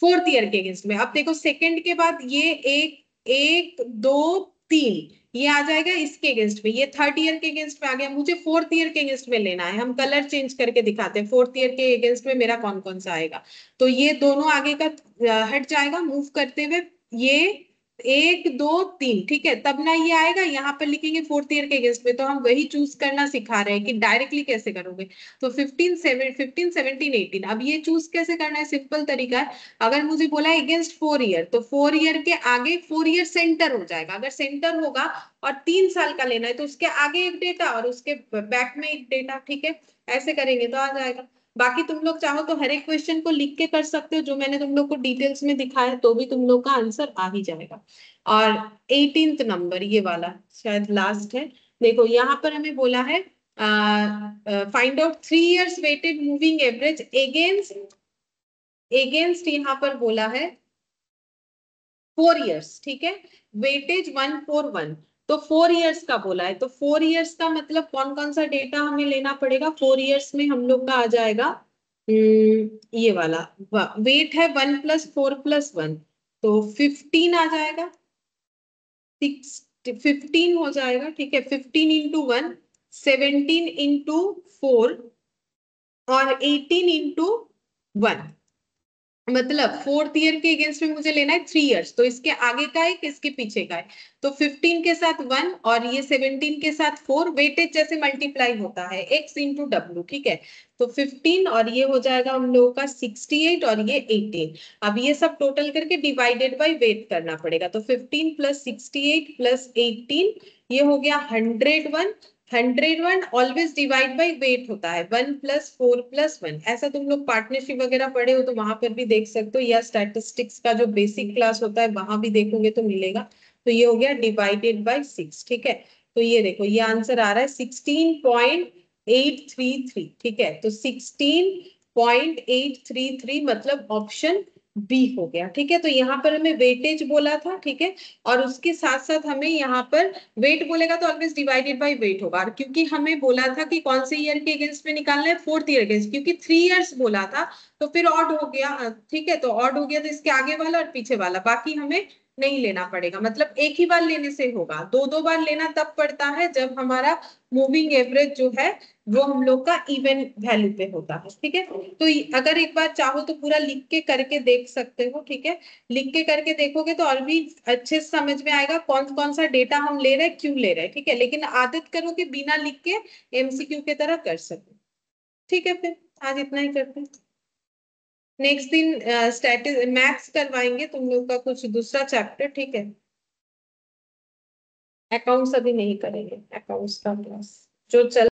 A: 4th ईयर के अगेंस्ट में। अब देखो सेकंड के बाद ये एक एक दो 3 ये आ जाएगा इसके अगेंस्ट में, ये थर्ड ईयर के अगेंस्ट में आ गया, मुझे फोर्थ ईयर के अगेंस्ट में लेना है, हम कलर चेंज करके दिखाते हैं फोर्थ ईयर के अगेंस्ट में मेरा कौन कौन सा आएगा। तो ये दोनों आगे का हट जाएगा मूव करते हुए, ये 1 2 3 ठीक है, तब ना ये आएगा, यहाँ पर लिखेंगे फोर्थ ईयर के अगेंस्ट में, तो हम वही चूज करना सिखा रहे हैं कि डायरेक्टली कैसे करोगे। तो 15 17 अब ये चूज कैसे करना है, सिंपल तरीका है। अगर मुझे बोला है अगेंस्ट 4 ईयर, तो 4 ईयर के आगे 4 ईयर सेंटर हो जाएगा, अगर सेंटर होगा और 3 साल का लेना है तो उसके आगे एक डेटा और उसके बैक में एक डेटा, ठीक है, ऐसे करेंगे तो आ जाएगा। बाकी तुम लोग चाहो तो हर एक क्वेश्चन को लिख के कर सकते हो, जो मैंने तुम लोग को डिटेल्स में दिखाया, तो भी तुम लोग का आंसर आ ही जाएगा। और 18th नंबर ये वाला शायद लास्ट है। देखो यहाँ पर हमें बोला है find out 3 years weighted moving average against यहाँ पर बोला है 4 years, ठीक है, वेटेज 1 4 1, तो 4 years का बोला है, तो 4 years का मतलब कौन कौन सा डेटा हमें लेना पड़ेगा 4 years में, हम लोग का आ जाएगा ये वाला वेट है 1 + 4 + 1, तो 15 आ जाएगा, 15 हो जाएगा, ठीक है, 15 × 1 17 × 4 और 18 × 1, मतलब फोर्थ ईयर के अगेंस्ट में मुझे लेना है 3 years, तो इसके आगे का है कि इसके पीछे का है, तो 15 के साथ 1 और ये 17 के साथ 4, वेटेज जैसे मल्टीप्लाई होता है x × w, ठीक है, तो 15 और ये हो जाएगा हम लोगों का 68 और ये 18, अब ये सब टोटल करके डिवाइडेड बाय वेट करना पड़ेगा, तो 15 + 68 + 18 ये हो गया 101, 101 ऑलवेज डिवाइड बाय वेट होता है 1 + 4 + 1, ऐसा तुम लोग पार्टनरशिप वगैरह पढ़े हो तो वहां पर भी देख सकते हो, या स्टैटिस्टिक्स का जो बेसिक क्लास होता है वहां भी देखोगे तो मिलेगा। तो ये हो गया डिवाइडेड बाय 6, ठीक है, तो ये देखो ये आंसर आ रहा है 16.833, ठीक है, तो 16.833 मतलब ऑप्शन बी हो गया, ठीक है। तो यहाँ पर हमें वेटेज बोला था, ठीक है, और उसके साथ साथ हमें यहाँ पर वेट बोलेगा तो ऑलवेज डिवाइडेड बाय वेट होगा, और क्योंकि हमें बोला था कि कौन से ईयर के अगेंस्ट में निकालना है फोर्थ ईयर अगेंस्ट, क्योंकि 3 years बोला था तो फिर ऑड हो गया, ठीक है, तो ऑड हो गया तो इसके आगे वाला और पीछे वाला, बाकी हमें नहीं लेना पड़ेगा, मतलब एक ही बार लेने से होगा, दो दो बार लेना तब पड़ता है जब हमारा मूविंग एवरेज जो है वो हम लोग का इवन वैल्यू पे होता है, ठीक है। तो अगर एक बार चाहो तो पूरा लिख के करके देख सकते हो, ठीक है, लिख के करके देखोगे तो और भी अच्छे से समझ में आएगा कौन कौन सा डेटा हम ले रहे हैं, क्यों ले रहे हैं, ठीक है, लेकिन आदत करो कि बिना लिख के एमसीक्यू के तरह कर सको, ठीक है। फिर आज इतना ही करते हैं, नेक्स्ट दिन स्टैटिस मैथ्स करवाएंगे तुम लोग का कुछ दूसरा चैप्टर, ठीक है, अकाउंट्स अभी नहीं करेंगे, अकाउंट्स का क्लास जो चल